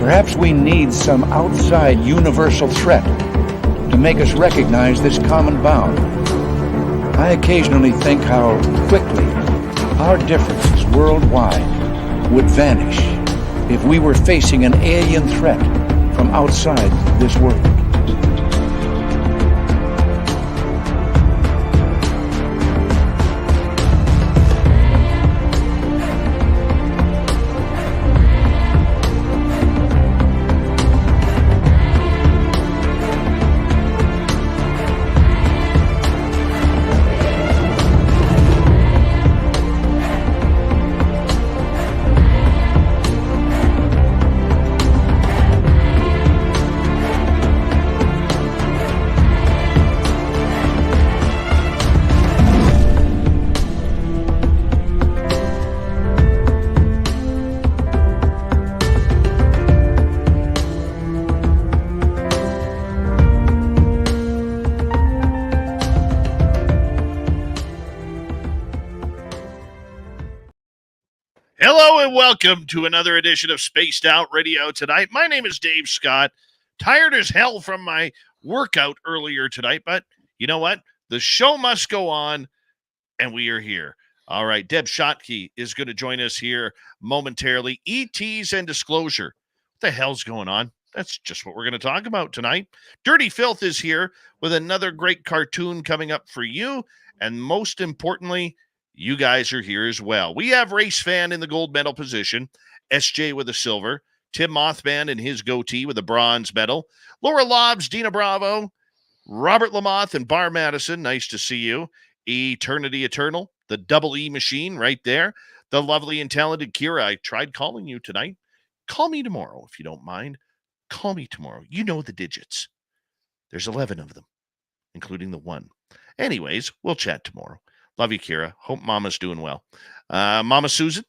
Perhaps we need some outside universal threat to make us recognize this common bound. I occasionally think how quickly our differences worldwide would vanish if we were facing an alien threat from outside this world. Hello and welcome to another edition of Spaced Out Radio tonight. My name is Dave Scott. Tired as hell from my workout earlier tonight, but you know what? The show must go on, and we are here. All right, Debz Shakti is going to join us here momentarily. ETs and disclosure. What the hell's going on? That's just what we're going to talk about tonight. Dirty Filth is here with another great cartoon coming up for you, and most importantly, you guys are here as well. We have Race Fan in the gold medal position, SJ with a silver, Tim Mothman in his goatee with a bronze medal, Laura Lobbs, Dina Bravo, Robert Lamoth, and Bar Madison. Nice to see you. Eternity Eternal, the double E machine right there. The lovely and talented Kira. I tried calling you tonight. Call me tomorrow if you don't mind. Call me tomorrow. You know the digits. There's 11 of them, including the 1. Anyways, we'll chat tomorrow. Love you, Kira. Hope Mama's doing well. Mama Susan,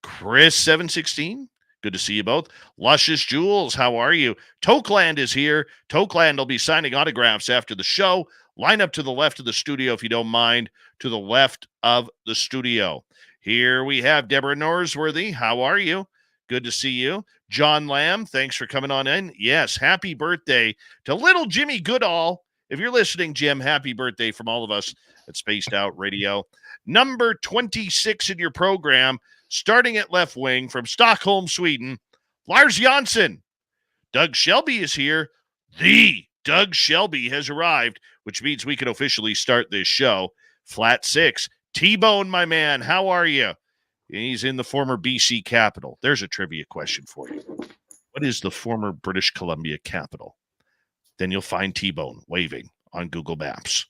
Chris 716. Good to see you both. Luscious Jules, how are you? Tokeland is here. Tokeland will be signing autographs after the show. Line up to the left of the studio if you don't mind. To the left of the studio. Here we have Deborah Norsworthy. How are you? Good to see you. John Lamb, thanks for coming on in. Yes, happy birthday to little Jimmy Goodall. If you're listening, Jim, happy birthday from all of us at Spaced Out Radio. Number 26 in your program, starting at left wing from Stockholm, Sweden, Lars Jansson. Doug Shelby is here. The Doug Shelby has arrived, which means we can officially start this show. Flat 6. T-Bone, my man, how are you? He's in the former BC capital. There's a trivia question for you. What is the former British Columbia capital? Then you'll find T-Bone waving on Google Maps.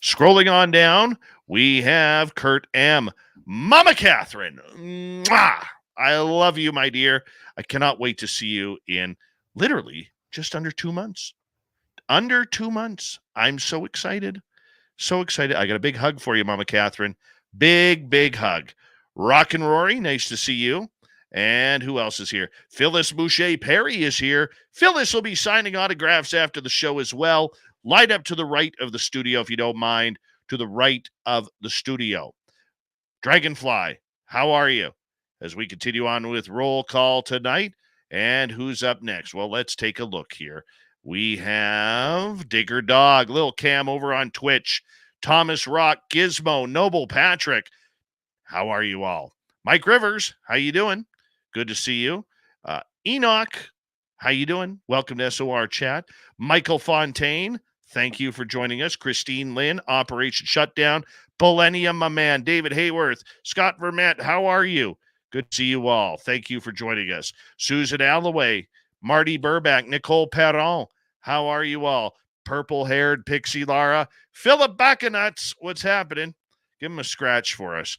Scrolling on down, we have Kurt M. Mama Catherine. Mwah! I love you, my dear. I cannot wait to see you in literally just under 2 months. Under 2 months. I'm so excited. So excited. I got a big hug for you, Mama Catherine. Big, big hug. Rock and Rory, nice to see you. And who else is here? Phyllis Boucher Perry is here. Phyllis will be signing autographs after the show as well. Light up to the right of the studio, if you don't mind, to the right of the studio. Dragonfly, how are you? As we continue on with roll call tonight. And who's up next? Well, let's take a look here. We have Digger Dog, Lil Cam over on Twitch, Thomas Rock, Gizmo, Noble Patrick. How are you all? Mike Rivers, how you doing? Good to see you. Enoch, how you doing? Welcome to SOR Chat. Michael Fontaine, thank you for joining us. Christine Lynn, Operation Shutdown. Millennium, my man. David Hayworth. Scott Vermette, how are you? Good to see you all. Thank you for joining us. Susan Alloway, Marty Burback, Nicole Perron, how are you all? Purple-haired Pixie Lara. Philip Baccanuts, what's happening? Give him a scratch for us.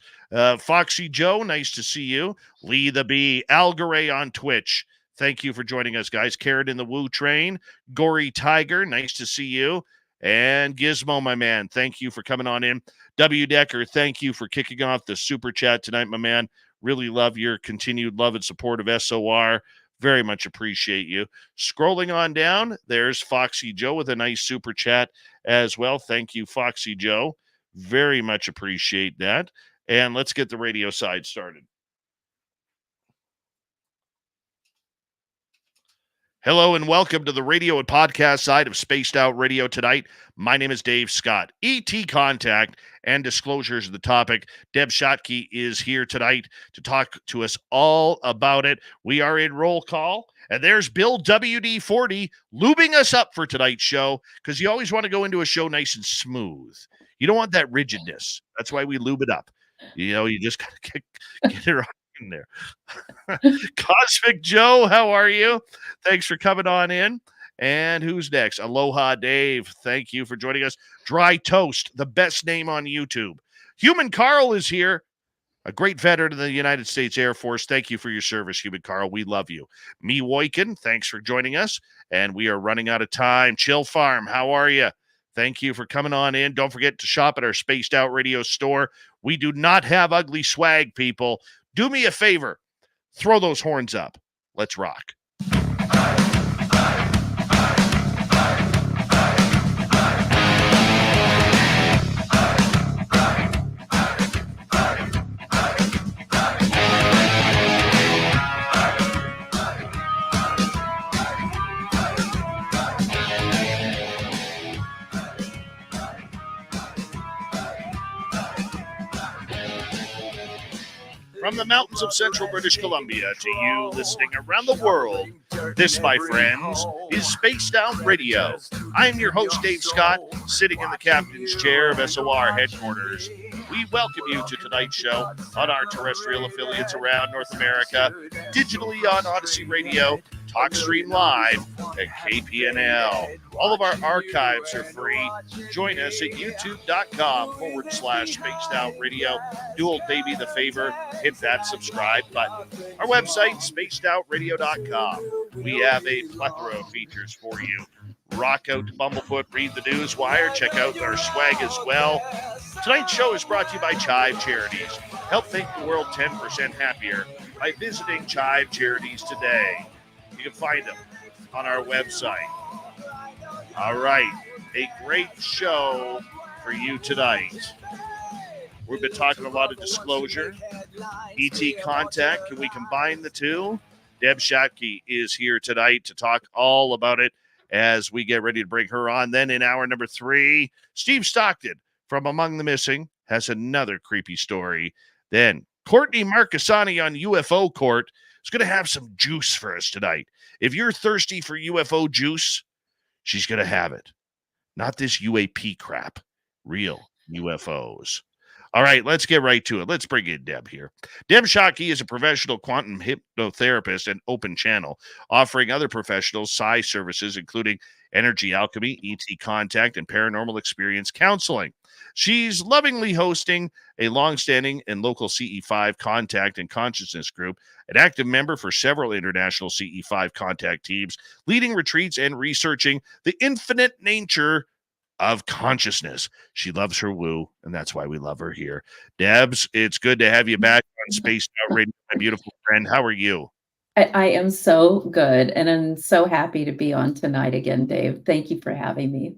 Foxy Joe, nice to see you. Lee the Bee, Algaray on Twitch. Thank you for joining us, guys. Carrot in the Woo Train. Gory Tiger, nice to see you. And Gizmo, my man, thank you for coming on in. W. Decker, thank you for kicking off the super chat tonight, my man. Really love your continued love and support of SOR. Very much appreciate you. Scrolling on down, there's Foxy Joe with a nice super chat as well. Thank you, Foxy Joe. Very much appreciate that. And let's get the radio side started. Hello and welcome to the radio and podcast side of Spaced Out Radio tonight. My name is Dave Scott. ET contact and disclosures of the topic. Debz Shakti is here tonight to talk to us all about it. We are in roll call, and there's Bill WD-40 lubing us up for tonight's show because you always want to go into a show nice and smooth. You don't want that rigidness. That's why we lube it up. You just got to get it right in there. Cosmic Joe, how are you? Thanks for coming on in. And who's next? Aloha Dave. Thank you for joining us. Dry Toast, the best name on YouTube. Human Carl is here, a great veteran of the United States Air Force. Thank you for your service, Human Carl. We love you. Me Woiken, thanks for joining us. And we are running out of time. Chill Farm, how are you? Thank you for coming on in. Don't forget to shop at our Spaced Out Radio store. We do not have ugly swag, people. Do me a favor. Throw those horns up. Let's rock. From the mountains of central British Columbia to you listening around the world, this, my friends, is Spaced Out Radio. I'm your host, Dave Scott, sitting in the captain's chair of SOR headquarters. We welcome you to tonight's show on our terrestrial affiliates around North America, digitally on Odyssey Radio, TalkStream Live, and KPNL. All of our archives are free. Join us at youtube.com/Spaced Out Radio. Do old baby the favor, hit that subscribe button. Our website, spacedoutradio.com. We have a plethora of features for you. Rock out to Bumblefoot, read the newswire, check out our swag as well. Tonight's show is brought to you by Chive Charities. Help make the world 10% happier by visiting Chive Charities today. You can find them on our website. All right, a great show for you tonight. We've been talking a lot of disclosure, ET contact. Can we combine the two? Debz Shakti is here tonight to talk all about it as we get ready to bring her on. Then in hour number 3, Steve Stockton from Among the Missing has another creepy story. Then Courtney Marcassani on UFO Court is going to have some juice for us tonight. If you're thirsty for UFO juice, she's going to have it. Not this UAP crap. Real UFOs. All right, let's get right to it. Let's bring in Deb here. Debz Shakti is a professional quantum hypnotherapist and open channel, offering other professionals psi services, including Energy Alchemy, ET Contact, and Paranormal Experience Counseling. She's lovingly hosting a longstanding and local CE5 contact and consciousness group, an active member for several international CE5 contact teams, leading retreats and researching the infinite nature of consciousness. She loves her woo, and that's why we love her here. Debz, it's good to have you back on Spaced Out Radio, my beautiful friend. How are you? I am so good, and I'm so happy to be on tonight again, Dave. Thank you for having me.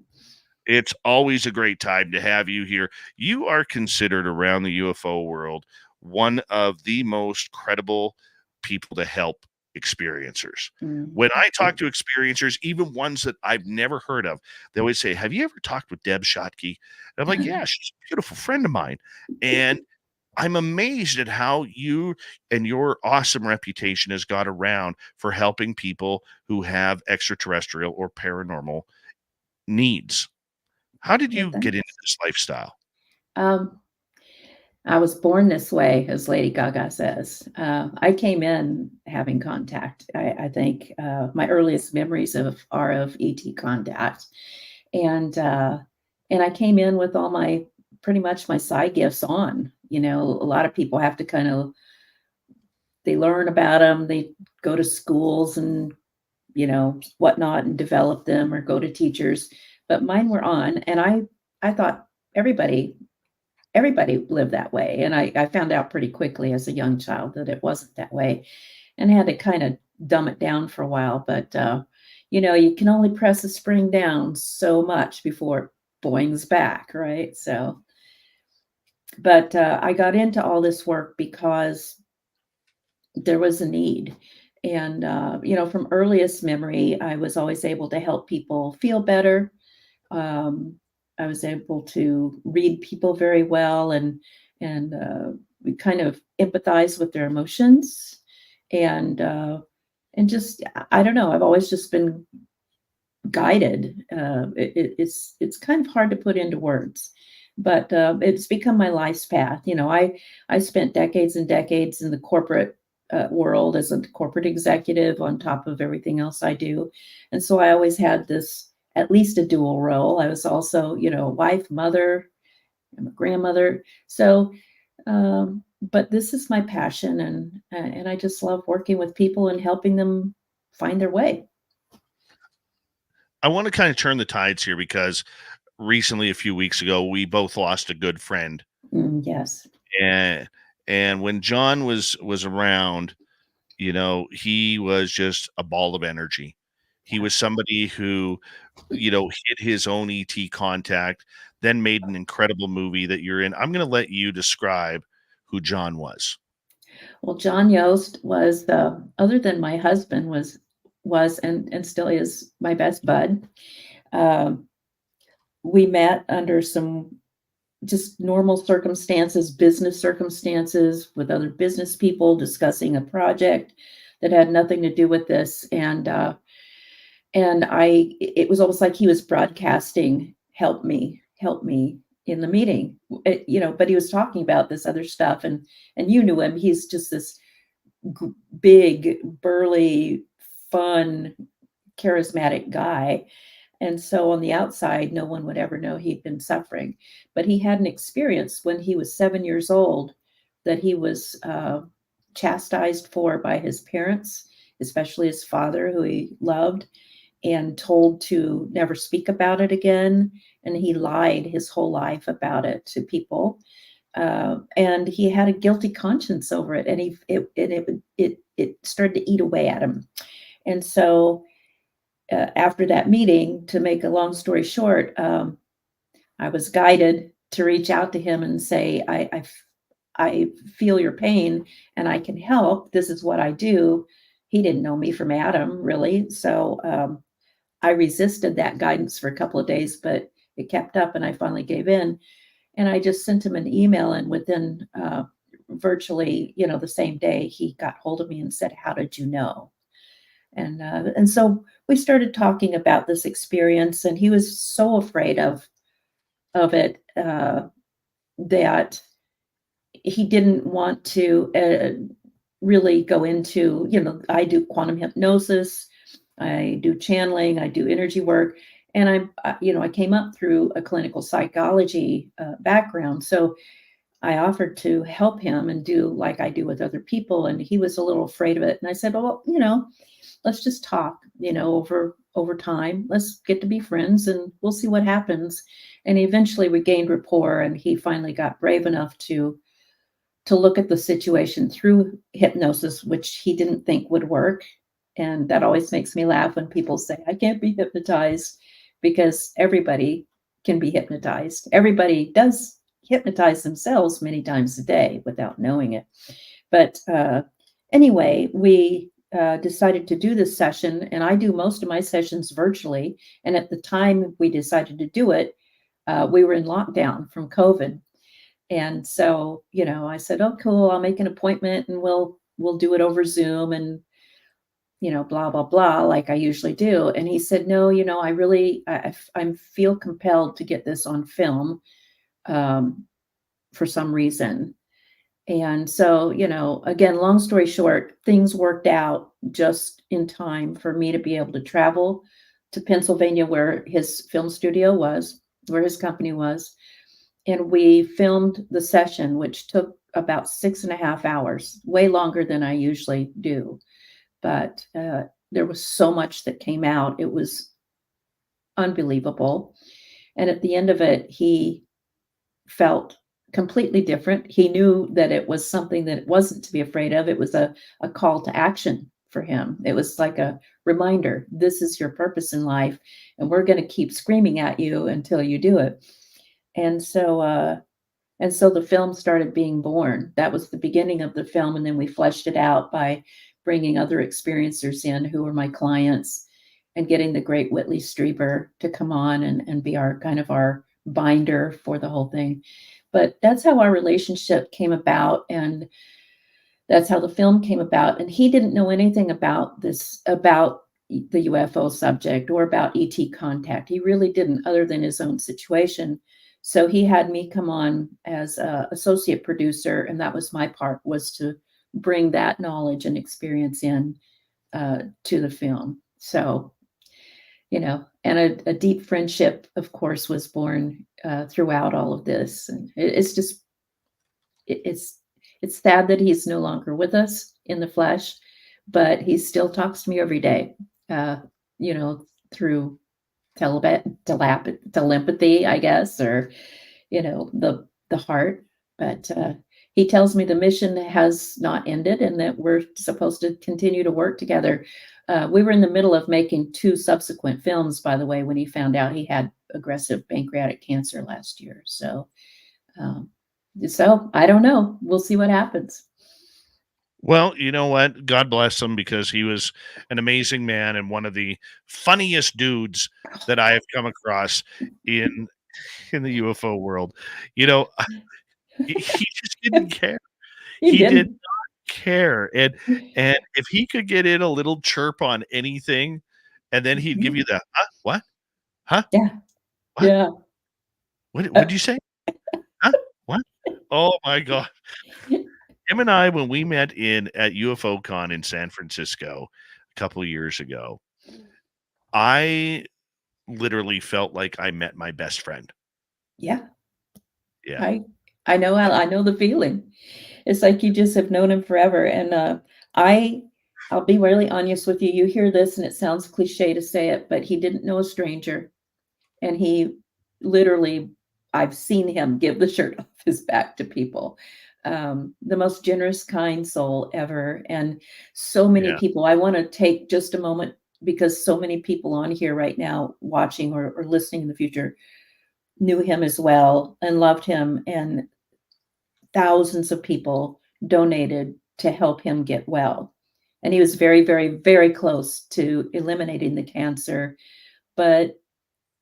It's always a great time to have you here. You are considered around the UFO world one of the most credible people to help experiencers. When I talk to experiencers, even ones that I've never heard of, they always say, have you ever talked with Debz Shakti? And I'm like, yeah, she's a beautiful friend of mine. And I'm amazed at how you and your awesome reputation has got around for helping people who have extraterrestrial or paranormal needs. How did you get into this lifestyle? I was born this way, as Lady Gaga says. I came in having contact. I think my earliest memories are of ET contact, and I came in with all my pretty much my psi gifts on. You know, a lot of people have to they learn about them. They go to schools and whatnot and develop them, or go to teachers. But mine were on, and I thought everybody lived that way. And I found out pretty quickly as a young child that it wasn't that way, and had to kind of dumb it down for a while. But, you can only press a spring down so much before it boings back, right? So, but I got into all this work because there was a need. And from earliest memory, I was always able to help people feel better. I was able to read people very well, and we kind of empathize with their emotions, and just, I don't know, I've always just been guided. It's kind of hard to put into words, but it's become my life's path. I spent decades and decades in the corporate world as a corporate executive on top of everything else I do, and so I always had this at least a dual role. I was also, wife, mother, I'm a grandmother. So, but this is my passion, and I just love working with people and helping them find their way. I want to kind of turn the tides here because recently, a few weeks ago, we both lost a good friend. Yes. And when John was around, he was just a ball of energy. He was somebody who, hit his own ET contact, then made an incredible movie that you're in. I'm going to let you describe who John was. Well, John Yost was other than my husband, was and still is my best bud. Um, we met under some just normal circumstances, business circumstances, with other business people discussing a project that had nothing to do with this. It was almost like he was broadcasting, help me in the meeting. But he was talking about this other stuff, and you knew him. He's just this big, burly, fun, charismatic guy. And so on the outside, no one would ever know he'd been suffering. But he had an experience when he was 7 years old that he was chastised for by his parents, especially his father, who he loved, and told to never speak about it again. And he lied his whole life about it to people. And he had a guilty conscience over it, and it started to eat away at him. And so after that meeting, to make a long story short, I was guided to reach out to him and say, I feel your pain and I can help. This is what I do. He didn't know me from Adam, really. So I resisted that guidance for a couple of days, but it kept up, and I finally gave in. And I just sent him an email, and within virtually, the same day, he got hold of me and said, "How did you know?" And so we started talking about this experience, and he was so afraid of it that he didn't want to really go into. I do quantum hypnosis, I do channeling, I do energy work, and I came up through a clinical psychology background, so I offered to help him and do like I do with other people, and he was a little afraid of it. And I said, "Well, let's just talk, over time. Let's get to be friends, and we'll see what happens." And eventually we gained rapport, and he finally got brave enough to look at the situation through hypnosis, which he didn't think would work. And that always makes me laugh when people say, "I can't be hypnotized," because everybody can be hypnotized. Everybody does hypnotize themselves many times a day without knowing it. But anyway, we decided to do this session, and I do most of my sessions virtually. And at the time we decided to do it, we were in lockdown from COVID. And so, I said, "Oh, cool, I'll make an appointment and we'll do it over Zoom," and blah, blah, blah, like I usually do. And he said, "No, I really, I feel compelled to get this on film for some reason." And so, again, long story short, things worked out just in time for me to be able to travel to Pennsylvania, where his film studio was, where his company was. And we filmed the session, which took about 6.5 hours, way longer than I usually do. But there was so much that came out. It was unbelievable. And at the end of it, he felt completely different. He knew that it was something that wasn't to be afraid of. It was a call to action for him. It was like a reminder, this is your purpose in life, and we're going to keep screaming at you until you do it. And so the film started being born. That was the beginning of the film, and then we fleshed it out by bringing other experiencers in who were my clients, and getting the great Whitley Strieber to come on and be our kind of our binder for the whole thing. But that's how our relationship came about, and that's how the film came about. And he didn't know anything about this, about the UFO subject or about ET contact. He really didn't, other than his own situation. So he had me come on as an associate producer, and that was my part, was to bring that knowledge and experience in to the film. So, you know, and a deep friendship, of course, was born throughout all of this. And it's just, it's sad that he's no longer with us in the flesh, but he still talks to me every day, you know, through telepathy, I guess, or, you know, the heart. But he tells me the mission has not ended and that we're supposed to continue to work together. We were in the middle of making 2 subsequent films, by the way, when he found out he had aggressive pancreatic cancer last year. So I don't know. We'll see what happens. Well, you know what? God bless him, because he was an amazing man and one of the funniest dudes that I have come across in the UFO world. You know, he just didn't care. He did not care. And if he could get in a little chirp on anything, and then he'd give you the what? Huh? Yeah. What? Yeah. What did you say? Huh? What? Oh my God. Him and I, when we met at UFO Con in San Francisco a couple of years ago, I literally felt like I met my best friend. Yeah. Yeah. I know the feeling. It's like you just have known him forever. And I'll be really honest with you. You hear this and it sounds cliche to say it, but he didn't know a stranger. And he literally, I've seen him give the shirt off his back to people. The most generous, kind soul ever. And so many Yeah. people, I want to take just a moment, because so many people on here right now watching or listening in the future knew him as well and loved him. And thousands of people donated to help him get well. And he was very, very, very close to eliminating the cancer. But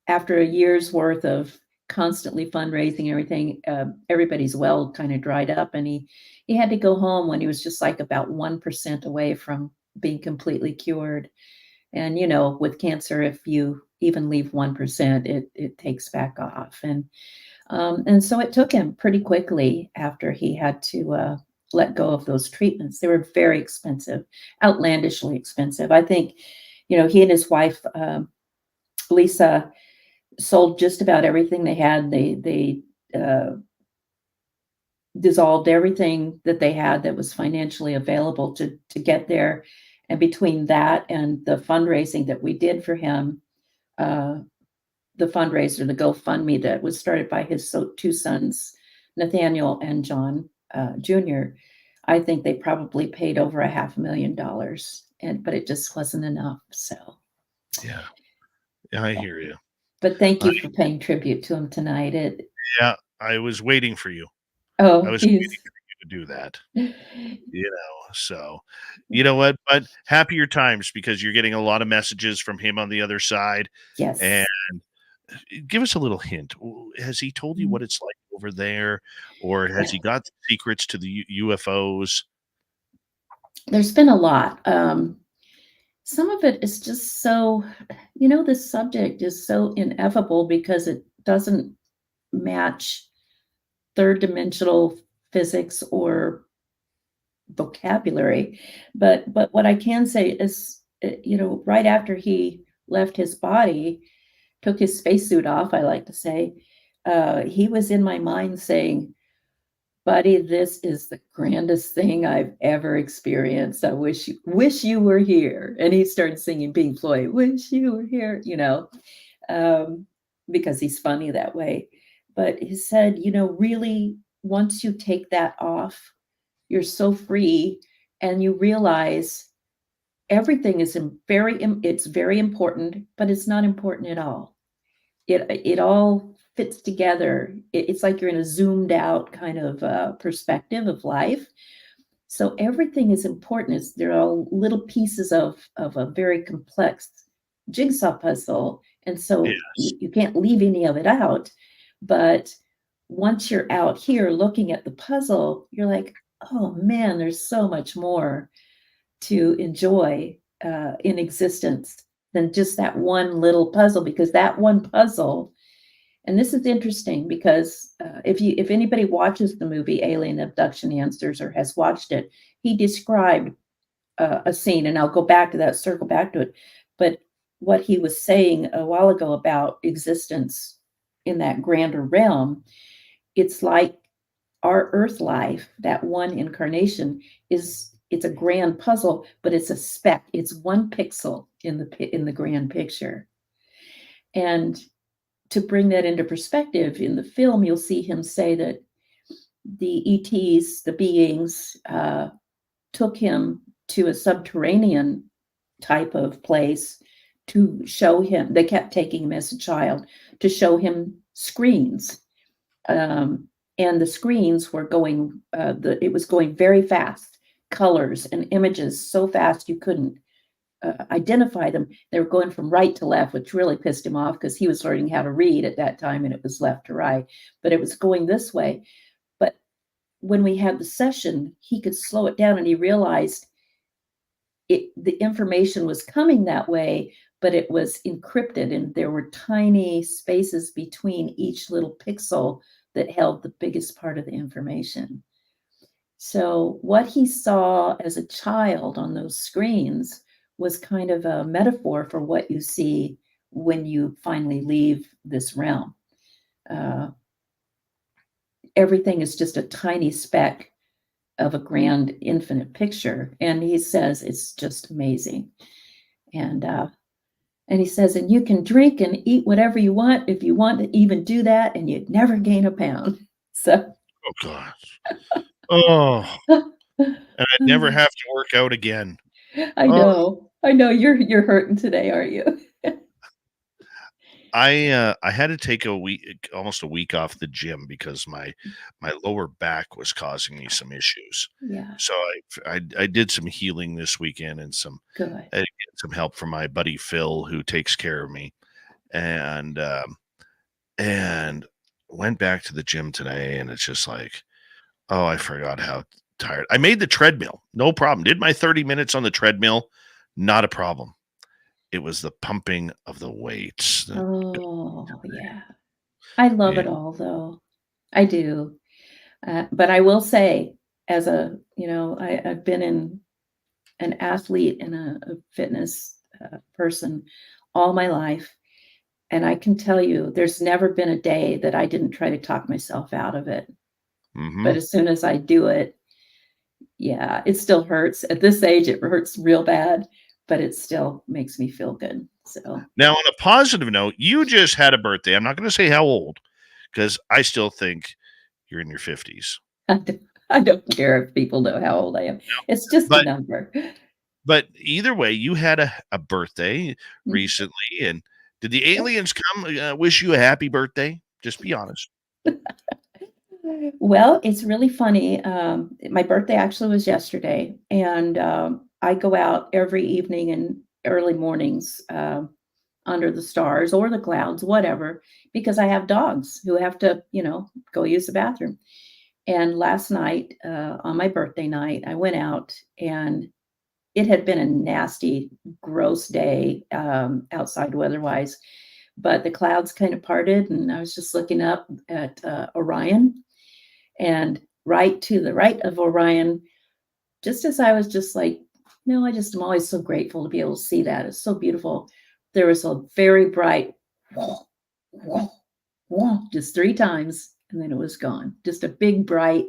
after a year's worth of constantly fundraising, everything, everybody's well kind of dried up, and he had to go home when he was just like about 1% away from being completely cured. And you know, with cancer, if you even leave 1%, it takes back off. And so it took him pretty quickly after he had to let go of those treatments. They were very expensive, outlandishly expensive. I think, you know, he and his wife, Lisa, sold just about everything they had. They dissolved everything that they had that was financially available to get there. And between that and the fundraising that we did for him, the fundraiser, the GoFundMe that was started by his 2 sons, Nathaniel and John Jr., I think they probably paid over $500,000, but it just wasn't enough. So Yeah. I hear you. But thank you for paying tribute to him tonight. Yeah, I was waiting for you. Oh, I was waiting for you to do that. You know, so you know what? But happier times, because you're getting a lot of messages from him on the other side. Yes. And give us a little hint. Has he told you what it's like over there, or has he got secrets to the UFOs? There's been a lot. Some of it is just so, you know, this subject is so ineffable because it doesn't match third dimensional physics or vocabulary. But what I can say is, you know, right after he left his body, took his spacesuit off, I like to say, he was in my mind saying, "Buddy, this is the grandest thing I've ever experienced. I wish you were here." And he started singing Pink Floyd, "Wish you were here," you know, because he's funny that way. But he said, you know, really, once you take that off, you're so free, and you realize everything is it's very important, but it's not important at all. It all fits together. It's like you're in a zoomed out kind of perspective of life. So everything is important. There are little pieces of a very complex jigsaw puzzle. And so Yes. you can't leave any of it out. But once you're out here looking at the puzzle, you're like, oh man, there's so much more to enjoy in existence than just that one little puzzle, because that one puzzle, and this is interesting because if anybody watches the movie Alien Abduction Answers or has watched it, he described a scene, and I'll go back to that, circle back to it. But what he was saying a while ago about existence in that grander realm, it's like our earth life, that one incarnation, it's a grand puzzle, but it's a speck. It's one pixel in the grand picture. And to bring that into perspective, in the film, you'll see him say that the ETs, the beings, took him to a subterranean type of place to show him. They kept taking him as a child to show him screens. And the screens were going, it was going very fast, colors and images so fast you couldn't identify them. They were going from right to left, which really pissed him off because he was learning how to read at that time and it was left to right, but it was going this way. But when we had the session, he could slow it down and he realized the information was coming that way, but it was encrypted and there were tiny spaces between each little pixel that held the biggest part of the information. So what he saw as a child on those screens was kind of a metaphor for what you see when you finally leave this realm. Everything is just a tiny speck of a grand infinite picture. And he says it's just amazing. And he says, and you can drink and eat whatever you want if you want to even do that, and you'd never gain a pound. So. Oh gosh. Oh, and I'd never have to work out again. I Oh, know. You're hurting today, aren't you? I had to take almost a week off the gym because my lower back was causing me some issues. Yeah, So I did some healing this weekend and good. I had to get some help from my buddy Phil, who takes care of me, and went back to the gym today, and it's just like, oh, I forgot how tired. I made the treadmill, no problem. Did my 30 minutes on the treadmill, not a problem. It was the pumping of the weights. Oh, yeah. I love Yeah. it all, though. I do. But I will say, as I've been an athlete and a fitness person all my life. And I can tell you, there's never been a day that I didn't try to talk myself out of it. Mm-hmm. But as soon as I do it, yeah, it still hurts. At this age, it hurts real bad, but it still makes me feel good. So Now, on a positive note, you just had a birthday. I'm not going to say how old, because I still think you're in your 50s. I don't care if people know how old I am. It's just a number. But either way, you had a birthday recently, and did the aliens come wish you a happy birthday? Just be honest. Well, it's really funny. My birthday actually was yesterday, and I go out every evening and early mornings under the stars or the clouds, whatever, because I have dogs who have to, go use the bathroom. And last night, on my birthday night, I went out, and it had been a nasty, gross day outside weather-wise, but the clouds kind of parted, and I was just looking up at Orion. And right to the right of Orion, just as I was just like, no, I'm always so grateful to be able to see that. It's so beautiful. There was a very bright, wah, wah, wah, just 3 times, and then it was gone. Just a big, bright,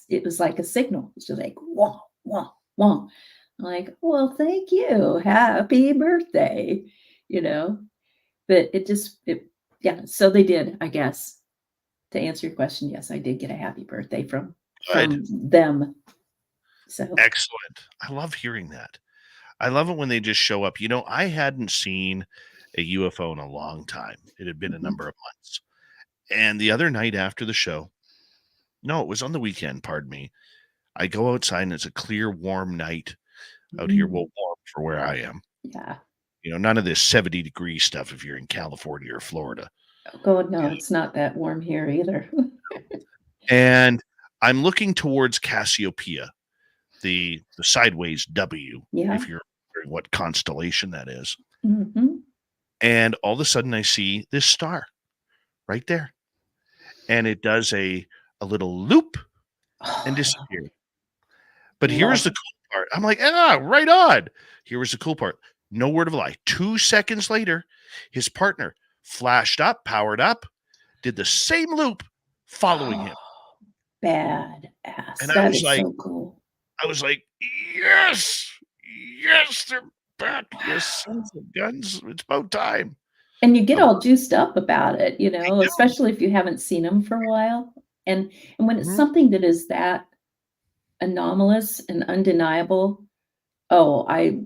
it was like a signal. It's just like, wah, wah, wah. I'm like, well, thank you. Happy birthday, But yeah, so they did, I guess. To answer your question, yes, I did get a happy birthday from them. So Excellent. I love hearing that. I love it when they just show up. I hadn't seen a UFO in a long time. It had been a number of months. And the other night after the show, no, it was on the weekend, pardon me, I go outside and it's a clear, warm night out here. Well, warm for where I am. Yeah. None of this 70-degree stuff if you're in California or Florida. Oh, God, no, it's not that warm here either. And I'm looking towards Cassiopeia, the sideways W, Yeah. if you're wondering what constellation that is. Mm-hmm. And all of a sudden I see this star right there. And it does a little loop and disappears. But here's the cool part. I'm like, right on. Here was the cool part. No word of a lie. 2 seconds later, his partner flashed up, powered up, did the same loop following him. Bad ass. And That is so cool. I was like, yes, they're back. Yes, sons of guns. It's about time. And you get all juiced up about it, especially if you haven't seen them for a while. And when it's something that is that anomalous and undeniable, I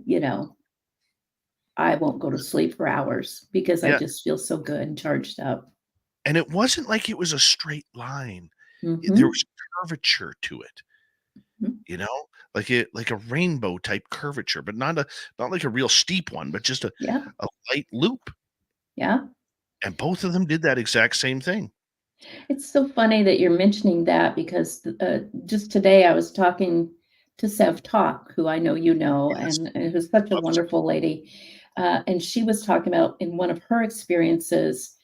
won't go to sleep for hours because I just feel so good and charged up. And it wasn't like it was a straight line. Mm-hmm. There was curvature to it. Mm-hmm. Like a rainbow type curvature, but not like a real steep one, but just a light loop. Yeah. And both of them did that exact same thing. It's so funny that you're mentioning that because just today I was talking to Sev Talk, who I know and who's such a wonderful lady. And she was talking about in one of her experiences,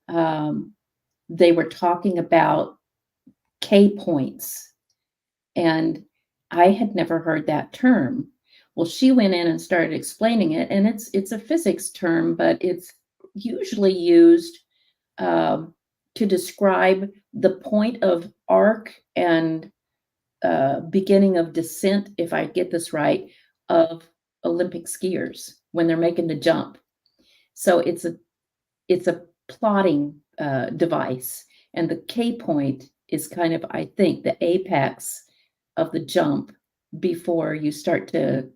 they were talking about K points. And I had never heard that term. Well, she went in and started explaining it, and it's a physics term, but it's usually used to describe the point of arc and beginning of descent, if I get this right, of Olympic skiers when they're making the jump. So it's a plotting device, and the K point is kind of, I think, the apex of the jump before you start to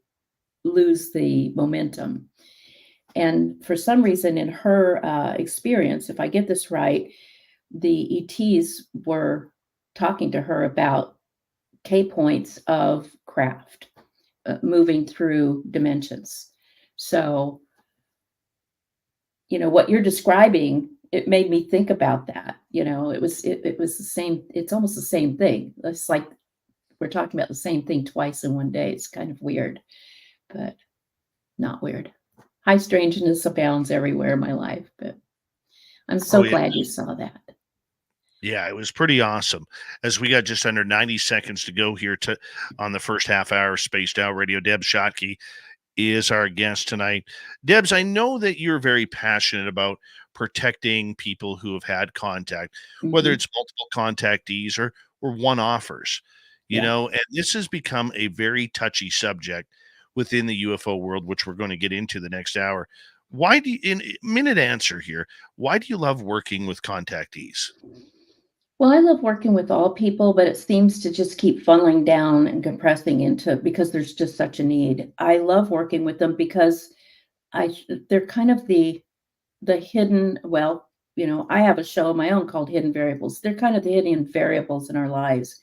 lose the momentum. And for some reason in her experience, if I get this right, the ETs were talking to her about K points of craft moving through dimensions. So, what you're describing, it made me think about that. It was the same. It's almost the same thing. It's like we're talking about the same thing twice in one day. It's kind of weird, but not weird. High strangeness abounds everywhere in my life, but I'm so glad you saw that. Yeah, it was pretty awesome. As we got just under 90 seconds to go here on the first half hour Spaced Out Radio, Debz Shakti is our guest tonight. Debz, I know that you're very passionate about protecting people who have had contact, whether it's multiple contactees or one-offers, and this has become a very touchy subject within the UFO world, which we're going to get into the next hour. Why do you, in minute answer here, why do you love working with contactees? Well, I love working with all people, but it seems to just keep funneling down and compressing into because there's just such a need. I love working with them because they're kind of the hidden, I have a show of my own called Hidden Variables. They're kind of the hidden variables in our lives.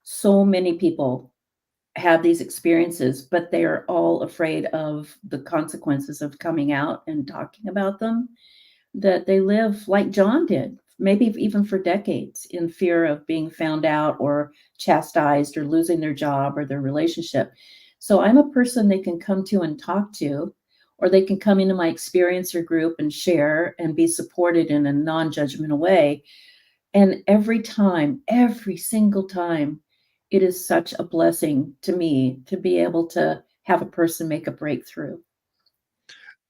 So many people have these experiences, but they are all afraid of the consequences of coming out and talking about them, that they live like John did, maybe even for decades, in fear of being found out or chastised or losing their job or their relationship. So I'm a person they can come to and talk to, or they can come into my experiencer group and share and be supported in a non-judgmental way. And every single time, it is such a blessing to me to be able to have a person make a breakthrough.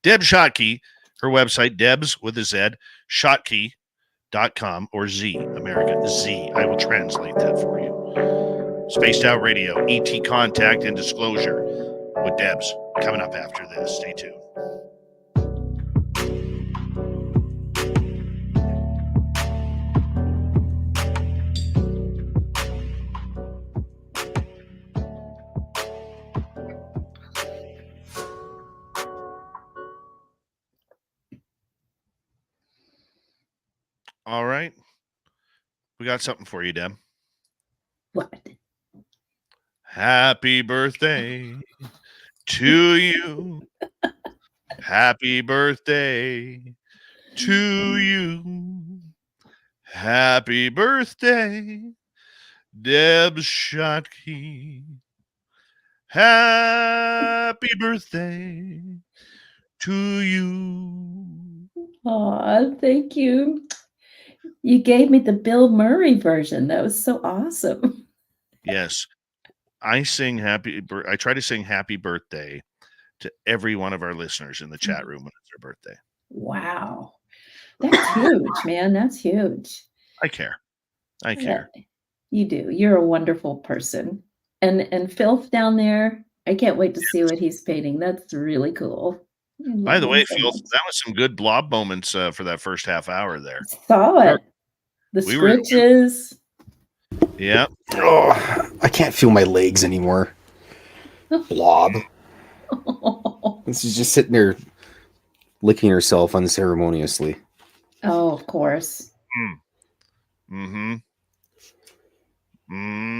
Debz Shakti, her website, Debz with a Z, Shakti.com or Z, America, Z. I will translate that for you. Spaced Out Radio, ET Contact and Disclosure with Debz coming up after this. Stay tuned. All right. We got something for you, Deb. What? Happy birthday to you. Happy birthday to you. Happy birthday, Debz Shakti. Happy birthday to you. Oh, thank you. You gave me the Bill Murray version. That was so awesome. Yes, I try to sing happy birthday to every one of our listeners in the chat room when it's their birthday. Wow. That's huge, man. That's huge. I care. I care. Yeah, you do. You're a wonderful person. And Phil down there, I can't wait to see what he's painting. That's really cool. I By love the him way, so Phil, much. that was some good blob moments for that first half hour there. Saw it. The We were- scritches. Yeah. Oh, I can't feel my legs anymore. Blob. She's just sitting there licking herself unceremoniously. Oh, of course. Mm-hmm.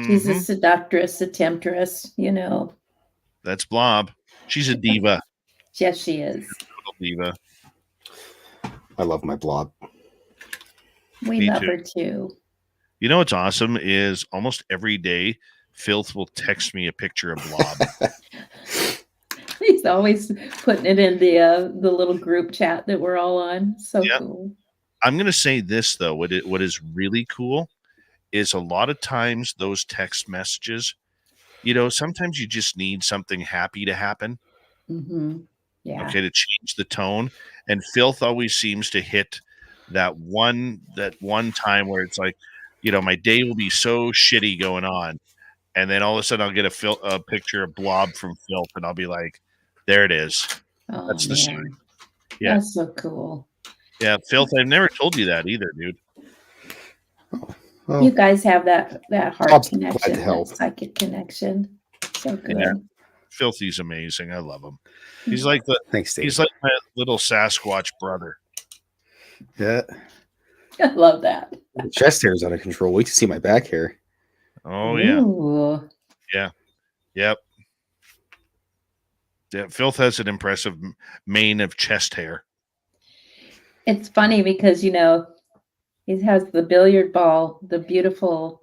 She's a Mm-hmm. seductress, a temptress, you know. That's Blob. She's a diva. Yes, she is. Total diva. I love my blob. We Me love too. her too. You know what's awesome is almost every day, Filth will text me a picture of Blob. He's always putting it in the little group chat that we're all on. So Yep. cool. I'm going to say this, though. What is really cool is a lot of times those text messages, sometimes you just need something happy to happen. Mm-hmm. Yeah. Okay, to change the tone. And Filth always seems to hit that one time where it's like, my day will be so shitty going on. And then all of a sudden I'll get a picture of Blob from Filth and I'll be like, there it is. Oh, That's the man. sign. Yeah. That's so cool. Yeah, Filth, I've never told you that either, dude. Oh, You guys have that heart Bob's glad connection, to help. that psychic connection. So good. Yeah. Filthy's amazing. I love him. He's like thanks, Dave. he's like my little Sasquatch brother. Yeah. I love that. The chest hair is out of control. Wait to see my back hair. Oh yeah. Ooh. Yeah. Yep. Yeah, Filth has an impressive mane of chest hair. It's funny because, he has the billiard ball, the beautiful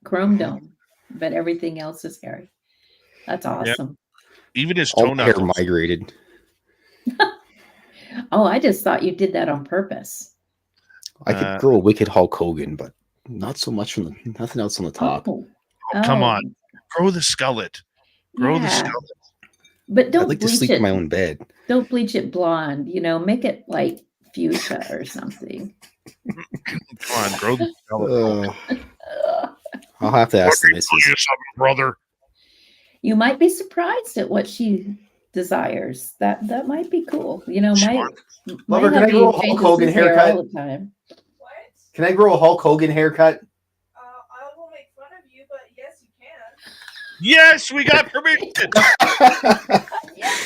chrome dome, but everything else is hairy. That's awesome. Even his All toe my hair knuckles. migrated. Oh, I just thought you did that on purpose. I could grow a wicked Hulk Hogan, but not so much from nothing else on the top. Oh, Come on. Grow the skullet. Grow the yeah. skullet. But I'd don't like to bleach sleep it. in my own bed. Don't bleach it blonde. Make it like fuchsia or something. Come on, grow the skullet. I'll have to ask the missus. Something, brother. You might be surprised at what she desires. That might be cool. Lover, my can I hubby grow a Hulk changes Hogan his hair haircut? all the time. What? Can I grow a Hulk Hogan haircut? I will make fun of you, but yes, you can. Yes, we got permission.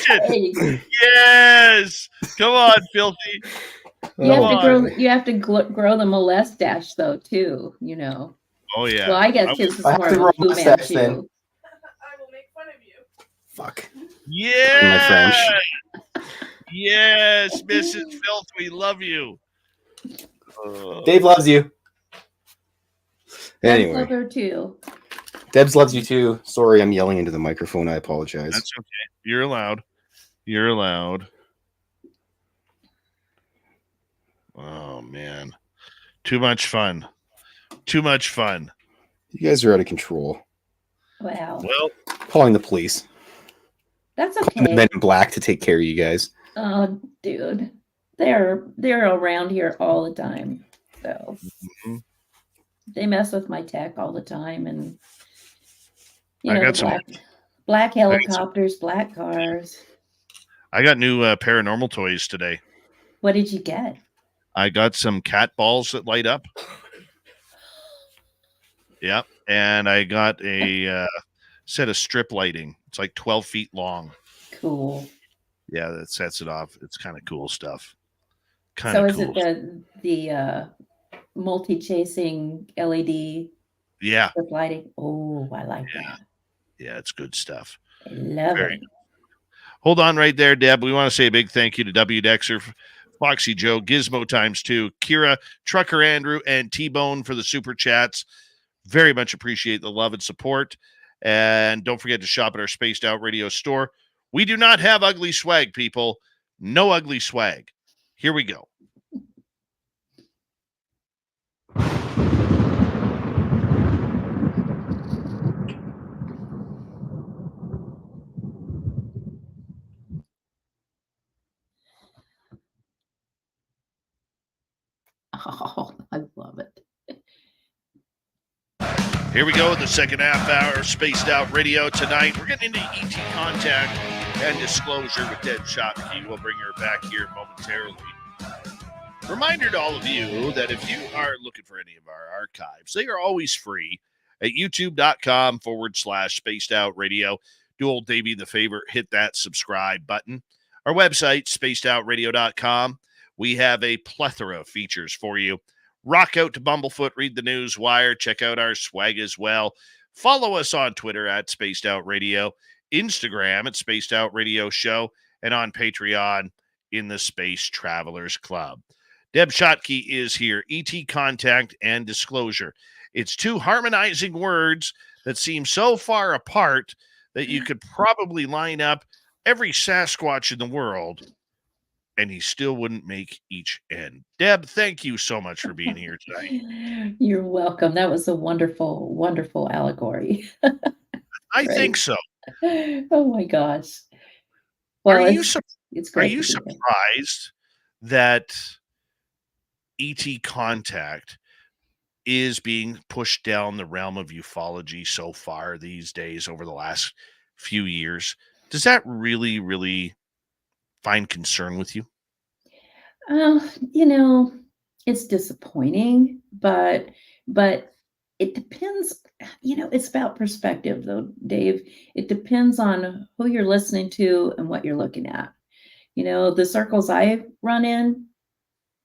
Hey, Yes. Come on, Filthy. you have to grow the mustache though too. Oh yeah. Well, I guess his is I have more to of grow a a Fu mustache then. Manchu. I will make fun of you. Fuck. Yeah. My French. Yes, Mrs. Filth, we love you. Dave loves you. I Anyway, love her too. Debs loves you too. Sorry, I'm yelling into the microphone. I apologize. That's okay. You're allowed. You're allowed. Oh man. Too much fun. Too much fun. You guys are out of control. Wow, Well, Calling the police. that's The okay. men in black to take care of you guys. Oh, dude, they're around here all the time. So mhm. they mess with my tech all the time, and I got some- black got some- helicopters, black cars. I got new paranormal toys today. What did you get? I got some cat balls that light up. Yeah. And I got a set of strip lighting. It's like 12 feet long. Cool. Yeah, that sets it off. It's kind of cool stuff. Kind So of is cool. it the multi-chasing LED Yeah. With lighting. Oh, I like that. Yeah, it's good stuff. I love Very it. Hold on right there, Deb. We want to say a big thank you to W. Dexter, Foxy Joe, Gizmo times 2, Kira, Trucker Andrew, and T-Bone for the super chats. Very much appreciate the love and support. And don't forget to shop at our Spaced Out Radio store. We do not have ugly swag, people. No ugly swag. Here we go. Oh, I love it. Here we go with the second half hour of Spaced Out Radio tonight. We're getting into ET Contact and Disclosure with Debz Shakti. We'll bring her back here momentarily. Reminder to all of you that if you are looking for any of our archives, they are always free at youtube.com/Spaced Out Radio. Do old Davey the favor, hit that subscribe button. Our website, spacedoutradio.com. We have a plethora of features for you. Rock out to Bumblefoot, read the news wire, check out our swag as well. Follow us on Twitter at Spaced Out Radio, Instagram at Spaced Out Radio Show, and on Patreon in the Space Travelers Club. Debz Shakti is here. ET Contact and Disclosure. It's two harmonizing words that seem so far apart that you could probably line up every Sasquatch in the world and he still wouldn't make each end. Deb, thank you so much for being here tonight. You're welcome. That was a wonderful, wonderful allegory. I think so. Oh my gosh. Well, it's great. Are you surprised that ET Contact is being pushed down the realm of ufology so far these days over the last few years? Does that really, really find concern with you? It's disappointing, but it depends. It's about perspective, though, Dave. It depends on who you're listening to and what you're looking at. The circles I run in,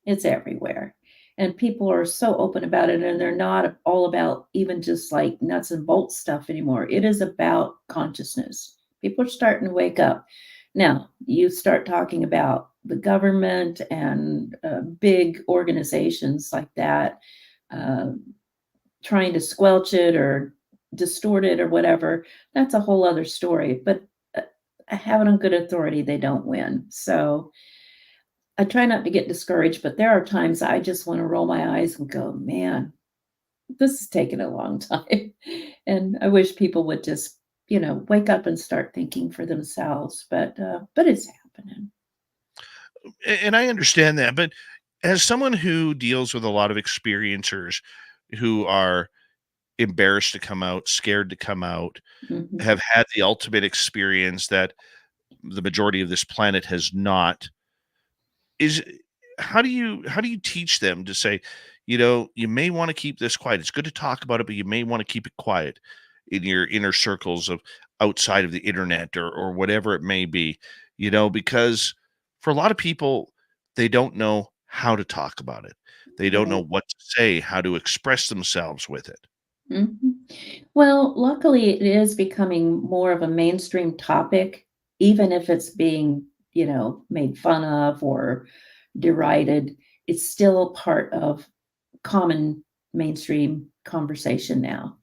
it's everywhere. And people are so open about it, and they're not all about even just like nuts and bolts stuff anymore. It is about consciousness. People are starting to wake up. Now, you start talking about the government and big organizations like that, trying to squelch it or distort it or whatever. That's a whole other story. But having on good authority, they don't win. So I try not to get discouraged, but there are times I just want to roll my eyes and go, man, this is taking a long time. And I wish people would just, wake up and start thinking for themselves. But it's happening. And I understand that. But as someone who deals with a lot of experiencers who are embarrassed to come out, scared to come out, Mhm. have had the ultimate experience that the majority of this planet has not, how do you teach them to say, you may want to keep this quiet. It's good to talk about it, but you may want to keep it quiet in your inner circles of outside of the internet or whatever it may be, because for a lot of people, they don't know how to talk about it. They don't know what to say, how to express themselves with it. Mhm. Well, luckily, it is becoming more of a mainstream topic, even if it's being, made fun of or derided. It's still a part of common mainstream conversation now.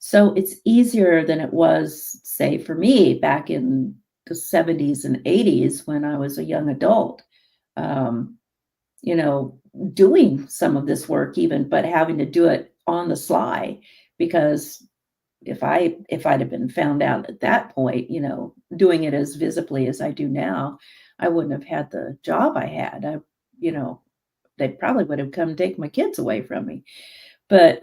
So it's easier than it was, say, for me back in the 70s and 80s when I was a young adult. Um, doing some of this work even, but having to do it on the sly, because if I'd have been found out at that point, doing it as visibly as I do now, I wouldn't have had the job I had. They probably would have come take my kids away from me. But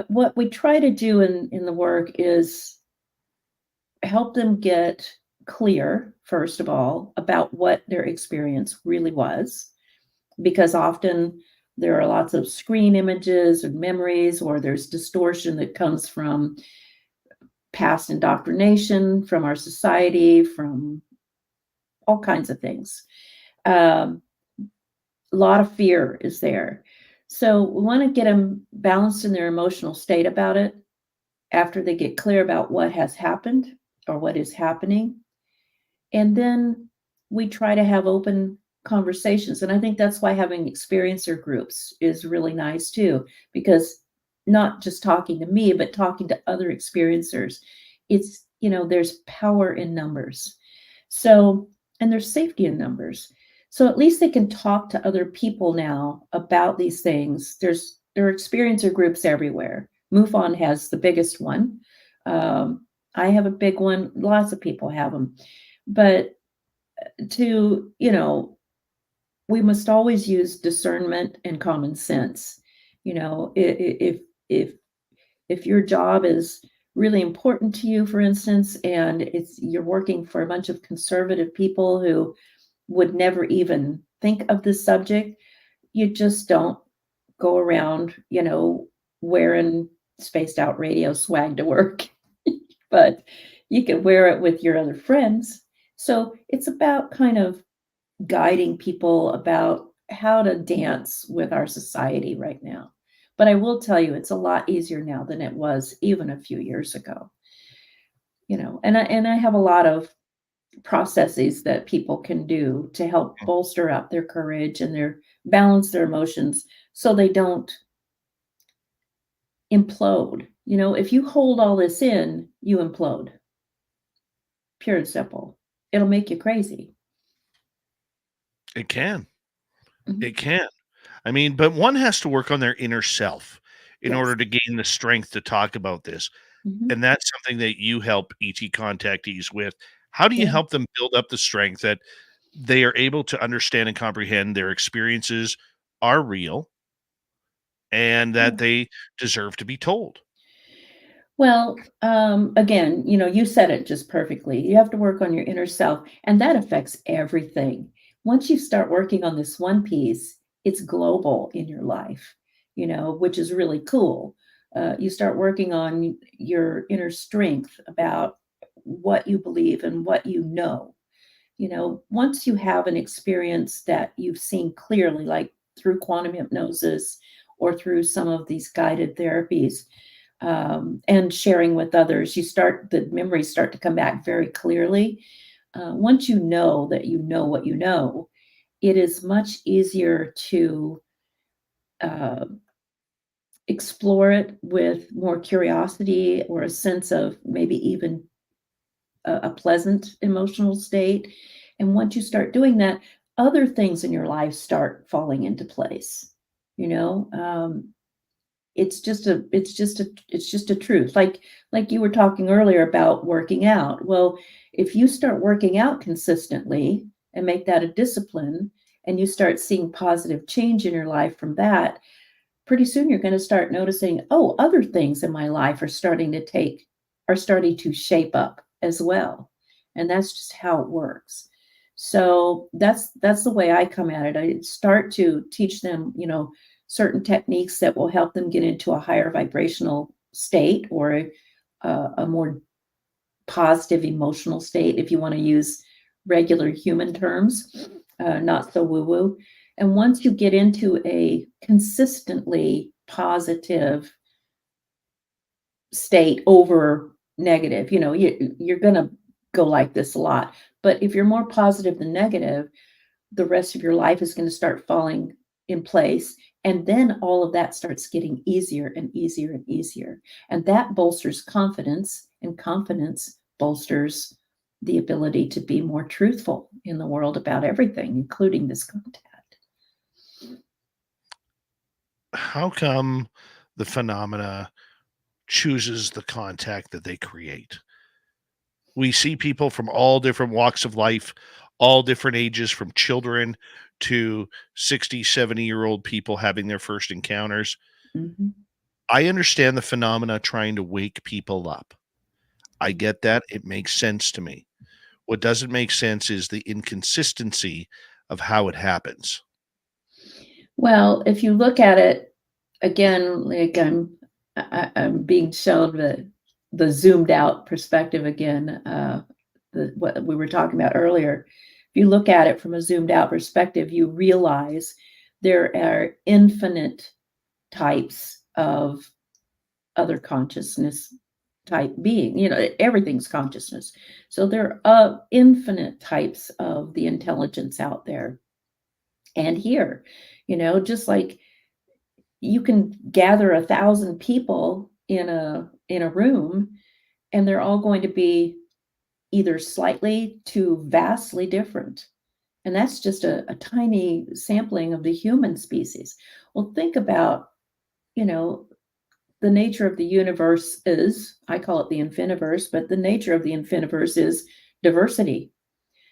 what we try to do in the work is help them get clear, first of all, about what their experience really was, because often there are lots of screen images or memories, or there's distortion that comes from past indoctrination, from our society, from all kinds of things. A lot of fear is there. So we want to get them balanced in their emotional state about it after they get clear about what has happened or what is happening. And then we try to have open conversations. And I think that's why having experiencer groups is really nice too, because not just talking to me, but talking to other experiencers. It's, there's power in numbers. So, and there's safety in numbers. So at least they can talk to other people now about these things. There are experiencer groups everywhere. MUFON has the biggest one. I have a big one. Lots of people have them. But we must always use discernment and common sense. If your job is really important to you, for instance, and you're working for a bunch of conservative people who would never even think of this subject, you just don't go around, wearing spaced out radio swag to work. But you can wear it with your other friends. So it's about kind of guiding people about how to dance with our society right now. But I will tell you, it's a lot easier now than it was even a few years ago. And I have a lot of processes that people can do to help bolster up their courage and balance their emotions so they don't implode. If you hold all this in, you implode. Pure and simple. It'll make you crazy. It can. Mhm. It can. I mean, but one has to work on their inner self in Yes. order to gain the strength to talk about this. Mhm. And that's something that you help ET contactees with. How do you Yeah. help them build up the strength that they are able to understand and comprehend their experiences are real and that they deserve to be told? Well, again, you said it just perfectly. You have to work on your inner self, and that affects everything. Once you start working on this one piece, it's global in your life, which is really cool. You start working on your inner strength about what you believe and what you know. Once you have an experience that you've seen clearly, like through quantum hypnosis or through some of these guided therapies, and sharing with others, the memories start to come back very clearly. Once you know that you know what you know, it is much easier to uh, explore it with more curiosity or a sense of maybe even a pleasant emotional state. And once you start doing that, other things in your life start falling into place. You know, it's just a truth. Like you were talking earlier about working out. Well, if you start working out consistently and make that a discipline, and you start seeing positive change in your life from that, pretty soon you're going to start noticing, oh, other things in my life are starting to shape up as well. And that's just how it works. So that's the way I come at it. I start to teach them, certain techniques that will help them get into a higher vibrational state, or a more positive emotional state, if you want to use regular human terms, not so woo-woo. And once you get into a consistently positive state over negative, you're going to go like this a lot. But if you're more positive than negative, the rest of your life is going to start falling in place. And then all of that starts getting easier and easier and easier. And that bolsters confidence, and confidence bolsters the ability to be more truthful in the world about everything, including this contact. How come the phenomena chooses the contact that they create? We see people from all different walks of life, all different ages, from children to 60, 70-year-old people having their first encounters. Mm-hmm. I understand the phenomena trying to wake people up. I get that. It makes sense to me. What doesn't make sense is the inconsistency of how it happens. Well, if you look at it again, like I'm being shown the zoomed out perspective again, what we were talking about earlier. If you look at it from a zoomed out perspective, you realize there are infinite types of other consciousness type being. You know, everything's consciousness. So there are infinite types of the intelligence out there. And here, you know, just like you can gather 1,000 people in a room, and they're all going to be either slightly to vastly different. And that's just a tiny sampling of the human species. Well, think about, you know, the nature of the universe is, I call it the infiniverse, but the nature of the infiniverse is diversity.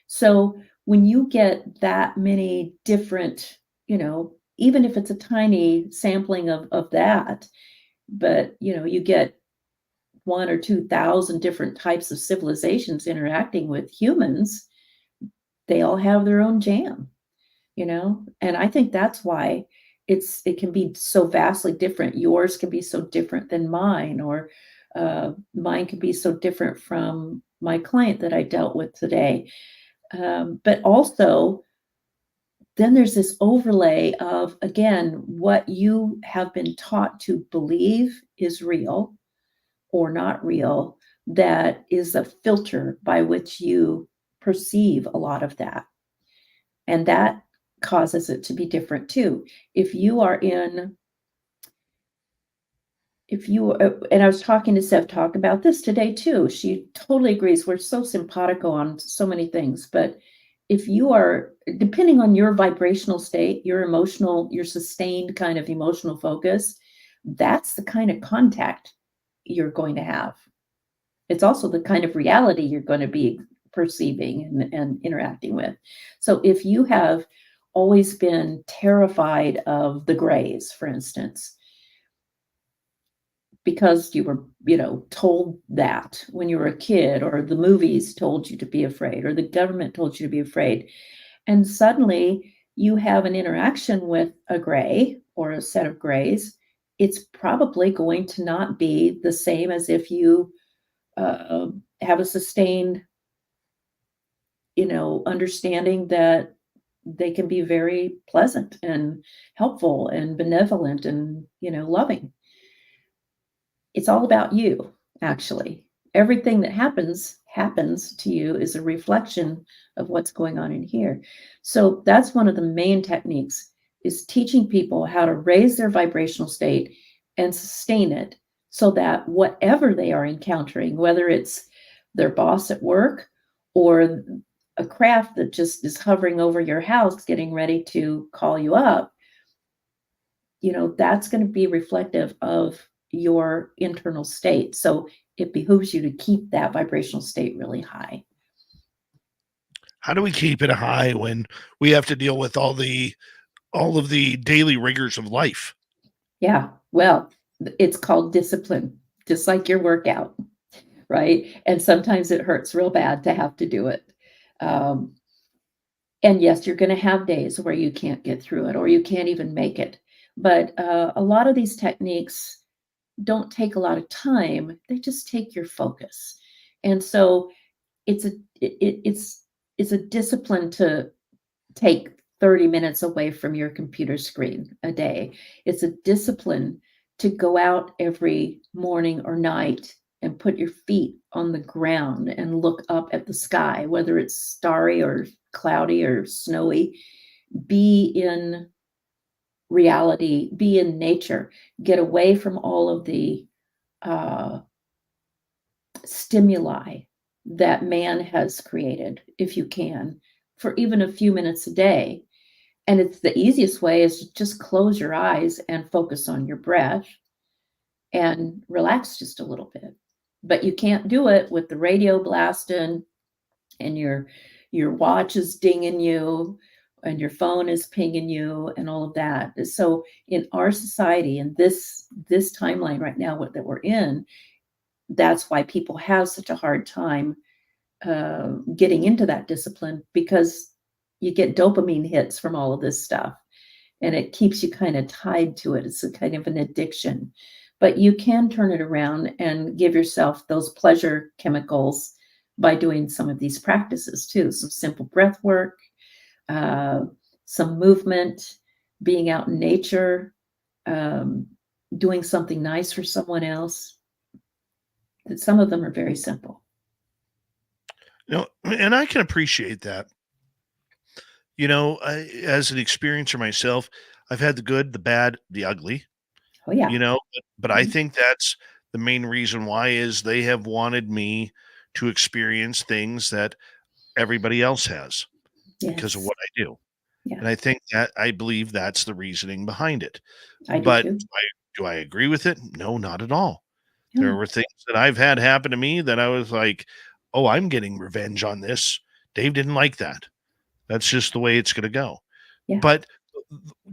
So when you get that many different, you know, even if it's a tiny sampling of that, but, you know, you get 1,000 or 2,000 different types of civilizations interacting with humans, they all have their own jam, you know? And I think that's why it can be so vastly different. Yours can be so different than mine, or mine can be so different from my client that I dealt with today. But also, then there's this overlay of, again, what you have been taught to believe is real or not real, that is a filter by which you perceive a lot of that. And that causes it to be different too. If you are in, and I was talking to Sev Talk about this today too. She totally agrees. We're so simpatico on so many things, but if you are, depending on your vibrational state, your emotional, your sustained kind of emotional focus, that's the kind of contact you're going to have. It's also the kind of reality you're going to be perceiving and interacting with. So if you have always been terrified of the grays, for instance, because you were, you know, told that when you were a kid, or the movies told you to be afraid, or the government told you to be afraid, and suddenly you have an interaction with a gray or a set of grays, it's probably going to not be the same as if you have a sustained, you know, understanding that they can be very pleasant and helpful and benevolent and, you know, loving. It's all about you, actually. Everything that happens to you is a reflection of what's going on in here. So that's one of the main techniques, is teaching people how to raise their vibrational state and sustain it, so that whatever they are encountering, whether it's their boss at work or a craft that just is hovering over your house getting ready to call you up, you know, that's going to be reflective of your internal state. So it behooves you to keep that vibrational state really high. How do we keep it high when we have to deal with all of the daily rigors of life? Yeah, well, it's called discipline, just like your workout, right? And sometimes it hurts real bad to have to do it. And yes, you're going to have days where you can't get through it, or you can't even make it. But a lot of these techniques don't take a lot of time. They just take your focus. And so it's a discipline to take 30 minutes away from your computer screen a day. It's a discipline to go out every morning or night and put your feet on the ground and look up at the sky, whether it's starry or cloudy or snowy. Be in reality, be in nature, get away from all of the stimuli that man has created, if you can, for even a few minutes a day. And it's the easiest way is to just close your eyes and focus on your breath and relax just a little bit. But you can't do it with the radio blasting and your watch is dinging you and your phone is pinging you and all of that. So in our society, in this timeline right now that we're in, that's why people have such a hard time getting into that discipline, because you get dopamine hits from all of this stuff and it keeps you kind of tied to it. It's a kind of an addiction, but you can turn it around and give yourself those pleasure chemicals by doing some of these practices too. Some simple breath work, some movement, being out in nature, doing something nice for someone else. That some of them are very simple. And I can appreciate that. As an experiencer myself, I've had the good, the bad, the ugly, Oh yeah. but I think that's the main reason why is they have wanted me to experience things that everybody else has because of Yes. what I do. Yeah. And I believe that's the reasoning behind it. I do But too. do I agree with it? No, not at all. Yeah. There were things that I've had happen to me that I was like, oh, I'm getting revenge on this. Dave didn't like that. That's just the way it's going to go. Yeah. But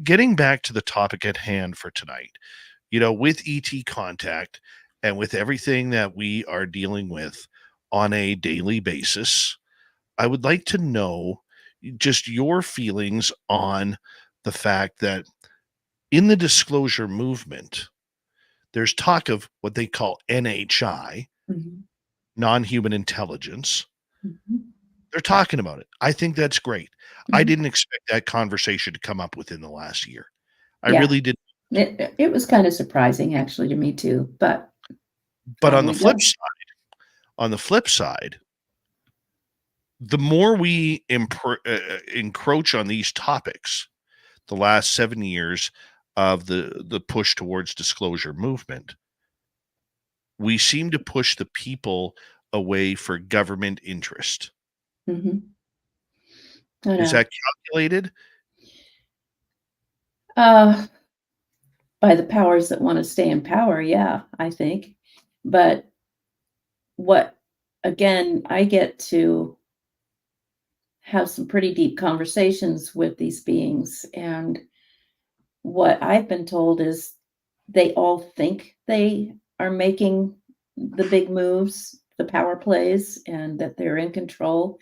getting back to the topic at hand for tonight, with ET contact and with everything that we are dealing with on a daily basis, I would like to know just your feelings on the fact that in the disclosure movement, there's talk of what they call NHI, Mhm. non-human intelligence. Mhm. They're talking about it. I think that's great. I Mhm. didn't expect that conversation to come up within the last year. I Yeah. really didn't. It was kind of surprising actually to me too, but But on we go. on the flip side, the more we encroach on these topics, the last 7 years of the push towards disclosure movement, we seem to push the people away for government interest. Mhm. I Is know. that calculated? Uh, by the powers that want to stay in power, yeah, I think. But what again, I get to have some pretty deep conversations with these beings, and what I've been told is they all think they are making the big moves, the power plays, and that they're in control.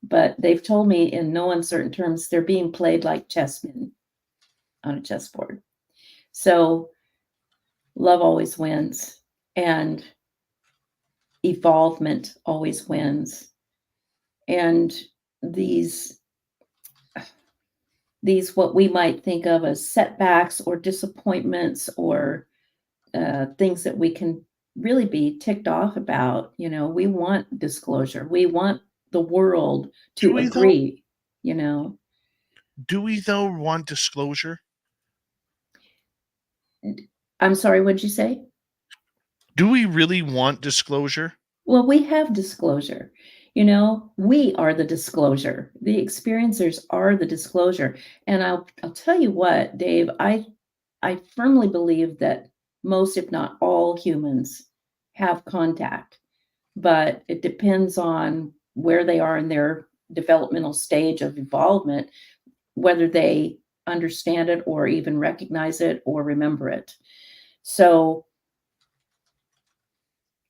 But they've told me in no uncertain terms they're being played like chessmen on a chessboard. So love always wins, and evolvement always wins. And these what we might think of as setbacks or disappointments or things that we can really be ticked off about. We want disclosure. We want the world Do to we though? agree. You know, Do we though want disclosure? I'm sorry. What'd you say? Do we really want disclosure? Well, we have disclosure. We are the disclosure. The experiencers are the disclosure. And I'll tell you what, Dave, I firmly believe that most, if not all, humans have contact, but it depends on where they are in their developmental stage of involvement, whether they understand it or even recognize it or remember it. So,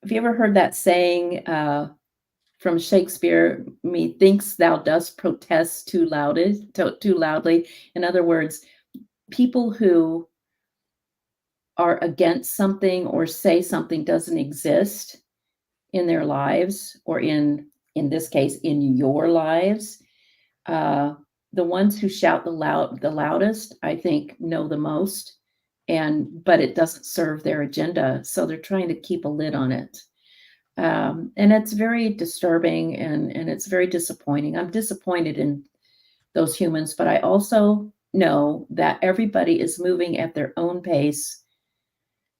have you ever heard that saying from Shakespeare? Methinks thou dost protest too loudly. In other words, people who are against something or say something doesn't exist in their lives, or in this case in your lives, uh, the ones who shout the loudest, I think, know the most, but it doesn't serve their agenda, so they're trying to keep a lid on it. And it's very disturbing, and it's very disappointing. I'm disappointed in those humans, but I also know that everybody is moving at their own pace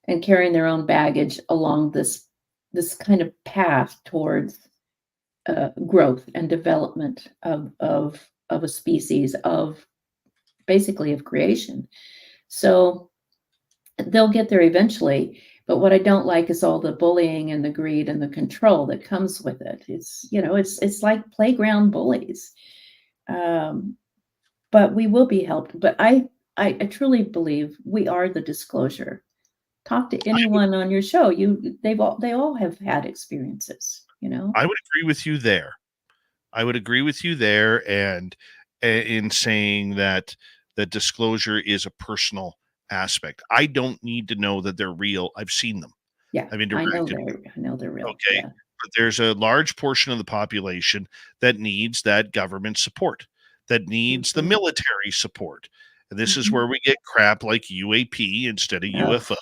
and carrying their own baggage along this kind of path towards growth and development of a species, of basically of creation. So they'll get there eventually. But what I don't like is all the bullying and the greed and the control that comes with it. It's like playground bullies. Um, but we will be helped. But I truly believe we are the disclosure. Talk to anyone on your show. They all have had experiences. I would agree with you there. I would agree with you there, and in saying that disclosure is a personal aspect. I don't need to know that they're real. I've seen them. Yeah, I've I know interacted. they're real. Okay. Yeah. But there's a large portion of the population that needs that government support, that needs the Mhm. military support. And this is where we get crap like UAP instead of UFO.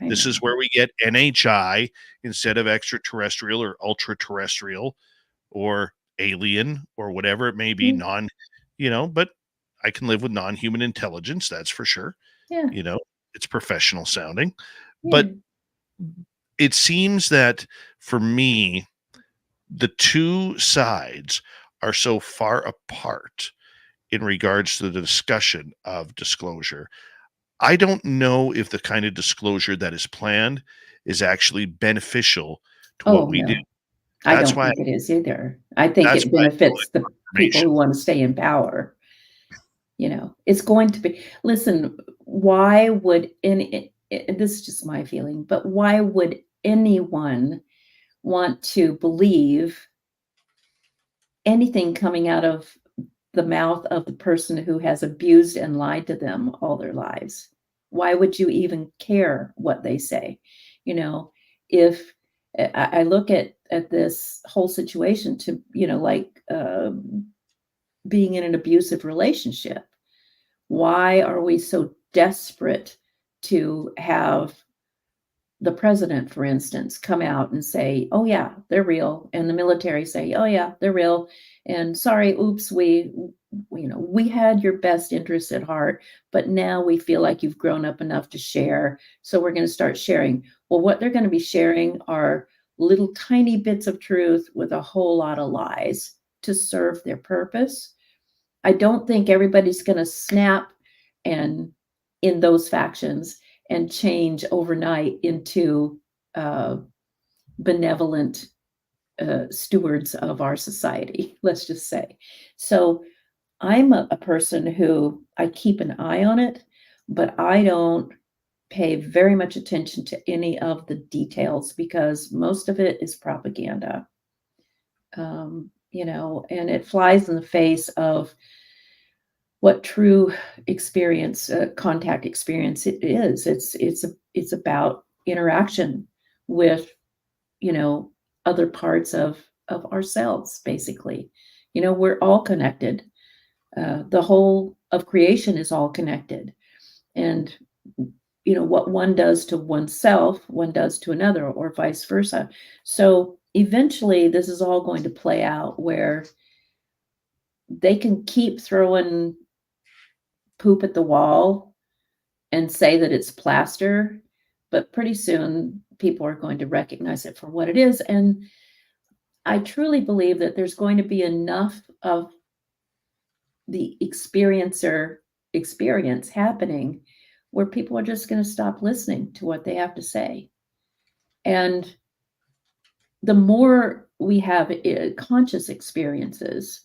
This is where we get NHI instead of extraterrestrial or ultra-terrestrial or alien or whatever it may be, but I can live with non-human intelligence, that's for sure. Yeah. It's professional sounding. Yeah. But it seems that for me, the two sides are so far apart in regards to the discussion of disclosure. I don't know if the kind of disclosure that is planned is actually beneficial to what we do. I don't think it is either. I think it benefits the people who want to stay in power. It's going to be, listen, why would this is just my feeling, but why would anyone want to believe anything coming out of the mouth of the person who has abused and lied to them all their lives? Why would you even care what they say? If I look at this whole situation to, being in an abusive relationship, why are we so desperate to have the president, for instance, come out and say, oh yeah, they're real, and the military say, oh yeah, they're real, and sorry, oops, we had your best interests at heart, but now we feel like you've grown up enough to share, so we're going to start sharing. Well, what they're going to be sharing are little tiny bits of truth with a whole lot of lies to serve their purpose. I don't think everybody's going to snap and in those factions and change overnight into benevolent stewards of our society, let's just say. So I'm a person who I keep an eye on it, but I don't pay very much attention to any of the details because most of it is propaganda. And it flies in the face of what true experience, contact experience it is. It's about interaction with, other parts of ourselves, basically. We're all connected. The whole of creation is all connected. And, what one does to oneself, one does to another, or vice versa. So eventually this is all going to play out where they can keep throwing poop at the wall and say that it's plaster, but pretty soon people are going to recognize it for what it is. And I truly believe that there's going to be enough of the experiencer experience happening where people are just going to stop listening to what they have to say. And the more we have conscious experiences,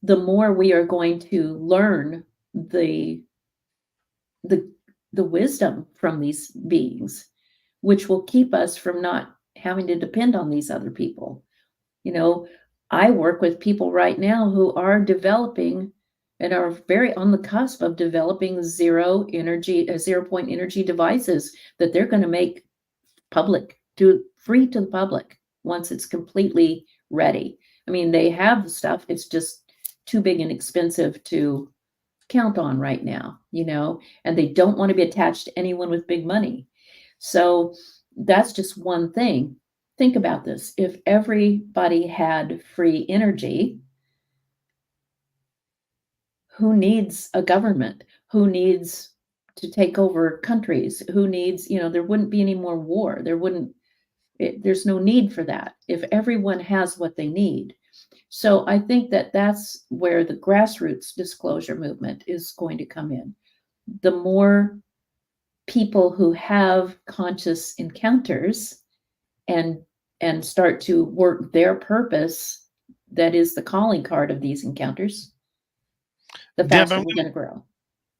the more we are going to learn the wisdom from these beings, which will keep us from not having to depend on these other people. I work with people right now who are developing and are very on the cusp of developing zero point energy devices that they're going to make free to the public once it's completely ready. I mean, they have the stuff, it's just too big and expensive to count on right now, and they don't want to be attached to anyone with big money. So that's just one thing. Think about this. If everybody had free energy, who needs a government? Who needs to take over countries? Who needs, there wouldn't be any more war. There's no need for that if everyone has what they need. So I think that that's where the grassroots disclosure movement is going to come in. The more people who have conscious encounters and start to work their purpose, that is the calling card of these encounters, the faster we're going to grow.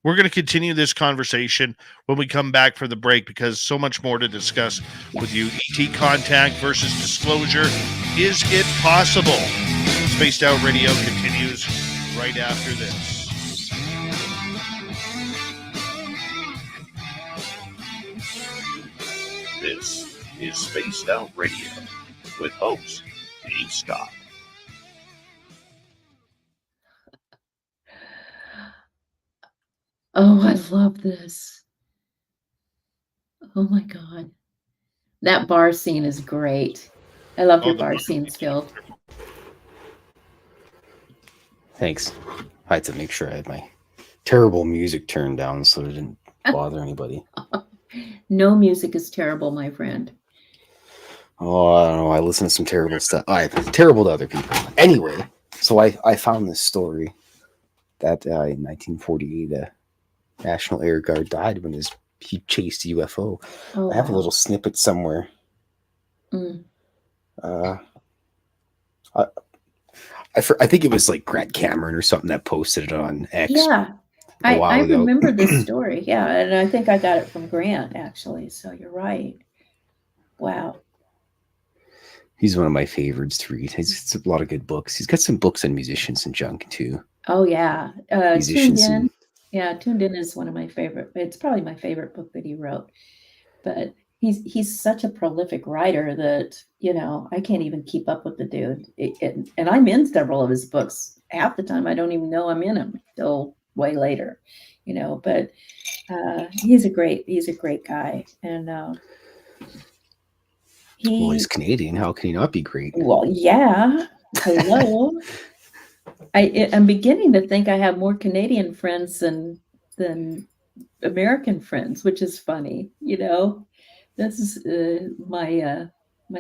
We're going to continue this conversation when we come back for the break because so much more to discuss with you. ET contact versus disclosure. Is it possible? Spaced Out Radio continues right after this. This is Spaced Out Radio with host Dave Scott. Oh, I love this. Oh my God. That bar scene is great. I love your the bar scenes, Phil. Thanks. I had to make sure I had my terrible music turned down so it didn't bother anybody. No music is terrible, my friend. Oh, I don't know. I listen to some terrible stuff. Terrible to other people. Anyway, so I found this story that in 1948, the National Air Guard died when he chased a UFO. Oh, I have a wow. little snippet somewhere. Mm. I think it was like Grant Cameron or something that posted it on X Yeah, a while I ago. remember this story. Yeah, and I think I got it from Grant, actually. So you're right. Wow. He's one of my favorites to read. He's a lot of good books. He's got some books on musicians and junk too. Oh, yeah. Tuned Musicians In. and Yeah, Tuned In is one of my favorite. It's probably my favorite book that he wrote. But he's such a prolific writer that, I can't even keep up with the dude. And I'm in several of his books. Half the time I don't even know I'm in them till way later, but he's a great guy. And well, he's Canadian. How can he not be great? Well, yeah. Hello. I'm beginning to think I have more Canadian friends than American friends, which is funny. This is my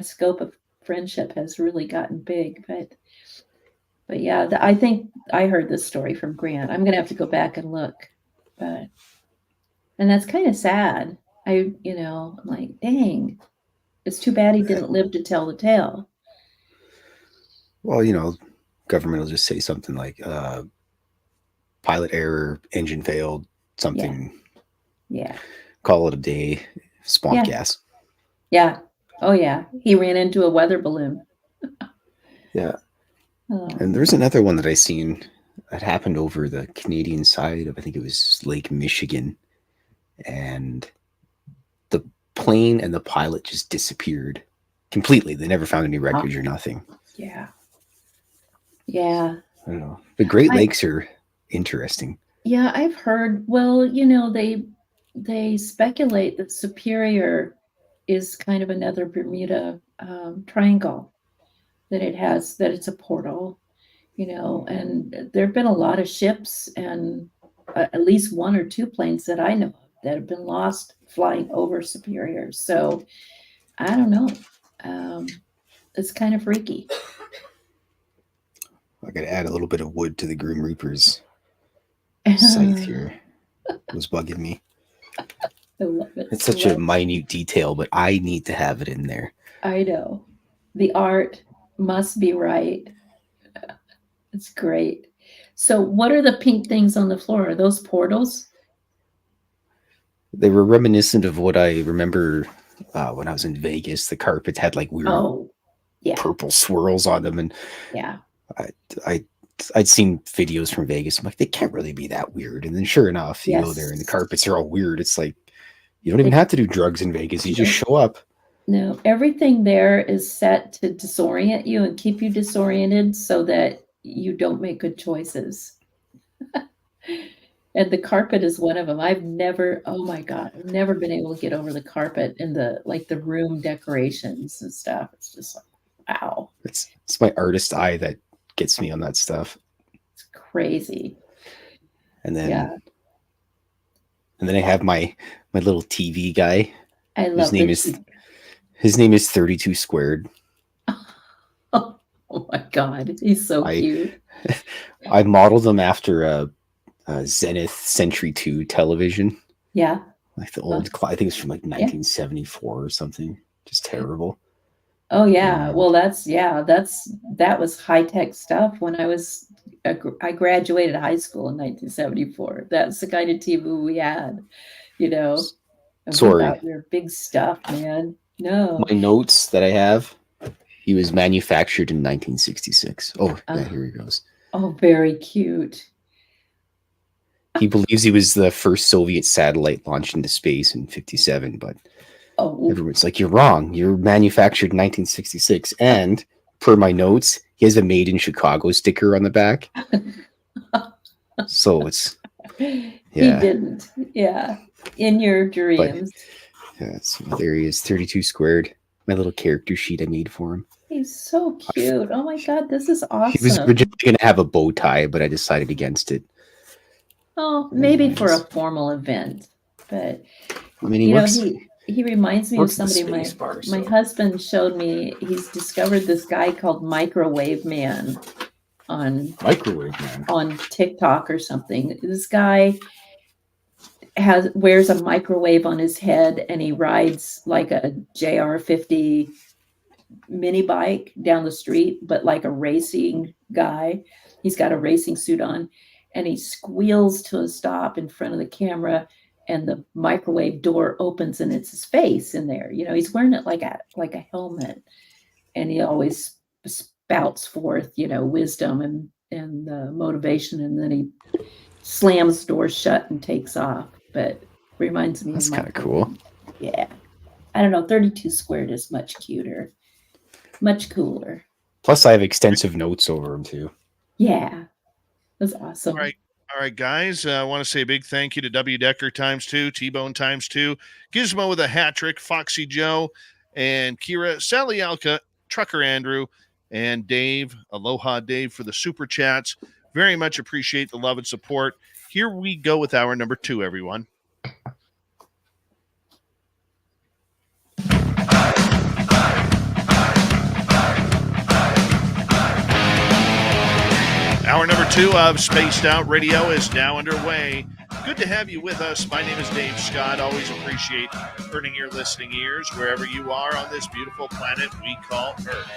scope of friendship has really gotten big, but yeah, I think I heard this story from Grant. I'm gonna have to go back and look, and that's kind of sad. I'm like, dang, it's too bad he didn't live to tell the tale. Well, government will just say something like pilot error, engine failed, something. Yeah. Call it a day. Swamp gas. Yeah. Oh yeah. He ran into a weather balloon. Yeah. Oh. And there's another one that I seen that happened over the Canadian side of, I think it was Lake Michigan, and the plane and the pilot just disappeared completely. They never found any wreckage or nothing. Yeah. Yeah. I don't know. The Great Lakes are interesting. Yeah, I've heard. Well, they speculate that Superior is kind of another Bermuda Triangle, that it's a portal, and there have been a lot of ships and at least one or two planes that I know of that have been lost flying over Superior. So I don't know. It's kind of freaky. I got to add a little bit of wood to the Grim Reaper's scythe here. It was bugging me. I love it. It's such a minute detail, but I need to have it in there. I know. The art must be right. It's great. So what are the pink things on the floor? Are those portals? They were reminiscent of what I remember when I was in Vegas. The carpets had like weird purple swirls on them. And yeah, I'd seen videos from Vegas. I'm like, they can't really be that weird. And then sure enough, you go there and the carpets are all weird. It's like, you don't even have to do drugs in Vegas. You just show up. No, everything there is set to disorient you and keep you disoriented so that you don't make good choices. And the carpet is one of them. I've never been able to get over the carpet and the room decorations and stuff. It's just like, wow. It's my artist eye that gets me on that stuff. It's crazy. And then I have my little TV guy. I love his name is 32 Squared. Oh my God, he's so cute. I modeled him after a Zenith Century 2 television. Yeah. Like the old, I think it's from like 1974 or something. Just terrible. Oh yeah. Well, that was high-tech stuff when I graduated high school in 1974. That's the kind of TV we had, Sorry. We were big stuff, man. No. My notes that I have, he was manufactured in 1966. Oh, yeah, here he goes. Oh, very cute. He believes he was the first Soviet satellite launched into space in 57, but everyone's like, you're wrong. You're manufactured in 1966. And per my notes, he has a Made in Chicago sticker on the back. So it's He Yeah. didn't. Yeah. In your dreams. Yeah, so there he is, 32 squared. My little character sheet I made for him. He's so cute. Oh my God, this is He was awesome. originally going to have a bow tie, but I decided against it. Oh, maybe for a Anyways. formal event. But I mean, he you know, works. he reminds me of works at the somebody space bar, my so. husband showed me. He's discovered this guy called Microwave Man on Microwave Man. on TikTok or something. This guy wears a microwave on his head and he rides like a JR50 mini bike down the street, but like a racing guy. He's got a racing suit on and he squeals to a stop in front of the camera and the microwave door opens and it's his face in there. You know, he's wearing it like a helmet and he always spouts forth, you know, wisdom and motivation, and then he slams the door shut and takes off. But reminds me That's of kind of cool. Yeah. I don't know, 32 squared is much cuter. Much cooler. Plus, I have extensive notes over him too. Yeah. That's awesome. All right, guys. I want to say a big thank you to W Decker ×2, T-Bone ×2, Gizmo with a hat trick, Foxy Joe, and Kira, Sally Alka, Trucker Andrew, and Dave. Aloha, Dave, for the super chats. Very much appreciate the love and support. Here we go with hour number 2, everyone. Hour number 2 of Spaced Out Radio is now underway. Good to have you with us. My name is Dave Scott. Always appreciate earning your listening ears wherever you are on this beautiful planet we call Earth.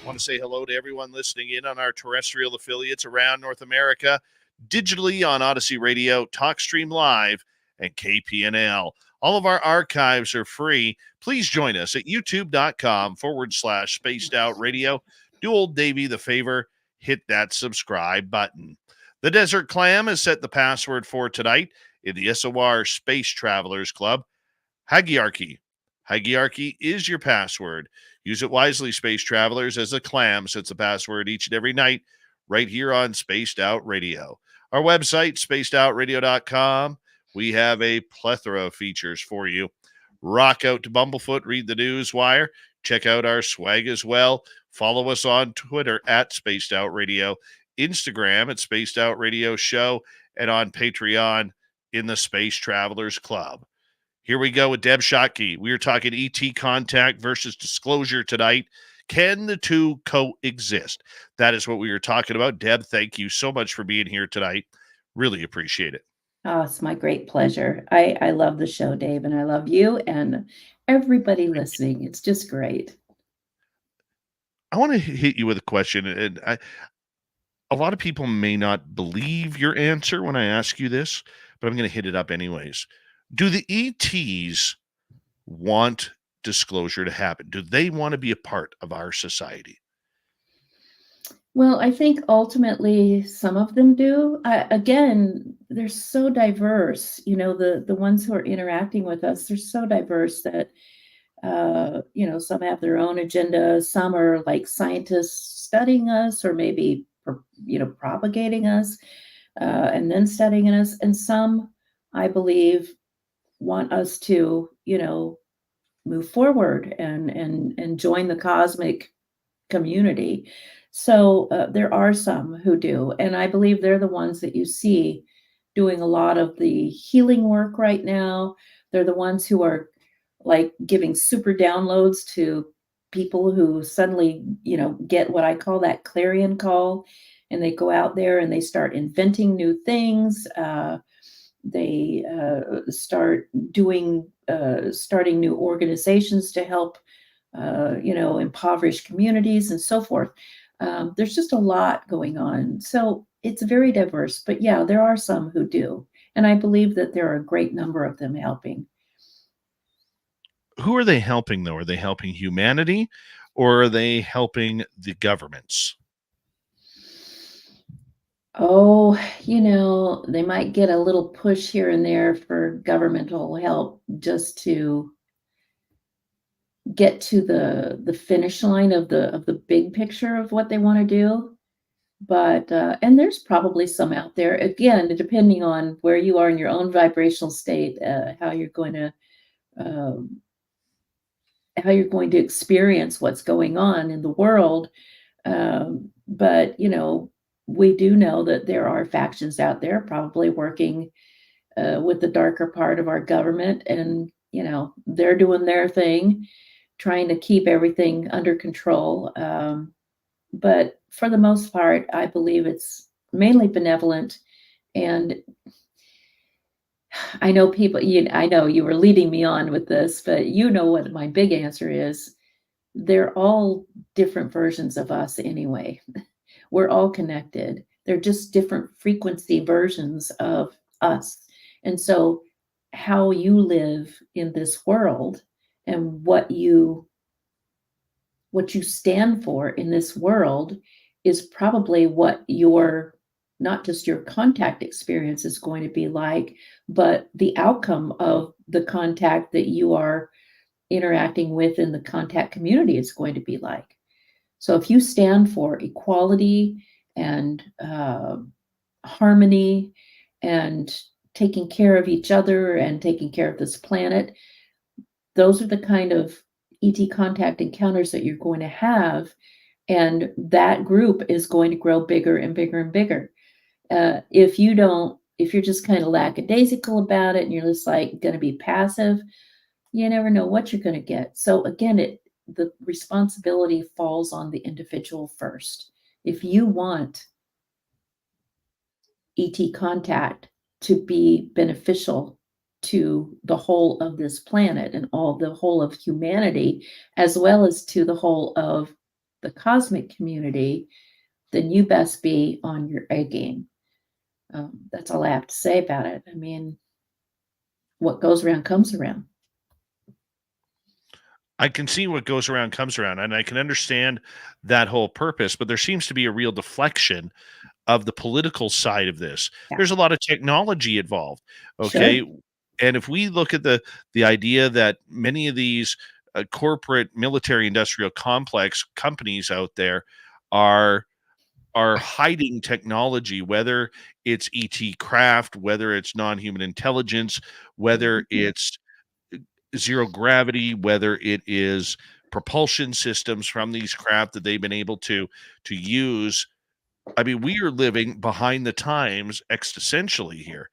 I want to say hello to everyone listening in on our terrestrial affiliates around North America, digitally on Odyssey Radio, TalkStream Live, and KPNL. All of our archives are free. Please join us at youtube.com/Spaced Out Radio. Do old Davey the favor. Hit that subscribe button. The Desert Clam has set the password for tonight in the SOR Space Travelers Club. Hagiarchy. Hagiarchy is your password. Use it wisely, space travelers, as the clam sets the password each and every night right here on Spaced Out Radio. Our website, spacedoutradio.com. We have a plethora of features for you. Rock out to Bumblefoot, read the news wire, check out our swag as well. Follow us on Twitter at Spaced Out Radio, Instagram at Spaced Out Radio Show, and on Patreon in the Space Travelers Club. Here we go with Debz Shakti. We are talking ET contact versus disclosure tonight. Can the two coexist? That is what we are talking about. Deb, thank you so much for being here tonight. Really appreciate it. Oh, it's my great pleasure. I love the show, Dave, and I love you and everybody listening. It's just great. I want to hit you with a question, and a lot of people may not believe your answer when I ask you this, but I'm going to hit it up anyways. Do the ETs want disclosure to happen? Do they want to be a part of our society? Well, I think ultimately some of them do. Again, they're so diverse. You know, the ones who are interacting with us, they're so diverse that you know, some have their own agenda. Some are like scientists studying us, or maybe you know, propagating us and then studying us. And some, I believe, want us to, you know, move forward and join the cosmic community. So there are some who do, and I believe they're the ones that you see doing a lot of the healing work right now. They're the ones who are like giving super downloads to people who suddenly, you know, get what I call that clarion call, and they go out there and they start inventing new things. They start doing, starting new organizations to help, you know, impoverished communities and so forth. There's just a lot going on. So it's very diverse, but yeah, there are some who do. And I believe that there are a great number of them helping. Who are they helping, though? Are they helping humanity, or are they helping the governments? Oh, you know, they might get a little push here and there for governmental help just to get to the finish line of the big picture of what they want to do. But and there's probably some out there, again, depending on where you are in your own vibrational state, how you're going to um, experience what's going on in the world. But we do know that there are factions out there probably working with the darker part of our government, and they're doing their thing, trying to keep everything under control. But for the most part, I believe it's mainly benevolent. And I know people, I know you were leading me on with this, but what my big answer is. They're all different versions of us anyway. We're all connected. They're just different frequency versions of us. And so how you live in this world and what you stand for in this world is probably what your, not just your contact experience is going to be like, but the outcome of the contact that you are interacting with in the contact community is going to be like. So if you stand for equality and harmony and taking care of each other and taking care of this planet, those are the kind of ET contact encounters that you're going to have. And that group is going to grow bigger and bigger and bigger. If you're just kind of lackadaisical about it and you're just like going to be passive, you never know what you're going to get. So again, the responsibility falls on the individual first. If you want ET contact to be beneficial to the whole of this planet and the whole of humanity, as well as to the whole of the cosmic community, then you best be on your A game. That's all I have to say about it. I mean, what goes around comes around. I can see what goes around comes around, and I can understand that whole purpose, but there seems to be a real deflection of the political side of this. Yeah. There's a lot of technology involved. Okay. Sure. And if we look at the idea that many of these corporate military industrial complex companies out there are hiding technology, whether it's ET craft, whether it's non-human intelligence, whether it's zero gravity, whether it is propulsion systems from these craft that they've been able to use. I mean, we are living behind the times existentially here.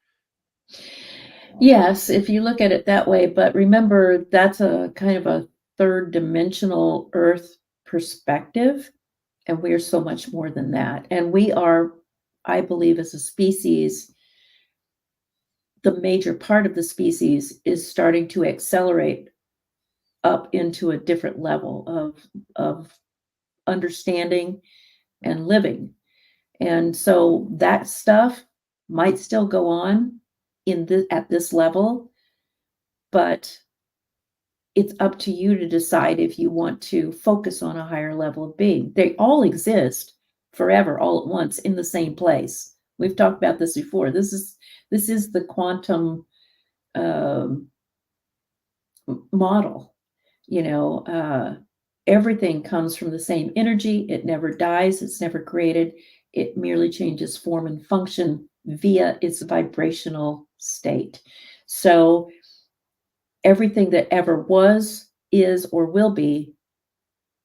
Yes, if you look at it that way, but remember that's a kind of a third dimensional Earth perspective, and we're so much more than that. And we are, I believe, as a species, the major part of the species is starting to accelerate up into a different level of understanding and living. And so that stuff might still go on at this level, but it's up to you to decide if you want to focus on a higher level of being. They all exist forever, all at once, in the same place. We've talked about this before. This is the quantum model. Everything comes from the same energy. It never dies. It's never created. It merely changes form and function via its vibrational state. So everything that ever was, is, or will be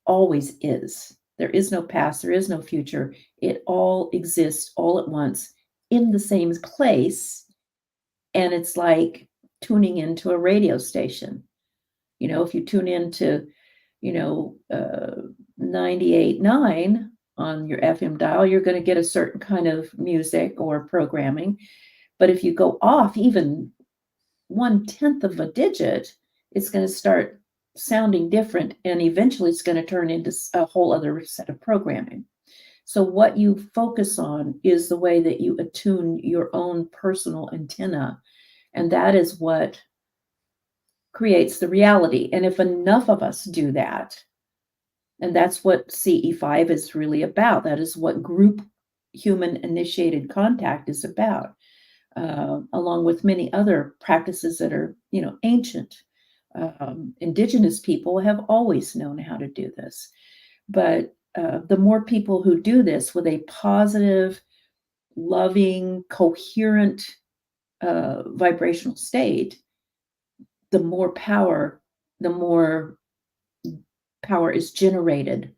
always is. There is no past. There is no future. It all exists all at once in the same place. And it's like tuning into a radio station. If you tune into, 98.9 on your FM dial, you're going to get a certain kind of music or programming. But if you go off even 1/10 of a digit, it's going to start sounding different. And eventually it's going to turn into a whole other set of programming. So what you focus on is the way that you attune your own personal antenna. And that is what creates the reality. And if enough of us do that, and that's what CE5 is really about, that is what group human initiated contact is about, along with many other practices that are, ancient. Indigenous people have always known how to do this. But the more people who do this with a positive, loving, coherent vibrational state, the more power is generated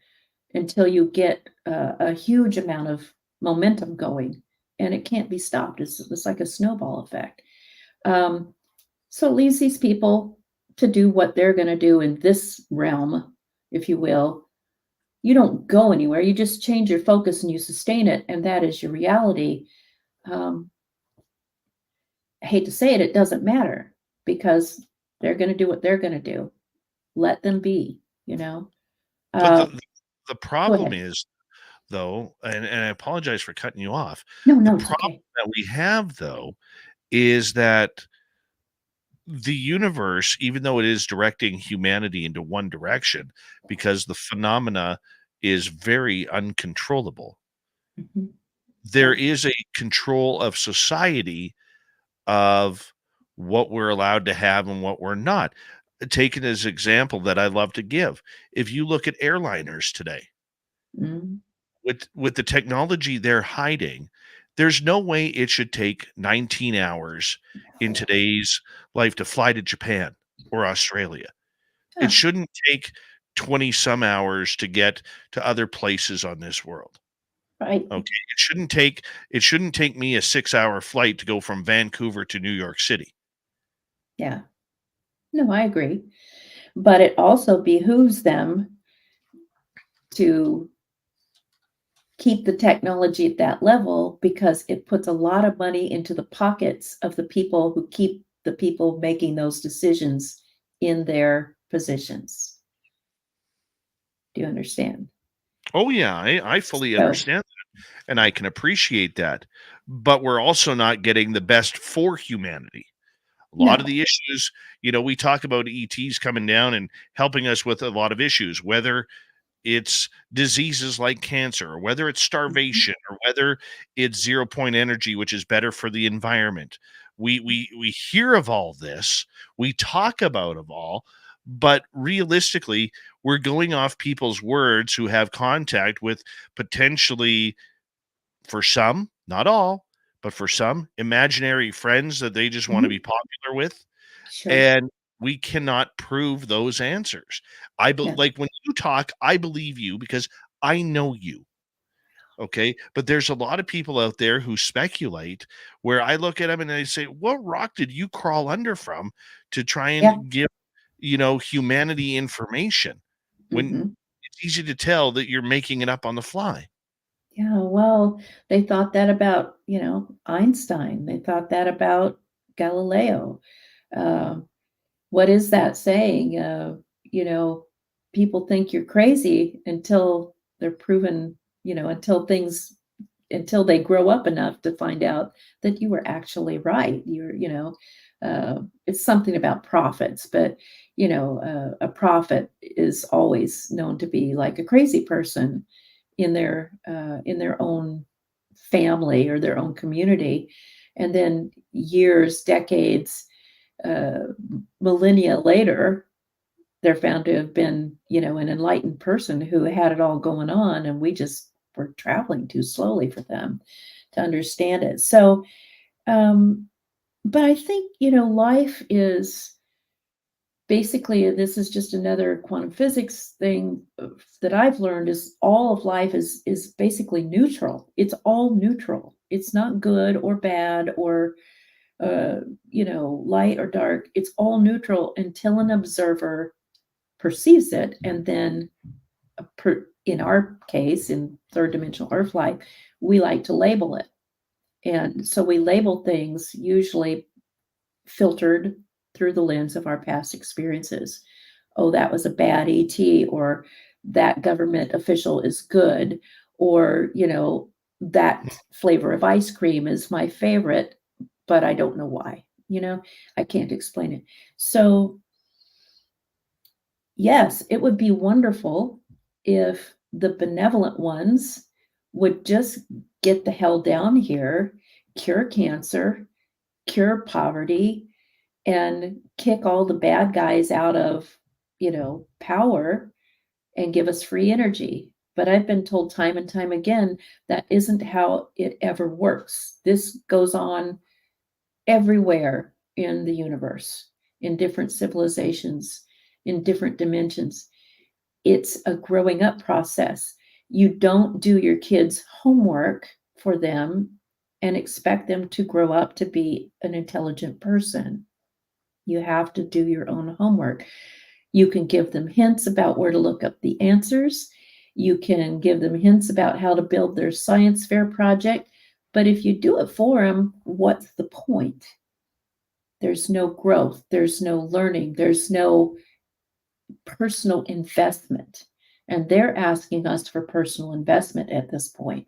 until you get a huge amount of momentum going, and it can't be stopped. It's like a snowball effect. So it leaves these people to do what they're going to do in this realm, if you will. You don't go anywhere. You just change your focus and you sustain it, and that is your reality. I hate to say it, it doesn't matter, because they're going to do what they're going to do. Let them be, you know. But the Go problem ahead. is, though, and I apologize for cutting you off. No, The it's problem okay. that we have, though, is that the universe, even though it is directing humanity into one direction, because the phenomena is very uncontrollable, Mhm. there Yeah. is a control of society of what we're allowed to have and what we're not. Taken as example that I love to give, if you look at airliners today, Mhm. with the technology they're hiding, there's no way it should take 19 hours in today's life to fly to Japan or Australia. It Yeah. shouldn't take 20 some hours to get to other places on this world. Right. Okay. It shouldn't take me a 6-hour flight to go from Vancouver to New York City. Yeah. No, I agree. But it also behooves them to keep the technology at that level, because it puts a lot of money into the pockets of the people who keep the people making those decisions in their positions. Do you understand? Oh yeah, I fully So, understand that, and I can appreciate that. But we're also not getting the best for humanity. A lot of no. the issues, we talk about ETs coming down and helping us with a lot of issues, whether it's diseases like cancer, or whether it's Mhm. starvation, or whether it's zero point energy, which is better for the environment. We hear of all this, we talk about of all, but realistically, we're going off people's words who have contact with potentially, for some, not all, but for some, imaginary friends that they just want to Mhm. be popular with, Sure. and we cannot prove those answers. Yeah. Like when you talk, I believe you because I know you. Okay. But there's a lot of people out there who speculate, where I look at them and I say, what rock did you crawl under from to try Yeah. and give, humanity information, when Mhm. it's easy to tell that you're making it up on the fly? Yeah, well, they thought that about, Einstein. They thought that about Galileo. Um, what is that saying? You know, people think you're crazy until they're proven, until they grow up enough to find out that you were actually right. It's something about prophets, but a prophet is always known to be like a crazy person in their own family or their own community, and then years, decades, uh, millennia later, they're found to have been, an enlightened person who had it all going on, and we just were traveling too slowly for them to understand it. So, um, but I think, life is basically, this is just another quantum physics thing that I've learned, is all of life is basically neutral. It's all neutral. It's not good or bad or light or dark. It's all neutral until an observer perceives it, and then in our case, in third dimensional Earth life, we like to label it, and so we label things usually filtered through the lens of our past experiences. Oh, that was a bad ET, or that government official is good, or, that flavor of ice cream is my favorite, but I don't know why. I can't explain it. So, yes, it would be wonderful if the benevolent ones would just get the hell down here, cure cancer, cure poverty, and kick all the bad guys out of, power, and give us free energy. But I've been told time and time again that isn't how it ever works. This goes on everywhere in the universe, in different civilizations, in different dimensions. It's a growing up process. You don't do your kids' homework for them and expect them to grow up to be an intelligent person. You have to do your own homework. You can give them hints about where to look up the answers. You can give them hints about how to build their science fair project. But if you do it for them, what's the point? There's no growth. There's no learning. There's no personal investment. And they're asking us for personal investment at this point,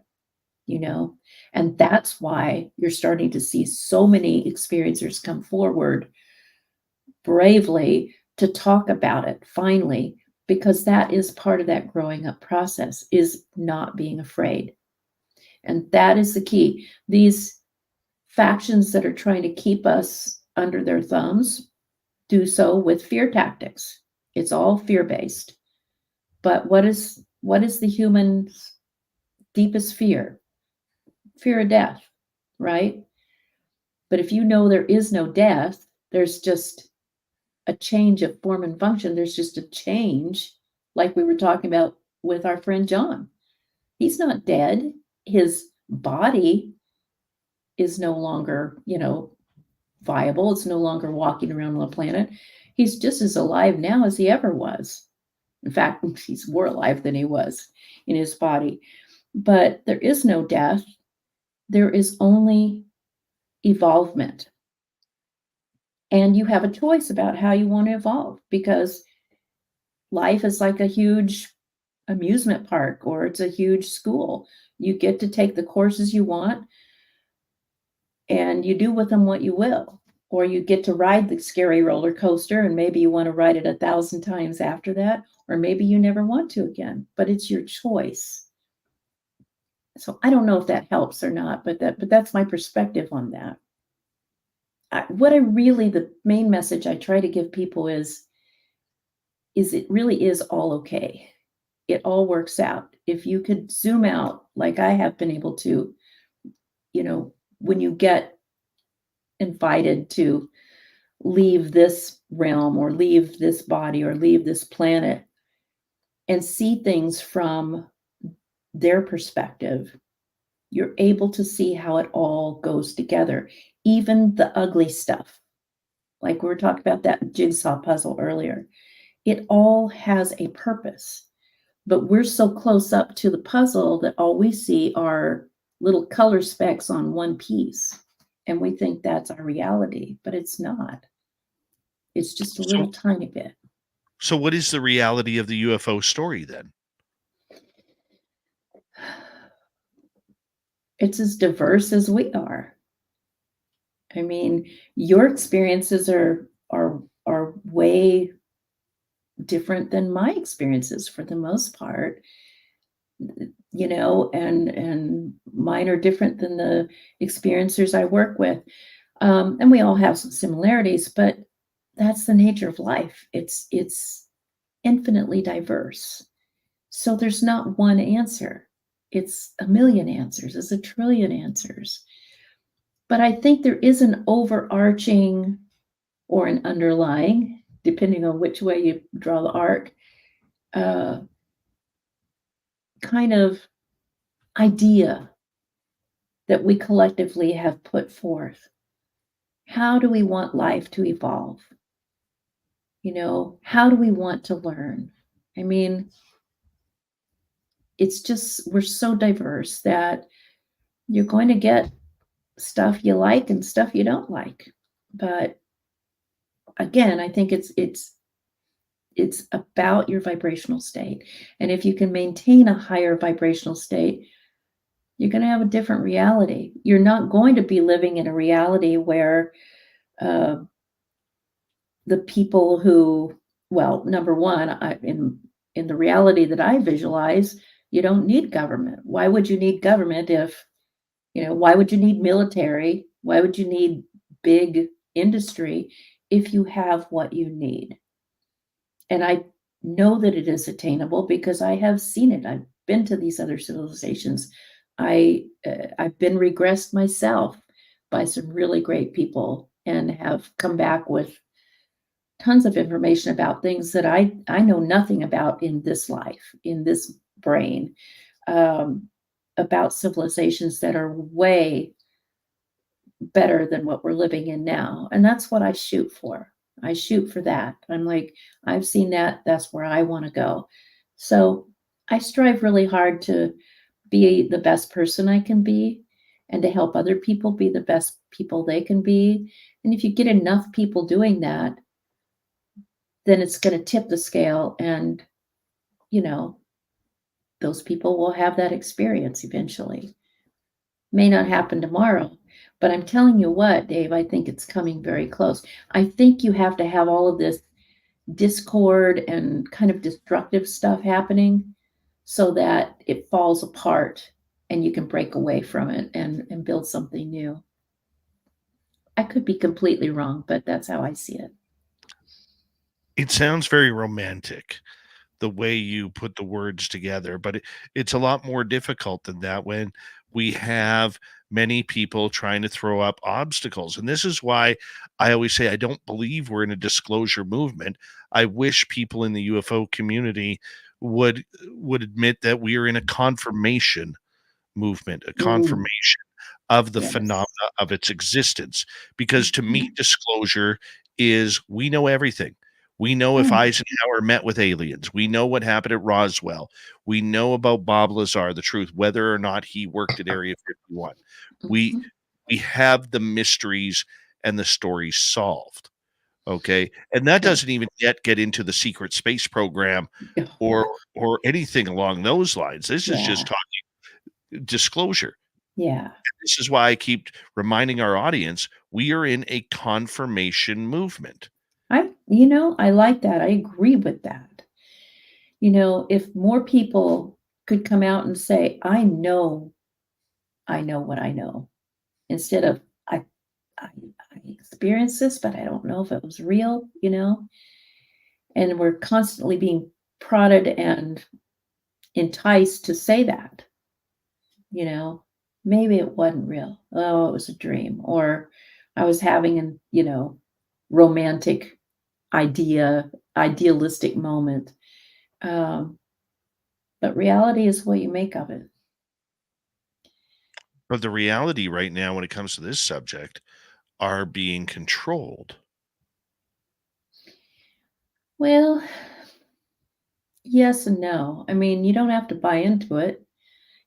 and that's why you're starting to see so many experiencers come forward bravely to talk about it finally, because that is part of that growing up process, is not being afraid. And that is the key. These factions that are trying to keep us under their thumbs do so with fear tactics. It's all fear-based. But what is the human's deepest fear? Fear of death, right? But if you know there is no death, there's just a change of form and function. There's just a change, like we were talking about with our friend John. He's not dead. His body is no longer, viable. It's no longer walking around on the planet. He's just as alive now as he ever was. In fact, he's more alive than he was in his body. But there is no death. There is only evolvement. And you have a choice about how you want to evolve, because life is like a huge amusement park, or it's a huge school. You get to take the courses you want and you do with them what you will. Or you get to ride the scary roller coaster, and maybe you want to ride it 1,000 times after that, or maybe you never want to again, but it's your choice. So I don't know if that helps or not, but that's my perspective on that. The main message I try to give people is it really is all okay. It all works out. If you could zoom out, like I have been able to, when you get invited to leave this realm or leave this body or leave this planet and see things from their perspective, you're able to see how it all goes together, even the ugly stuff. Like we were talking about that jigsaw puzzle earlier. It all has a purpose, but we're so close up to the puzzle that all we see are little color specks on one piece. And we think that's our reality, but it's not. It's just a little tiny bit. So what is the reality of the UFO story then? It's as diverse as we are. I mean, your experiences are way different than my experiences for the most part, and mine are different than the experiencers I work with. And we all have some similarities, but that's the nature of life. It's infinitely diverse. So there's not one answer. It's a million answers. It's a trillion answers. But I think there is an overarching or an underlying, depending on which way you draw the arc, kind of idea that we collectively have put forth. How do we want life to evolve? How do we want to learn? I mean, it's just, we're so diverse that you're going to get stuff you like and stuff you don't like. But again, I think it's about your vibrational state. And if you can maintain a higher vibrational state, you're going to have a different reality. You're not going to be living in a reality where the people who, well, number one, in the reality that I visualize, you don't need government. Why would you need government if, why would you need military? Why would you need big industry if you have what you need? And I know that it is attainable because I have seen it. I've been to these other civilizations. I've been regressed myself by some really great people and have come back with tons of information about things that I know nothing about in this life, in this brain, about civilizations that are way better than what we're living in now. And that's what I shoot for. I shoot for that. I'm like, I've seen that. That's where I want to go. So I strive really hard to be the best person I can be and to help other people be the best people they can be. And if you get enough people doing that, then it's going to tip the scale, and, you know, those people will have that experience eventually. May not happen tomorrow, but I'm telling you what, Dave, I think it's coming very close. I think you have to have all of this discord and kind of destructive stuff happening so that it falls apart and you can break away from it and build something new. I could be completely wrong, but that's how I see it. It sounds very romantic, the way you put the words together, but it's a lot more difficult than that when we have many people trying to throw up obstacles. And this is why I always say I don't believe we're in a disclosure movement. I wish people in the UFO community would admit that we are in a confirmation movement, a confirmation of the phenomena of its existence. Because to me, disclosure is we know everything. We know if Eisenhower met with aliens. We know what happened at Roswell. We know about Bob Lazar, the truth, whether or not he worked at Area 51. We have the mysteries and the stories solved. Okay. And that doesn't even yet get into the secret space program or anything along those lines. This is just talking disclosure. Yeah. And this is why I keep reminding our audience we are in a confirmation movement. I like that. I agree with that. If more people could come out and say, I know what I know, instead of I experienced this, but I don't know if it was real, and we're constantly being prodded and enticed to say that, maybe it wasn't real. Oh, it was a dream, or I was having an, romantic idealistic moment. But reality is what you make of it. But the reality right now, when it comes to this subject, are being controlled. Well, yes and no. I mean, you don't have to buy into it.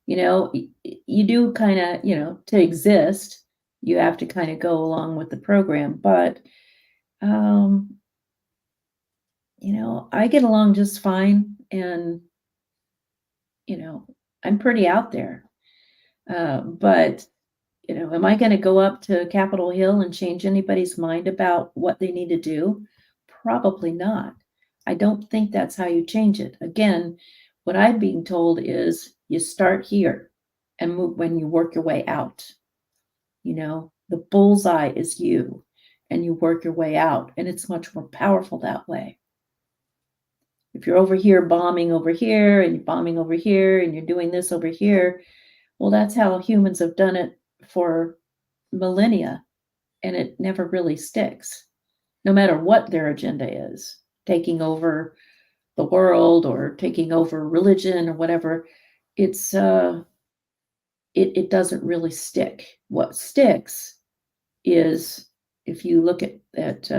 You do kind of, to exist, you have to kind of go along with the program. But, I get along just fine. And, I'm pretty out there. But, am I going to go up to Capitol Hill and change anybody's mind about what they need to do? Probably not. I don't think that's how you change it. Again, what I'm being told is you start here and move when you work your way out. The bullseye is you, and you work your way out, and it's much more powerful that way. If you're over here bombing over here and you're bombing over here and you're doing this over here, well, that's how humans have done it for millennia, and it never really sticks, no matter what their agenda is, taking over the world or taking over religion or whatever. It's it doesn't really stick. What sticks is if you look at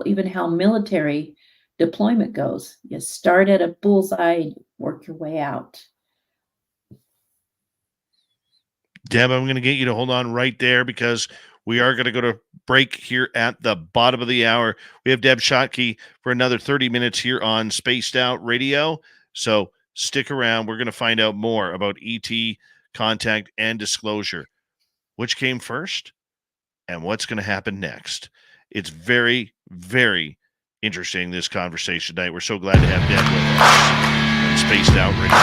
even how military deployment goes. You start at a bullseye and work your way out. Deb, I'm going to get you to hold on right there because we are going to go to break here at the bottom of the hour. We have Debz Shakti for another 30 minutes here on Spaced Out Radio. So stick around. We're going to find out more about ET, contact, and disclosure. Which came first and what's going to happen next? It's very, very interesting, this conversation tonight. We're so glad to have Deb with us on Spaced Out Radio.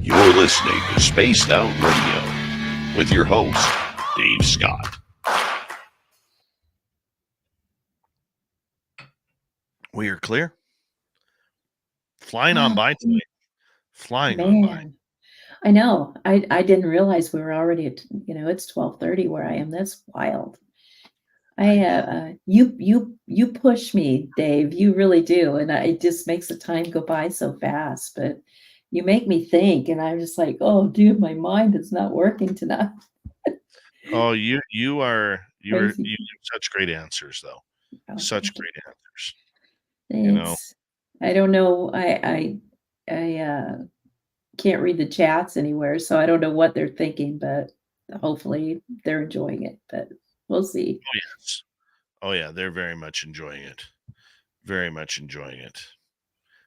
You're listening to Spaced Out Radio with your host, Dave Scott. We are clear. Flying on Oh, by tonight. Flying on by. man. I know. I didn't realize we were already at, it's 12:30 where I am. That's wild. I know. You push me, Dave. You really do. And it just makes the time go by so fast. But you make me think, and I'm just like, oh, dude, my mind is not working tonight. Oh, you have Crazy. such great answers though. Oh, Such thank you. great answers. You know. Thanks. I don't know. I can't read the chats anywhere, so I don't know what they're thinking, but hopefully they're enjoying it. But we'll see. Oh yes. Oh yeah, they're very much enjoying it. Very much enjoying it.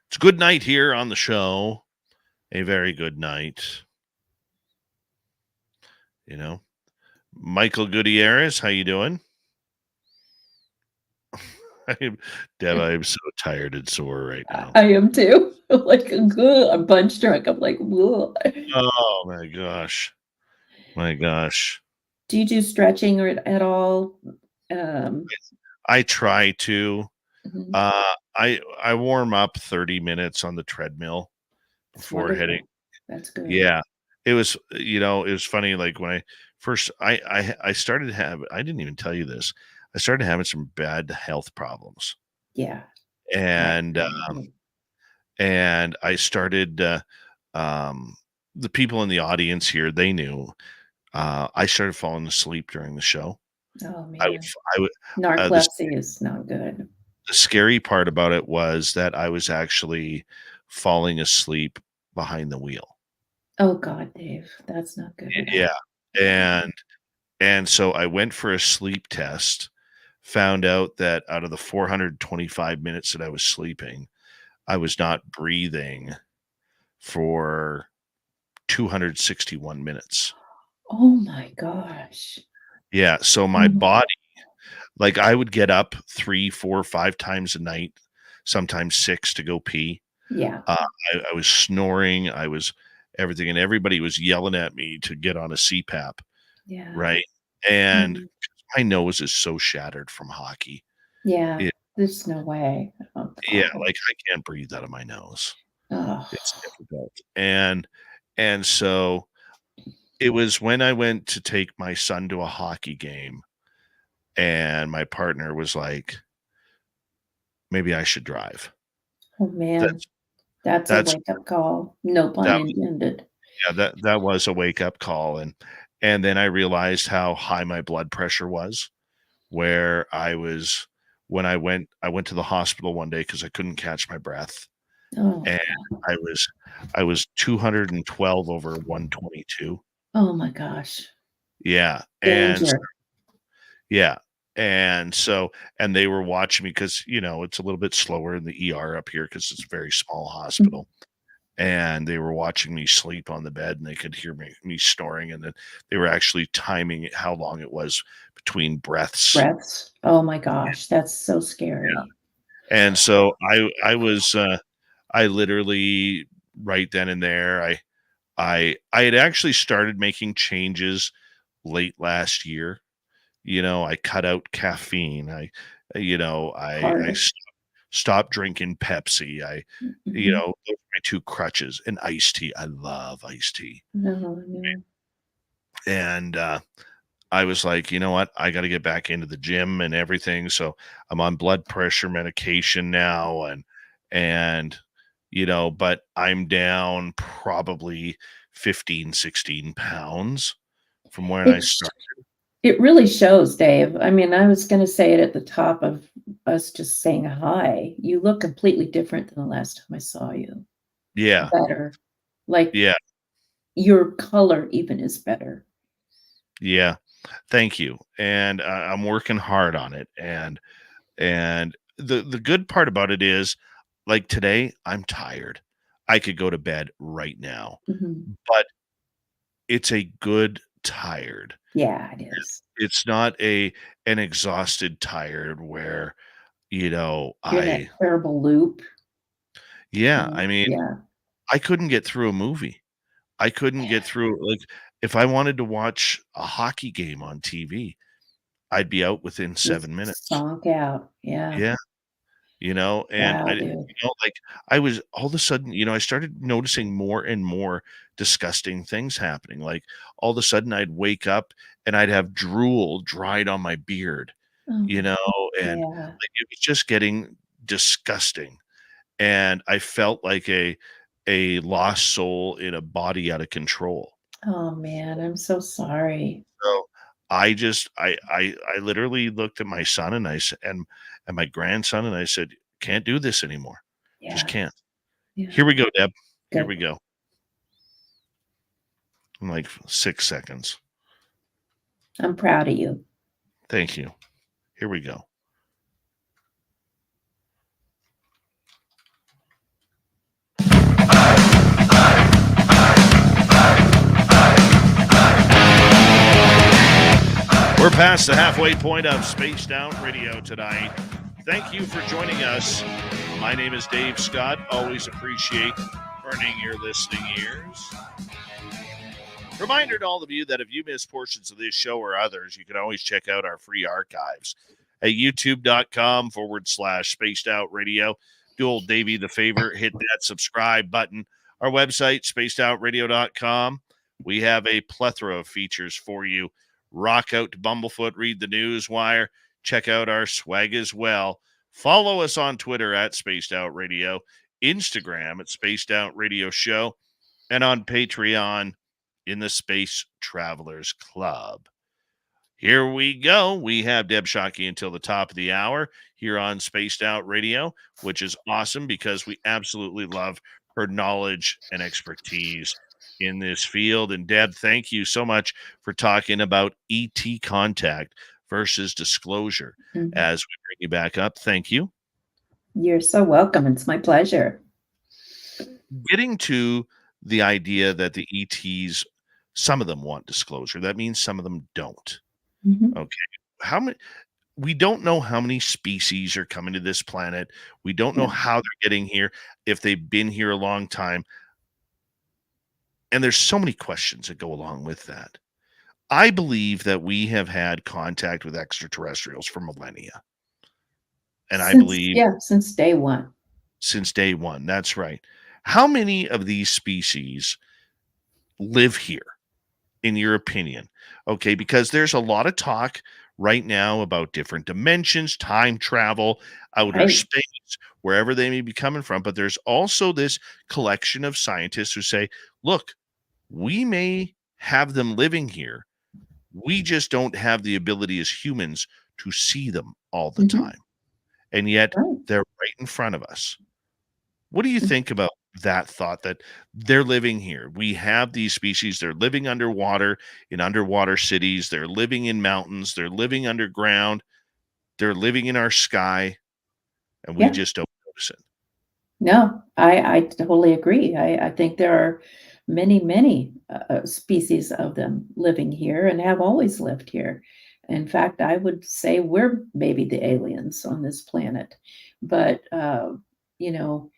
It's a good night here on the show. A very good night. Michael Gutierrez, how you doing? Deb, I am so tired and sore right now. I am too. Like I'm punch drunk. I'm like, whoa. Oh my gosh. My gosh. Do you do stretching or at all? Um, I try to. mhm. I warm up 30 minutes on the treadmill That's before wonderful. heading. That's good. Yeah. It was funny, like when I first I started having, I didn't even tell you this. I started having some bad health problems. Yeah. And Yeah. and I started the people in the audience here, they knew. I started falling asleep during the show. Oh I would man. I would Narcolepsy is not good. the scary part about it was that I was actually falling asleep behind the wheel. Oh God, Dave, that's not good at all. Yeah. And so I went for a sleep test, found out that out of the 425 minutes that I was sleeping, I was not breathing for 261 minutes. Oh my gosh. Yeah, so my body, like I would get up 3, 4, 5 times a night, sometimes 6 to go pee. Yeah. I was snoring, I was everything, and everybody was yelling at me to get on a CPAP, Yeah. right? And Mhm. my nose is so shattered from hockey. Yeah. It There's no way. Oh, Yeah, God. like I can't breathe out of my nose. It's Oh, difficult. And so it was when I went to take my son to a hockey game, and my partner was like, maybe I should drive. oh man. That's That's a that's wake-up call. No pun that intended. yeah, that was a wake-up call. And then I realized how high my blood pressure was, where I was when I went to the hospital one day because I couldn't catch my breath. Oh, And God. I was 212 over 122. Oh my gosh. Yeah. Danger. Yeah. And they were watching me because, it's a little bit slower in the ER up here because it's a very small hospital. And they were watching me sleep on the bed, and they could hear me snoring. And then they were actually timing how long it was between breaths. Breaths. Oh my gosh. That's so scary. And so I literally right then and there, I had actually started making changes late last year. I cut out caffeine. I stopped drinking Pepsi. Mhm. Those are my two crutches, and iced tea. I love iced tea. No. And I was like, you know what? I got to get back into the gym and everything. So I'm on blood pressure medication now, and but I'm down probably 15, 16 pounds from when I It's started. It really shows, Dave. I mean, I was going to say it at the top of us just saying hi. You look completely different than the last time I saw you. Yeah. Better. Like Yeah. your color even is better. Yeah. Thank you. And I'm working hard on it. And the good part about it is, like today, I'm tired. I could go to bed right now, Mhm. but it's a good tired. Yeah, it is. It's not an exhausted tired where, You're in that I terrible loop. yeah, I mean, Yeah. I couldn't get through a movie. I couldn't get through, like, if I wanted to watch a hockey game on TV, I'd be out within Just 7 minutes. zonk out. Yeah. Yeah. and Wow, I, dude. like I was all of a sudden, I started noticing more and more disgusting things happening. Like all of a sudden I'd wake up and I'd have drool dried on my beard, Oh, and yeah. like it was just getting disgusting. And I felt like a lost soul in a body out of control. Oh, man, I'm so sorry. So I just I literally looked at my son and and my grandson and I said, "Can't do this anymore. Just Yeah, can't." yeah, Here we go, Deb. Here good. we go. In like 6 seconds. I'm proud of you. Thank you. Here we go. We're past the halfway point of Spaced Out Radio tonight. Thank you for joining us. My name is Dave Scott. Always appreciate earning your listening ears. Reminder to all of you that if you miss portions of this show or others, you can always check out our free archives at youtube.com/spaced out radio. Do old Davey the favor, hit that subscribe button. Our website, spacedoutradio.com. We have a plethora of features for you. Rock out to Bumblefoot, read the news wire, check out our swag as well. Follow us on Twitter at Spaced Out Radio, Instagram at Spaced Out Radio Show, and on Patreon in the Space Travelers Club. Here we go. We have Debz Shakti until the top of the hour here on Spaced Out Radio, which is awesome because we absolutely love her knowledge and expertise in this field. And Deb, thank you so much for talking about ET contact versus disclosure Mhm. as we bring you back up. Thank you. You're so welcome. It's my pleasure. Getting to the idea that the ETs, some of them want disclosure. That means some of them don't. Mhm. Okay. How many? We don't know how many species are coming to this planet. We don't know Yeah. how they're getting here, if they've been here a long time. And there's so many questions that go along with that. I believe that we have had contact with extraterrestrials for millennia. And I believe Since day one. since day one. That's right. How many of these species live here, in your opinion? Okay, because there's a lot of talk right now about different dimensions, time travel, outer Right. space, wherever they may be coming from. But there's also this collection of scientists who say, look, we may have them living here. We just don't have the ability as humans to see them all the Mhm. time. And yet Right. they're right in front of us. What do you Mhm. think about that thought that they're living here? We have these species, they're living underwater in underwater cities, they're living in mountains, they're living underground, they're living in our sky, and we Yeah. just don't notice it. No, I totally agree. I think there are many, many species of them living here and have always lived here. In fact, I would say we're maybe the aliens on this planet. But, you know,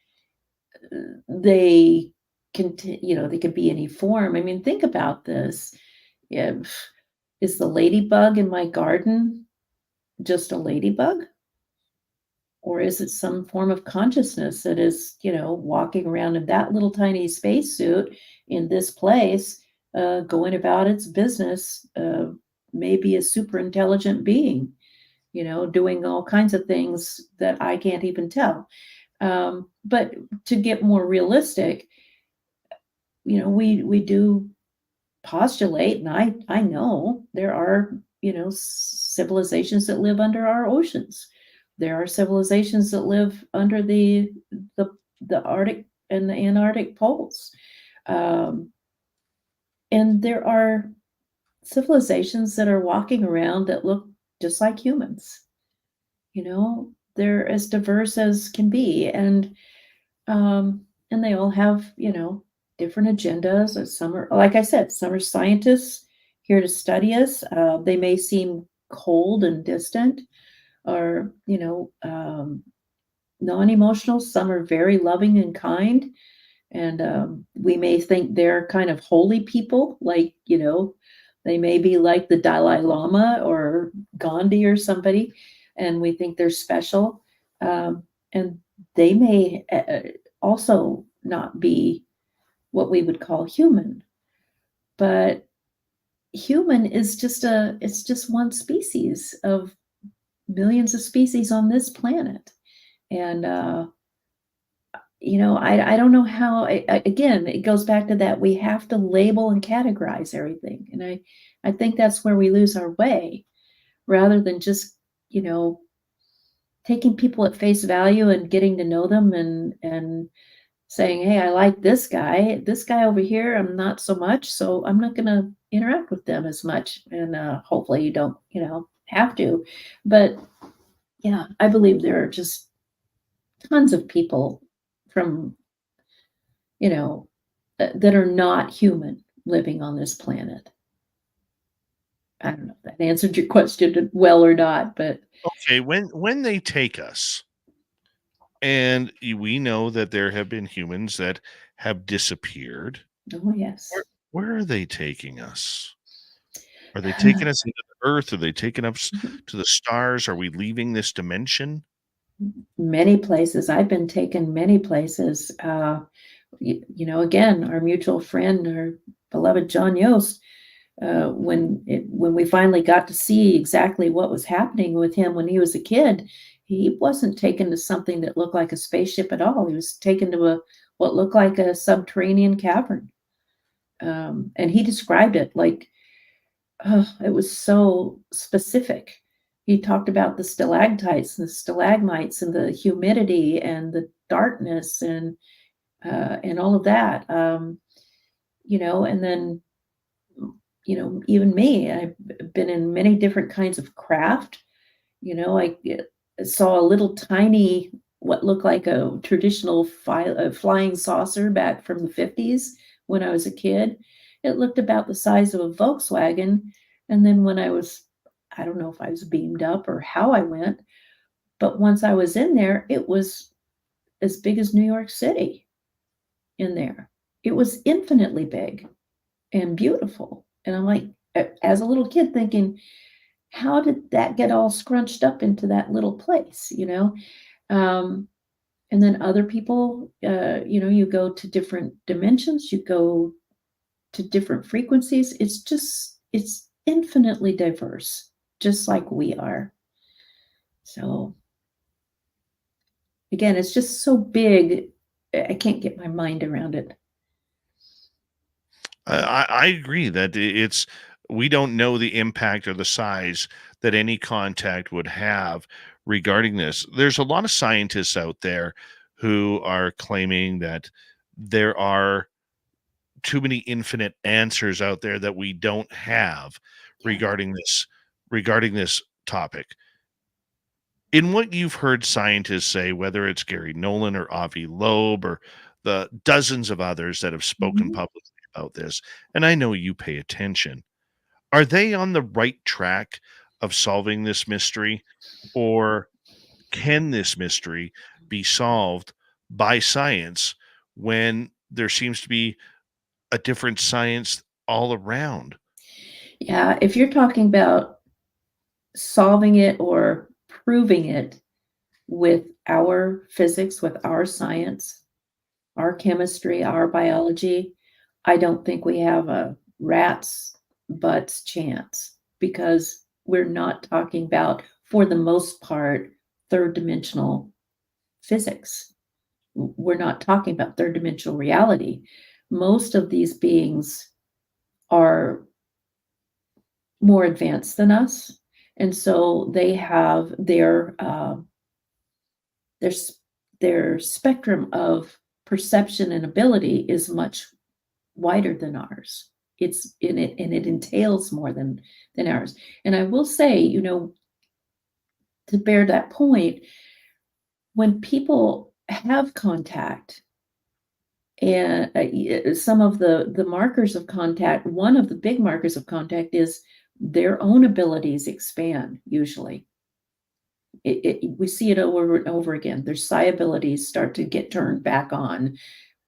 they they could be any form. I mean, think about this. If is the ladybug in my garden just a ladybug? Or is it some form of consciousness that is, walking around in that little tiny spacesuit in this place, going about its business, maybe a super intelligent being, doing all kinds of things that I can't even tell. But to get more realistic, we do postulate, and I know there are, civilizations that live under our oceans. There are civilizations that live under the the Arctic and the Antarctic poles. Um, and there are civilizations that are walking around that look just like humans. They're as diverse as can be, and they all have, different agendas. Or some are, like I said, some are scientists here to study us. They may seem cold and distant, or non-emotional. Some are very loving and kind, and we may think they're kind of holy people, like they may be like the Dalai Lama or Gandhi or somebody, and we think they're special. and they may also not be what we would call human, but human is it's just one species of millions of species on this planet. And I don't know how. Again, it goes back to that we have to label and categorize everything, and I think that's where we lose our way, rather than just taking people at face value and getting to know them, and saying, hey, I like this guy over here, I'm not so much, so I'm not going to interact with them as much. And hopefully you don't have to. But yeah, I believe there are just tons of people from that are not human living on this planet. I don't know if that answered your question well or not, but Okay, when they take us, and we know that there have been humans that have disappeared, oh yes. where are they taking us? Are they taking us into the earth? Are they taking us to the stars? Are we leaving this dimension? Many places. I've been taken many places. Again, our mutual friend, our beloved John Yost, when we finally got to see exactly what was happening with him when he was a kid, he wasn't taken to something that looked like a spaceship at all. He was taken to what looked like a subterranean cavern. And he described it like, it was so specific. He talked about the stalactites and the stalagmites and the humidity and the darkness and all of that. And then, even me, I've been in many different kinds of craft. I saw a little tiny, what looked like a traditional flying saucer back from the 50s when I was a kid. It looked about the size of a Volkswagen. And then when I don't know if I was beamed up or how I went, but once I was in there, it was as big as New York City in there. It was infinitely big and beautiful. And I'm like, as a little kid thinking, how did that get all scrunched up into that little place, and then other people, you go to different dimensions, you go to different frequencies. It's infinitely diverse, just like we are. So again, it's just so big, I can't get my mind around it. I agree that we don't know the impact or the size that any contact would have regarding this. There's a lot of scientists out there who are claiming that there are too many infinite answers out there that we don't have regarding this topic. In what you've heard scientists say, whether it's Gary Nolan or Avi Loeb or the dozens of others that have spoken Mhm. publicly about this, and I know you pay attention, are they on the right track of solving this mystery, or can this mystery be solved by science when there seems to be a different science all around? Yeah, if you're talking about solving it or proving it with our physics, with our science, our chemistry, our biology, I don't think we have a rat's butts chance, because we're not talking about, for the most part, third dimensional physics. We're not talking about third dimensional reality. Most of these beings are more advanced than us, and so they have their their spectrum of perception and ability is much wider than ours. It's in it, and it entails more than ours. And I will say, to bear that point, when people have contact, and some of the markers of contact, one of the big markers of contact is their own abilities expand. Usually we see it over and over again. Their psi abilities start to get turned back on.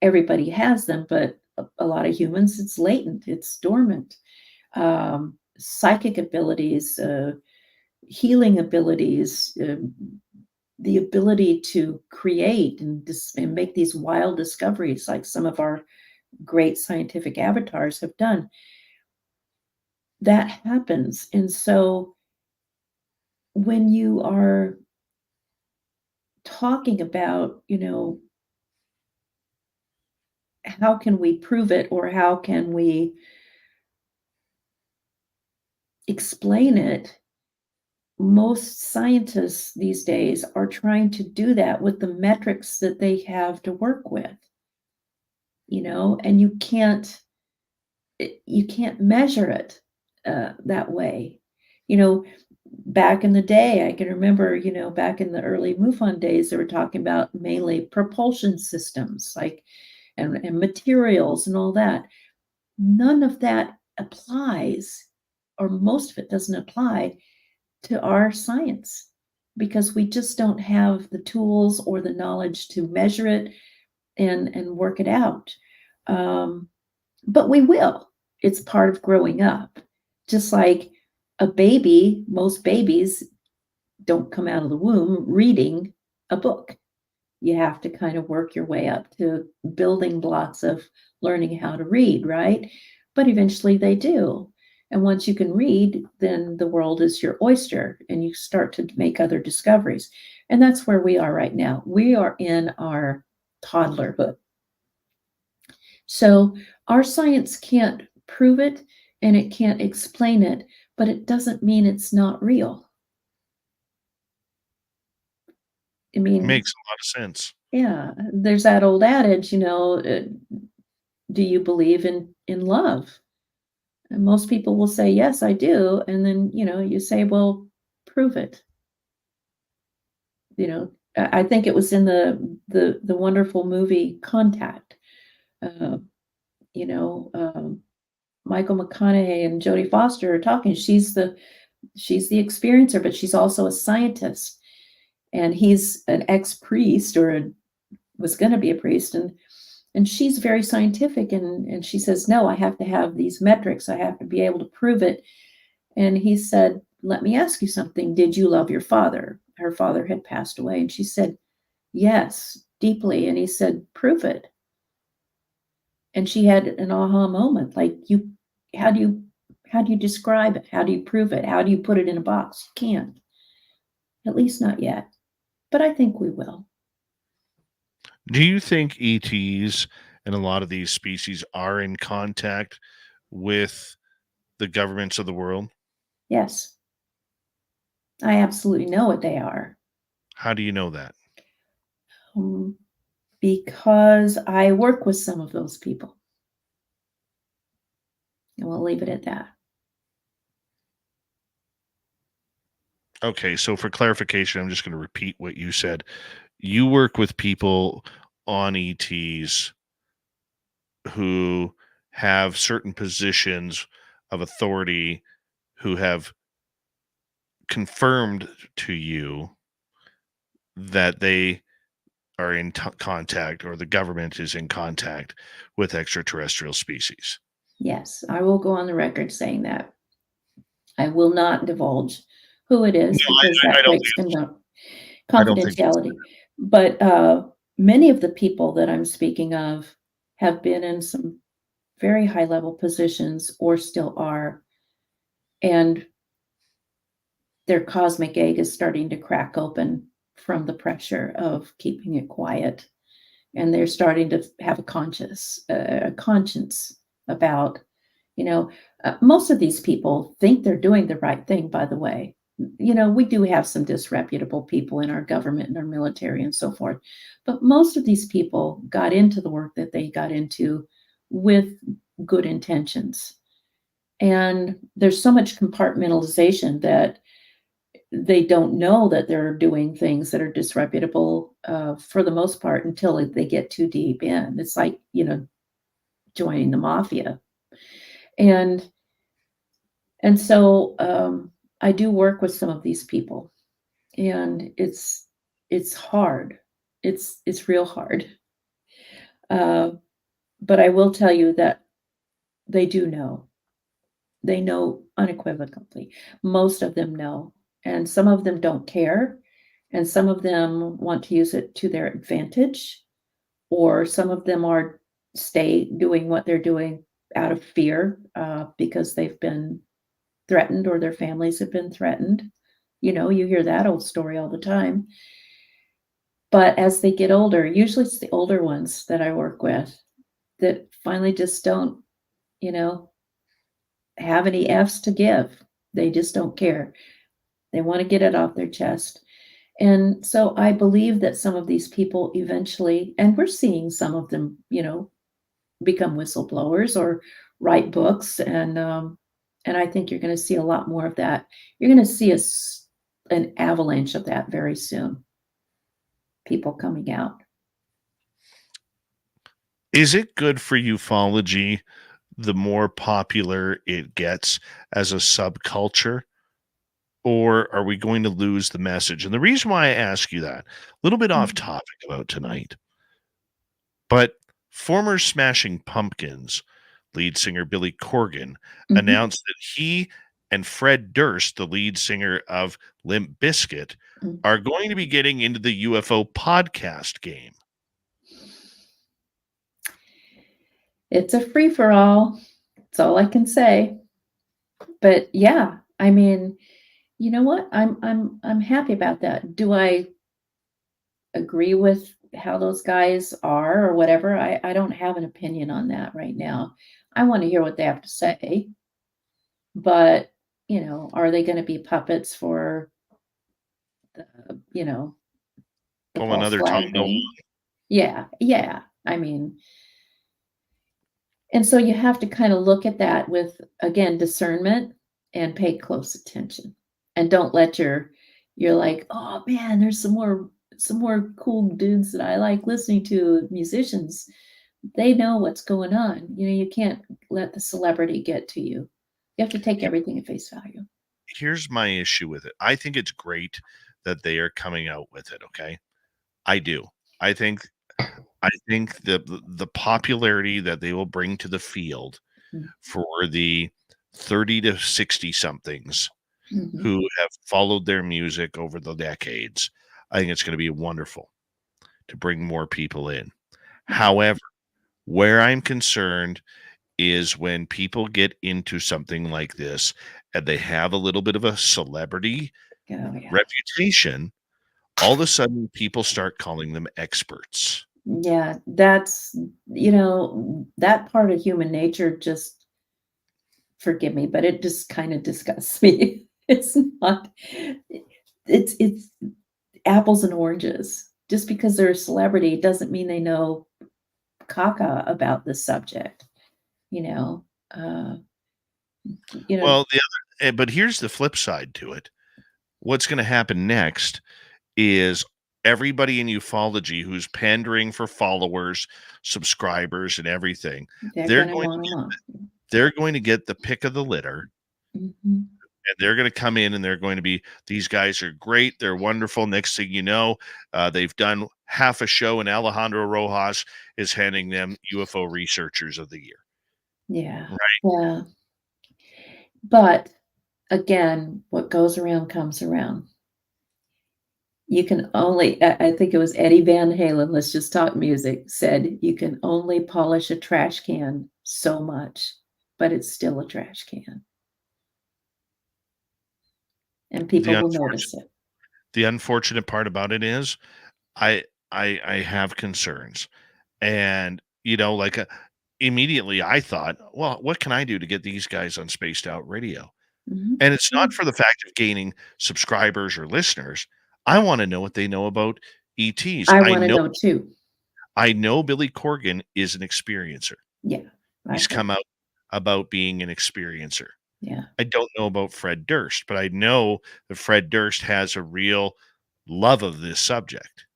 Everybody has them, but a lot of humans, it's latent, it's dormant. Psychic abilities, healing abilities, the ability to create and make these wild discoveries like some of our great scientific avatars have done. That happens. And so when you are talking about, how can we prove it, or how can we explain it, most scientists these days are trying to do that with the metrics that they have to work with, and you can't measure it that way. Back in the day, I can remember, back in the early MUFON days, they were talking about mainly propulsion systems, like and materials and all that. None of that applies, or most of it doesn't apply to our science, because we just don't have the tools or the knowledge to measure it and work it out. But we will. It's part of growing up. Just like a baby, most babies don't come out of the womb reading a book. You have to kind of work your way up to building blocks of learning how to read, right? But eventually they do. And once you can read, then the world is your oyster and you start to make other discoveries. And that's where we are right now. We are in our toddlerhood. So our science can't prove it and it can't explain it, but it doesn't mean it's not real. I mean, Makes a lot of sense. yeah, there's that old adage, do you believe in love? And most people will say, yes, I do. And then, you say, well, prove it. I think it was in the wonderful movie Contact. Michael McConaughey and Jodie Foster are talking. She's the experiencer, but she's also a scientist. And he's an ex-priest, or was going to be a priest. And she's very scientific. And she says, no, I have to have these metrics. I have to be able to prove it. And he said, let me ask you something. Did you love your father? Her father had passed away. And she said, yes, deeply. And he said, prove it. And she had an aha moment. Like, how do you describe it? How do you prove it? How do you put it in a box? You can't. At least not yet. But I think we will. Do you think ETs and a lot of these species are in contact with the governments of the world? Yes. I absolutely know what they are. How do you know that? Because I work with some of those people. And we'll leave it at that. Okay, so for clarification, I'm just going to repeat what you said. You work with people on ETs who have certain positions of authority, who have confirmed to you that they are in contact, or the government is in contact with extraterrestrial species. Yes, I will go on the record saying that. I will not divulge who it is, No, because I that don't breaks I don't think confidentiality. But many of the people that I'm speaking of have been in some very high level positions, or still are. And their cosmic egg is starting to crack open from the pressure of keeping it quiet. And they're starting to have a conscience about, most of these people think they're doing the right thing, by the way. We do have some disreputable people in our government and our military and so forth. But most of these people got into the work that they got into with good intentions. And there's so much compartmentalization that they don't know that they're doing things that are disreputable for the most part, until they get too deep in. It's like, joining the mafia. And so I do work with some of these people, and it's hard. It's real hard. But I will tell you that they do know. They know unequivocally. Most of them know, and some of them don't care. And some of them want to use it to their advantage, or some of them are stay doing what they're doing out of fear because they've been threatened or their families have been threatened. You hear that old story all the time. But as they get older, usually it's the older ones that I work with that finally just don't, have any F's to give. They just don't care. They want to get it off their chest. And so I believe that some of these people eventually, and we're seeing some of them, become whistleblowers or write books. And I think you're going to see a lot more of that. You're going to see an avalanche of that very soon. People coming out. Is it good for ufology the more popular it gets as a subculture? Or are we going to lose the message? And the reason why I ask you that, a little bit off topic about tonight, but former Smashing Pumpkins lead singer Billy Corgan announced that he and Fred Durst, the lead singer of Limp Bizkit, are going to be getting into the UFO podcast game. It's a free-for-all. That's all I can say. But yeah, I mean, you know what? I'm happy about that. Do I agree with how those guys are or whatever? I don't have an opinion on that right now. I want to hear what they have to say. But, are they going to be puppets for the, the Pull false another flag Tom thing? Yeah. I mean, and so you have to kind of look at that with, again, discernment and pay close attention. And don't let you're like, oh man, there's some more cool dudes that I like listening to, musicians. They know what's going on. You can't let the celebrity get to you. You have to take everything at face value. Here's my issue with it. I think it's great that they are coming out with it. Okay. I do. I think the popularity that they will bring to the field for the 30 to 60 somethings who have followed their music over the decades, I think it's going to be wonderful to bring more people in. However, where I'm concerned is when people get into something like this and they have a little bit of a celebrity reputation, all of a sudden people start calling them experts. Yeah, that's, that part of human nature just, forgive me, but it just kind of disgusts me. It's not, it's apples and oranges. Just because they're a celebrity doesn't mean they know caca about this subject, Well, but here's the flip side to it. What's going to happen next is everybody in ufology who's pandering for followers, subscribers, and everything, they're going to get the pick of the litter. And they're going to come in and they're going to be, these guys are great. They're wonderful. Next thing you know, they've done half a show and Alejandro Rojas is handing them UFO Researchers of the Year. Yeah. Right. Yeah. But again, what goes around comes around. You can only, I think it was Eddie Van Halen, let's just talk music, said you can only polish a trash can so much, but it's still a trash can. And people will notice it. The unfortunate part about it is I have concerns. And, immediately I thought, well, what can I do to get these guys on Spaced Out Radio? And it's not for the fact of gaining subscribers or listeners. I want to know what they know about ETs. I want to know too. I know Billy Corgan is an experiencer. Yeah. He's come out about being an experiencer. Yeah. I don't know about Fred Durst, but I know that Fred Durst has a real love of this subject.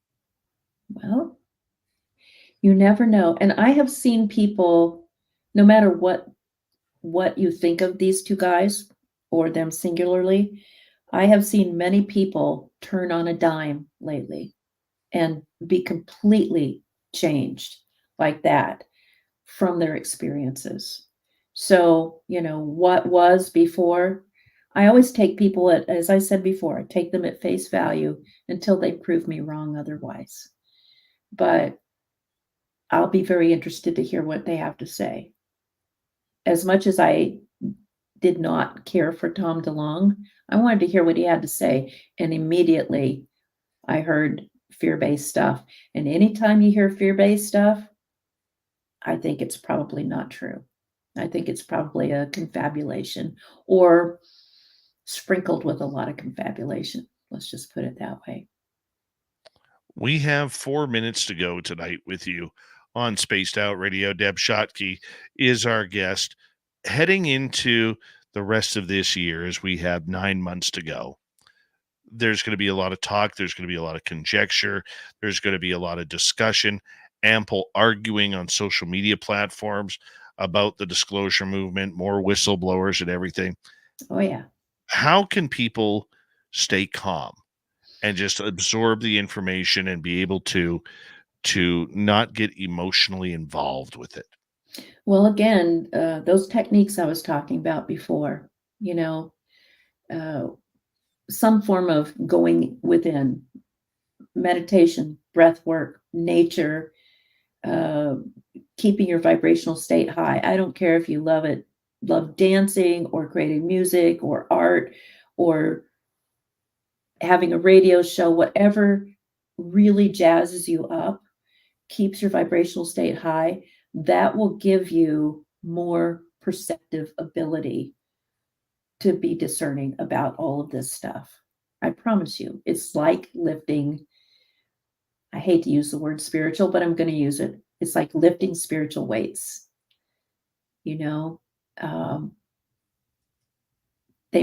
Well, you never know. And I have seen people, no matter what you think of these two guys or them singularly, I have seen many people turn on a dime lately and be completely changed like that from their experiences. So, what was before, I always take people at, as I said before, I take them at face value until they prove me wrong otherwise. But I'll be very interested to hear what they have to say. As much as I did not care for Tom DeLonge, I wanted to hear what he had to say. And immediately I heard fear-based stuff. And anytime you hear fear-based stuff, I think it's probably not true. I think it's probably a confabulation or sprinkled with a lot of confabulation. Let's just put it that way. We have 4 minutes to go tonight with you on Spaced Out Radio. Debz Shakti is our guest. Heading into the rest of this year, as we have 9 months to go, there's going to be a lot of talk. There's going to be a lot of conjecture. There's going to be a lot of discussion, ample arguing on social media platforms about the disclosure movement, more whistleblowers and everything. Oh, yeah. How can people stay calm and just absorb the information and be able to not get emotionally involved with it? Well, again, those techniques I was talking about before, some form of going within, meditation, breath work, nature, keeping your vibrational state high. I don't care if you love dancing or creating music or art or having a radio show, whatever really jazzes you up, keeps your vibrational state high, that will give you more perceptive ability to be discerning about all of this stuff. I promise you, it's like lifting. I hate to use the word spiritual, but I'm going to use it. It's like lifting spiritual weights. They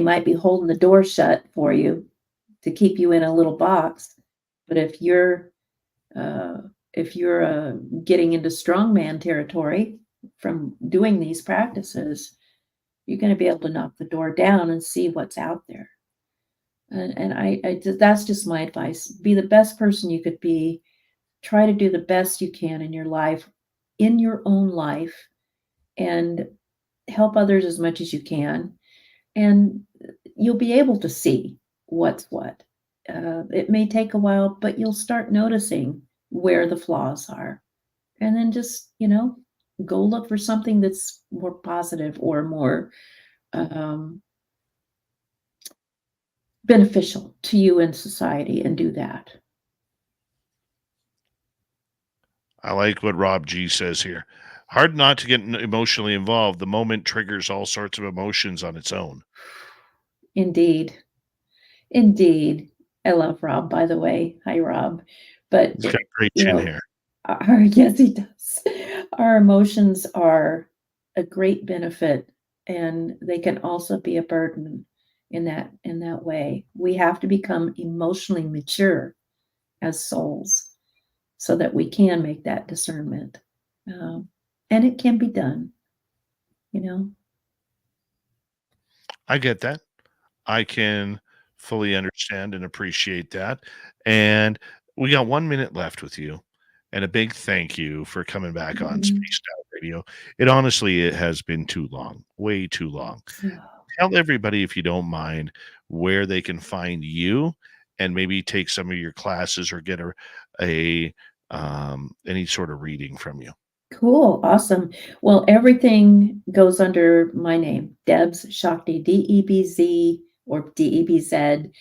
might be holding the door shut for you to keep you in a little box, but if you're getting into strongman territory from doing these practices, you're going to be able to knock the door down and see what's out there. And I that's just my advice. Be the best person you could be. Try to do the best you can in your life, in your own life, and help others as much as you can. And you'll be able to see what's what. It may take a while, but you'll start noticing where the flaws are. And then just, go look for something that's more positive or more beneficial to you and society, and do that. I like what Rob G says here. Hard not to get emotionally involved. The moment triggers all sorts of emotions on its own. Indeed. Indeed. I love Rob, by the way. Hi, Rob. But He's got great chin hair. Yes, he does. Our emotions are a great benefit, and they can also be a burden in that way. We have to become emotionally mature as souls so that we can make that discernment. And it can be done, I get that. I can fully understand and appreciate that. And we got 1 minute left with you. And a big thank you for coming back on Spaced Out Radio. It has been too long, way too long. Tell everybody, if you don't mind, where they can find you, and maybe take some of your classes or get any sort of reading from you. Cool. Awesome. Well, everything goes under my name, Debz Shakti, DEBZ or DEBZ,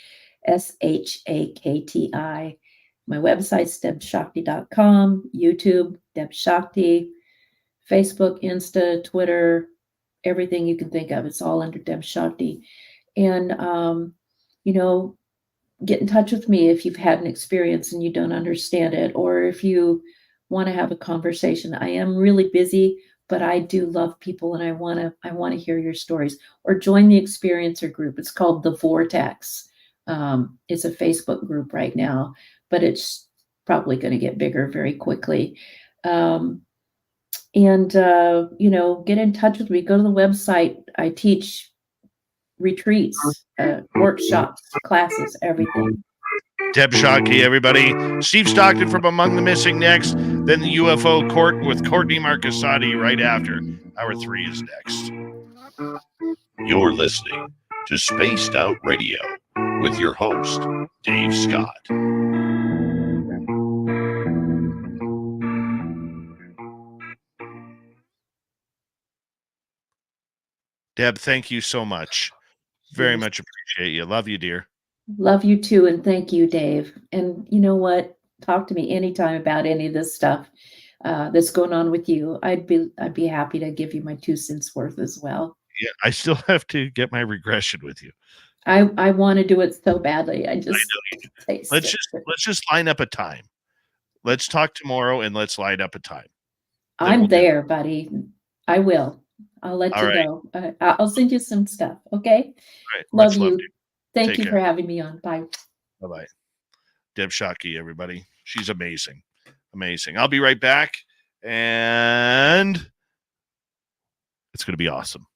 SHAKTI. My website's debzshakti.com, YouTube, Debz Shakti, Facebook, Insta, Twitter, everything you can think of. It's all under Debz Shakti. And, get in touch with me if you've had an experience and you don't understand it, or if you want to have a conversation. I am really busy, but I do love people, and I want to hear your stories. Or join the experiencer group. It's called The Vortex. It's a Facebook group right now, but it's probably going to get bigger very quickly. Get in touch with me. Go to the website. I teach retreats, workshops, classes, everything. Debz Shakti, everybody. Steve Stockton from Among the Missing next. Then the UFO Court with Courtney Marcassati right after. Hour 3 is next. You're listening to Spaced Out Radio with your host, Dave Scott. Deb, thank you so much. Very much appreciate you. Love you, dear. Love you too, and thank you, Dave. And you know what? Talk to me anytime about any of this stuff that's going on with you. I'd be happy to give you my 2 cents worth as well. Yeah, I still have to get my regression with you. I want to do it so badly. I just taste Let's it. just line up a time. Let's talk tomorrow and let's line up a time. I'm there, buddy. I will. I'll let All you right. know. I'll send you some stuff. Okay. All right. Love Much you. love, dude. Thank Take you care. for having me on. Bye. Bye-bye. Debz Shakti, everybody. She's amazing. Amazing. I'll be right back, and it's going to be awesome.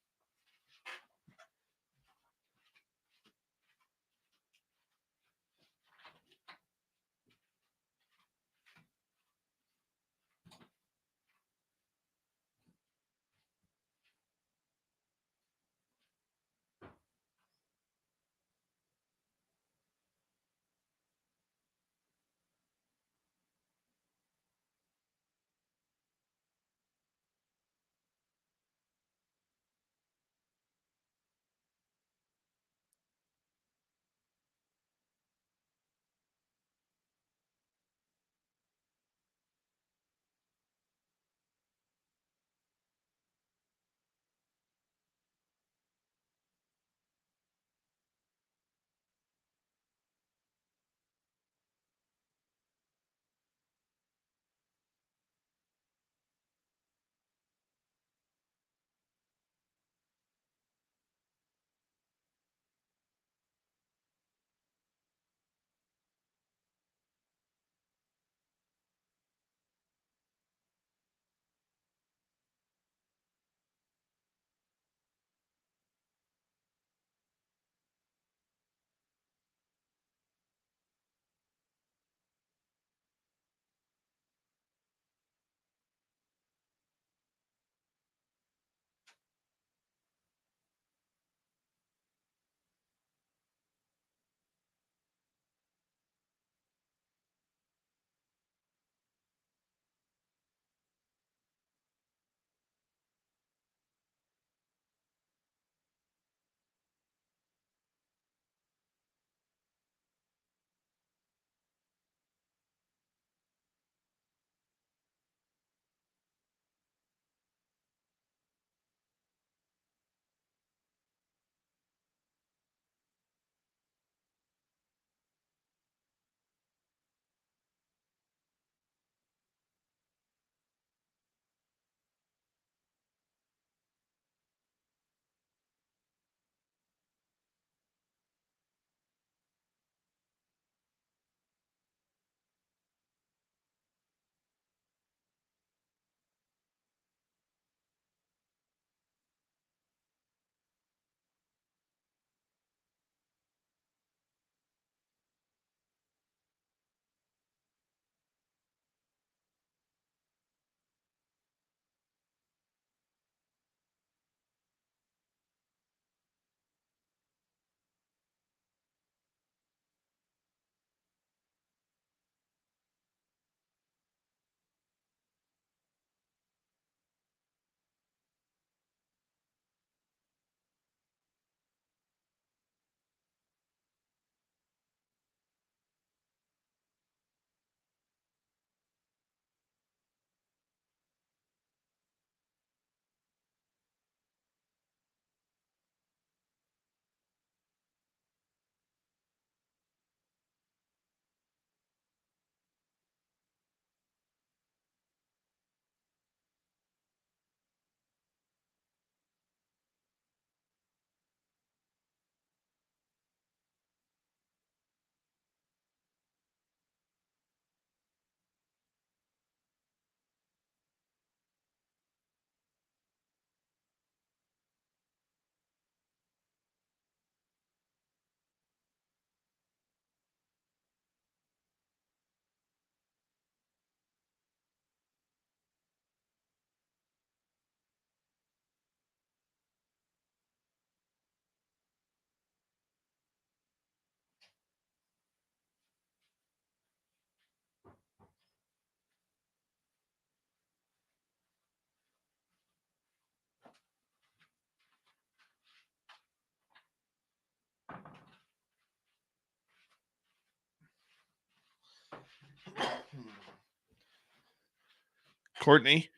Courtney,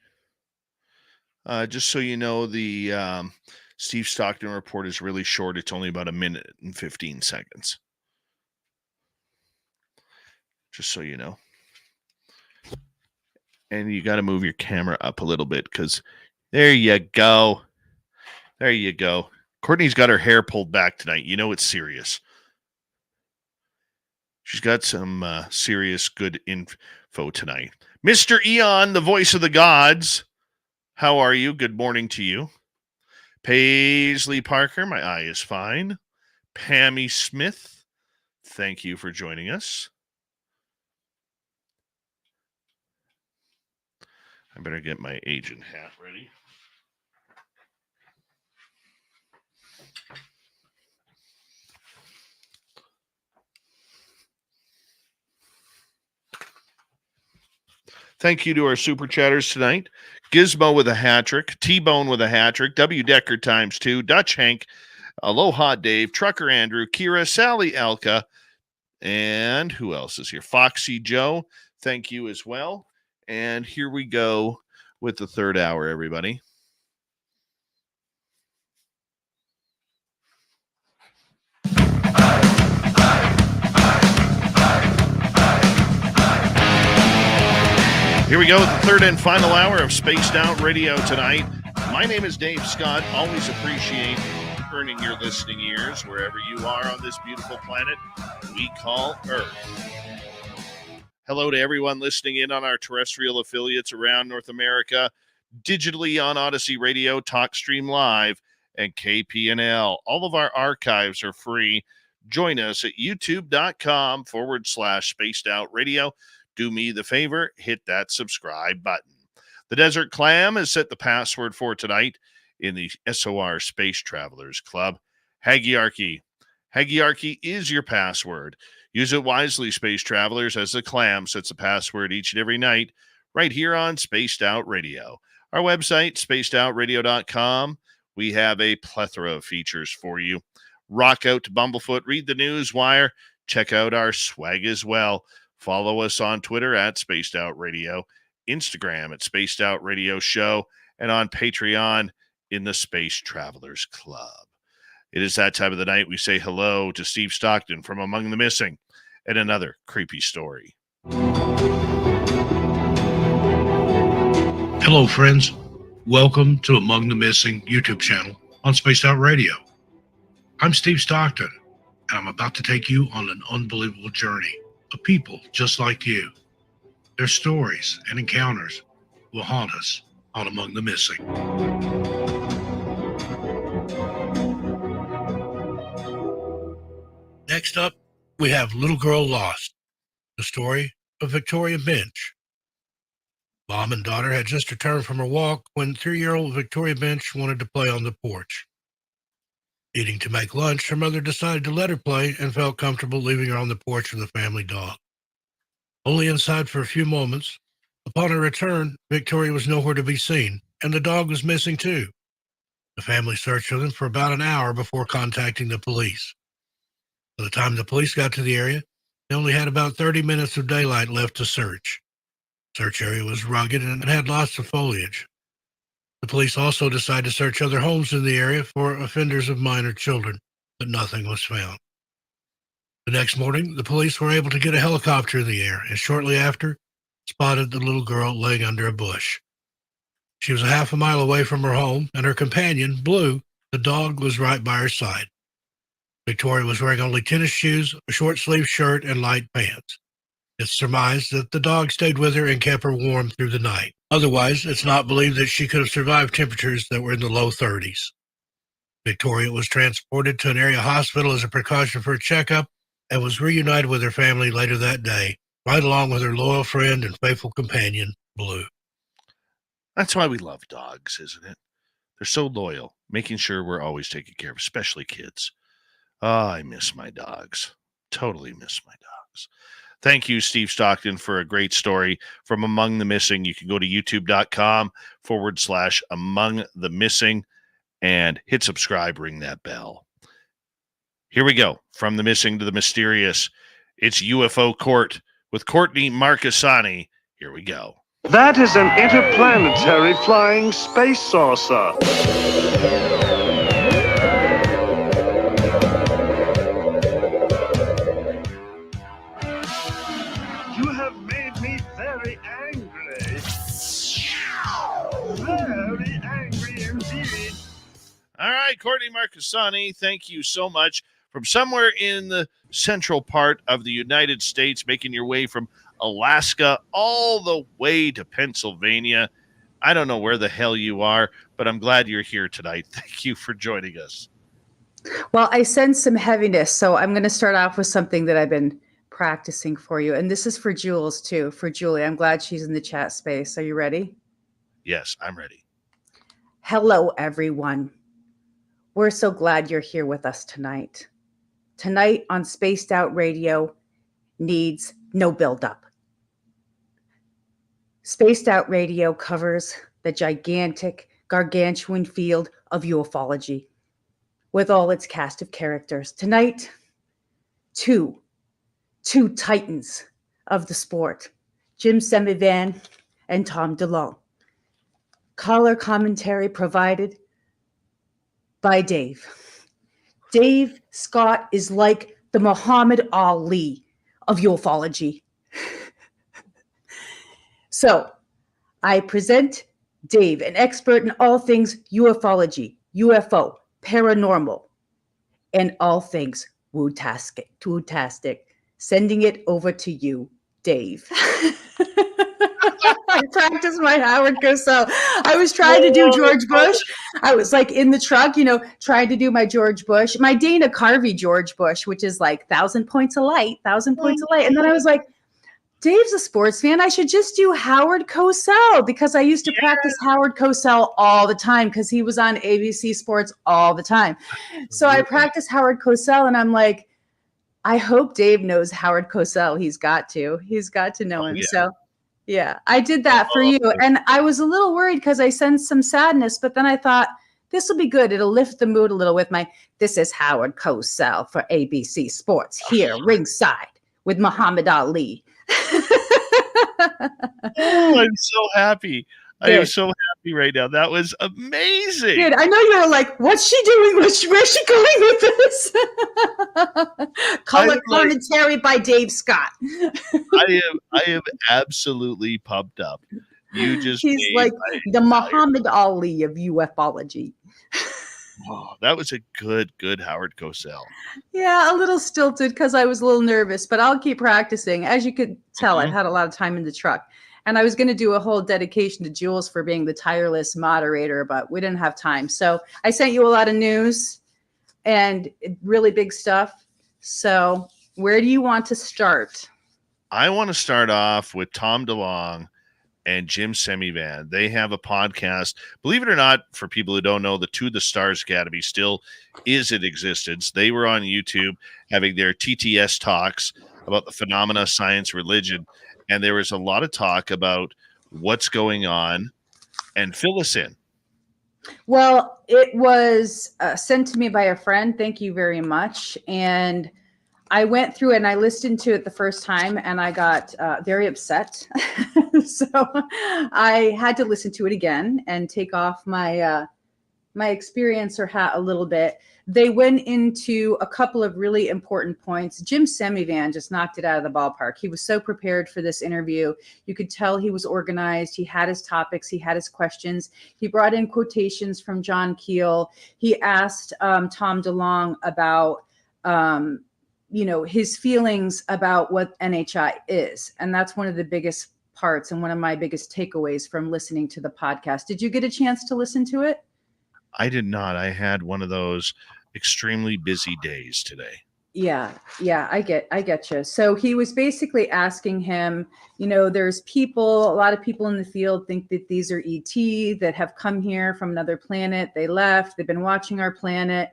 just so you know, the Steve Stockton report is really short. It's only about 1 minute and 15 seconds. Just so you know. And you got to move your camera up a little bit because there you go. There you go. Courtney's got her hair pulled back tonight. You know it's serious. She's got some serious good info tonight. Mr. Eon, the voice of the gods. How are you? Good morning to you. Paisley Parker, my eye is fine. Pammy Smith, thank you for joining us. I better get my agent hat ready. Thank you to our super chatters tonight. Gizmo with a hat trick, T-Bone with a hat trick, W. Decker ×2, Dutch Hank, Aloha Dave, Trucker Andrew, Kira, Sally Elka, and who else is here? Foxy Joe, thank you as well. And here we go with the third hour, everybody. Here we go with the third and final hour of Spaced Out Radio tonight. My name is Dave Scott. Always appreciate earning your listening ears wherever you are on this beautiful planet we call Earth. Hello to everyone listening in on our terrestrial affiliates around North America, digitally on Odyssey Radio, TalkStream Live, and KPNL. All of our archives are free. Join us at youtube.com/Spaced Out Radio. Do me the favor, hit that subscribe button. The Desert Clam has set the password for tonight in the SOR Space Travelers Club. Hagiarchy. Hagiarchy is your password. Use it wisely, Space Travelers, as the Clam sets the password each and every night right here on Spaced Out Radio. Our website, spacedoutradio.com. We have a plethora of features for you. Rock out to Bumblefoot, read the news wire, check out our swag as well. Follow us on Twitter at Spaced Out Radio, Instagram at Spaced Out Radio Show, and on Patreon in the Space Travelers Club. It is that time of the night we say hello to Steve Stockton from Among the Missing and another creepy story. Hello, friends. Welcome to Among the Missing YouTube channel on Spaced Out Radio. I'm Steve Stockton, and I'm about to take you on an unbelievable journey of people just like you. Their stories and encounters will haunt us on Among the Missing. Next up, we have Little Girl Lost, the story of Victoria Bench. Mom and daughter had just returned from her walk when 3-year-old Victoria Bench wanted to play on the porch. Eating to make lunch, her mother decided to let her play and felt comfortable leaving her on the porch with the family dog. Only inside for a few moments, upon her return, Victoria was nowhere to be seen, and the dog was missing too. The family searched for them for about an hour before contacting the police. By the time the police got to the area, they only had about 30 minutes of daylight left to search. The search area was rugged and had lots of foliage. The police also decided to search other homes in the area for offenders of minor children, but nothing was found. The next morning, the police were able to get a helicopter in the air and shortly after spotted the little girl laying under a bush. She was a half a mile away from her home, and her companion, Blue, the dog, was right by her side. Victoria was wearing only tennis shoes, a short-sleeved shirt, and light pants. It's surmised that the dog stayed with her and kept her warm through the night. Otherwise, it's not believed that she could have survived temperatures that were in the low 30s. Victoria was transported to an area hospital as a precaution for a checkup and was reunited with her family later that day, right along with her loyal friend and faithful companion, Blue. That's why we love dogs, isn't it? They're so loyal, making sure we're always taking care of, especially kids. Oh, I miss my dogs. Totally miss my dogs. Thank you, Steve Stockton, for a great story from Among the Missing. You can go to youtube.com/Among the Missing and hit subscribe, ring that bell. Here we go. From the missing to the mysterious. It's UFO Court with Courtney Marcassani. Here we go. That is an interplanetary flying space saucer. You have made me very angry. Very angry indeed. All right, Courtney Marcassani, thank you so much. From somewhere in the central part of the United States, making your way from Alaska all the way to Pennsylvania. I don't know where the hell you are, but I'm glad you're here tonight. Thank you for joining us. Well, I sense some heaviness, so I'm going to start off with something that I've been practicing for you. And this is for Jules, too. For Julie. I'm glad she's in the chat space. Are you ready? Yes, I'm ready. Hello, everyone. We're so glad you're here with us tonight. Tonight on Spaced Out Radio needs no buildup. Spaced Out Radio covers the gigantic, gargantuan field of ufology with all its cast of characters. Tonight, two titans of the sport, Jim Semivan and Tom DeLonge. Color commentary provided by Dave. Dave Scott is like the Muhammad Ali of ufology. So, I present Dave, an expert in all things ufology, UFO, paranormal, and all things woo-tastic. Sending it over to you, Dave. I practiced my Howard Cosell. I was trying to do George Bush. I was like in the truck, trying to do my George Bush, my Dana Carvey George Bush, which is like 1,000 points of light. And then I was like, Dave's a sports fan. I should just do Howard Cosell because I used to practice Howard Cosell all the time because he was on ABC Sports all the time. So I practiced Howard Cosell and I'm like, I hope Dave knows Howard Cosell. He's got to know him. Yeah. So yeah, I did that for you. And I was a little worried because I sensed some sadness, but then I thought this will be good. It'll lift the mood a little with this is Howard Cosell for ABC Sports here ringside with Muhammad Ali. Oh, I'm so happy. I am so happy right now. That was amazing. Dude, I know you're like, what's she doing? Where's she going with this? Color commentary by Dave Scott. I am absolutely pumped up. He's like the Muhammad Ali of ufology. Oh, that was a good Howard Cosell. Yeah, a little stilted because I was a little nervous, but I'll keep practicing. As you could tell, I've had a lot of time in the truck. And I was going to do a whole dedication to Jules for being the tireless moderator, but we didn't have time. So I sent you a lot of news and really big stuff. So where do you want to start? I want to start off with Tom DeLonge and Jim Semivan. They have a podcast. Believe it or not, for people who don't know, the To the Stars Academy still is in existence. They were on YouTube having their TTS talks about the phenomena, science, religion. And there was a lot of talk about what's going on. And fill us in. Well, it was sent to me by a friend. Thank you very much. And I went through it and I listened to it the first time and I got very upset. So I had to listen to it again and take off my my experiencer hat a little bit. They went into a couple of really important points. Jim Semivan just knocked it out of the ballpark. He was so prepared for this interview. You could tell he was organized. He had his topics. He had his questions. He brought in quotations from John Keel. He asked Tom DeLonge about his feelings about what NHI is. And that's one of the biggest parts and one of my biggest takeaways from listening to the podcast. Did you get a chance to listen to it? I did not. I had one of those extremely busy days today. Yeah, I get you. So he was basically asking him, there's a lot of people in the field think that these are ET that have come here from another planet. They left, they've been watching our planet,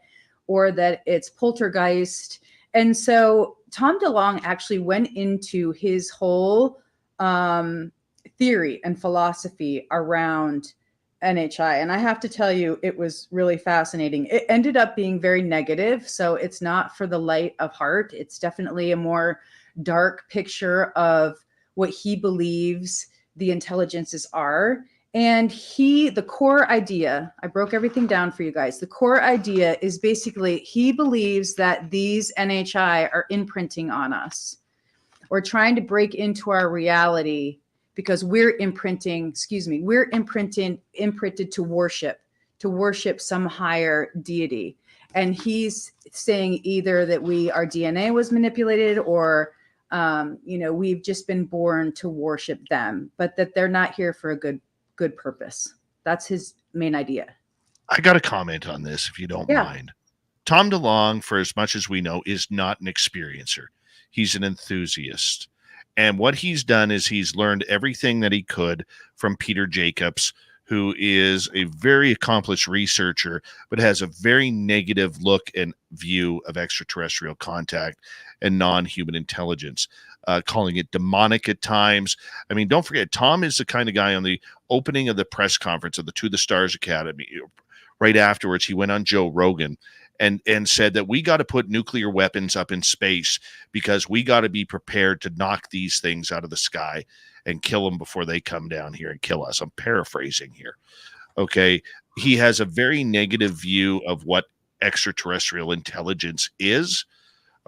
or that it's poltergeist. And so Tom DeLonge actually went into his whole theory and philosophy around NHI. And I have to tell you, it was really fascinating. It ended up being very negative. So it's not for the light of heart. It's definitely a more dark picture of what he believes the intelligences are. And the core idea, I broke everything down for you guys. The core idea is basically he believes that these NHI are imprinting on us or trying to break into our reality because we're imprinted to worship some higher deity. And he's saying either that our DNA was manipulated or, we've just been born to worship them, but that they're not here for a good purpose. That's his main idea. I got to comment on this if you don't mind. Tom DeLonge, for as much as we know, is not an experiencer. He's an enthusiast. And what he's done is he's learned everything that he could from Peter Jacobs, who is a very accomplished researcher, but has a very negative look and view of extraterrestrial contact and non-human intelligence, calling it demonic at times. I mean, don't forget, Tom is the kind of guy on the opening of the press conference of the To the Stars Academy. Right afterwards, he went on Joe Rogan and said that we got to put nuclear weapons up in space because we got to be prepared to knock these things out of the sky and kill them before they come down here and kill us. I'm paraphrasing here. Okay. He has a very negative view of what extraterrestrial intelligence is.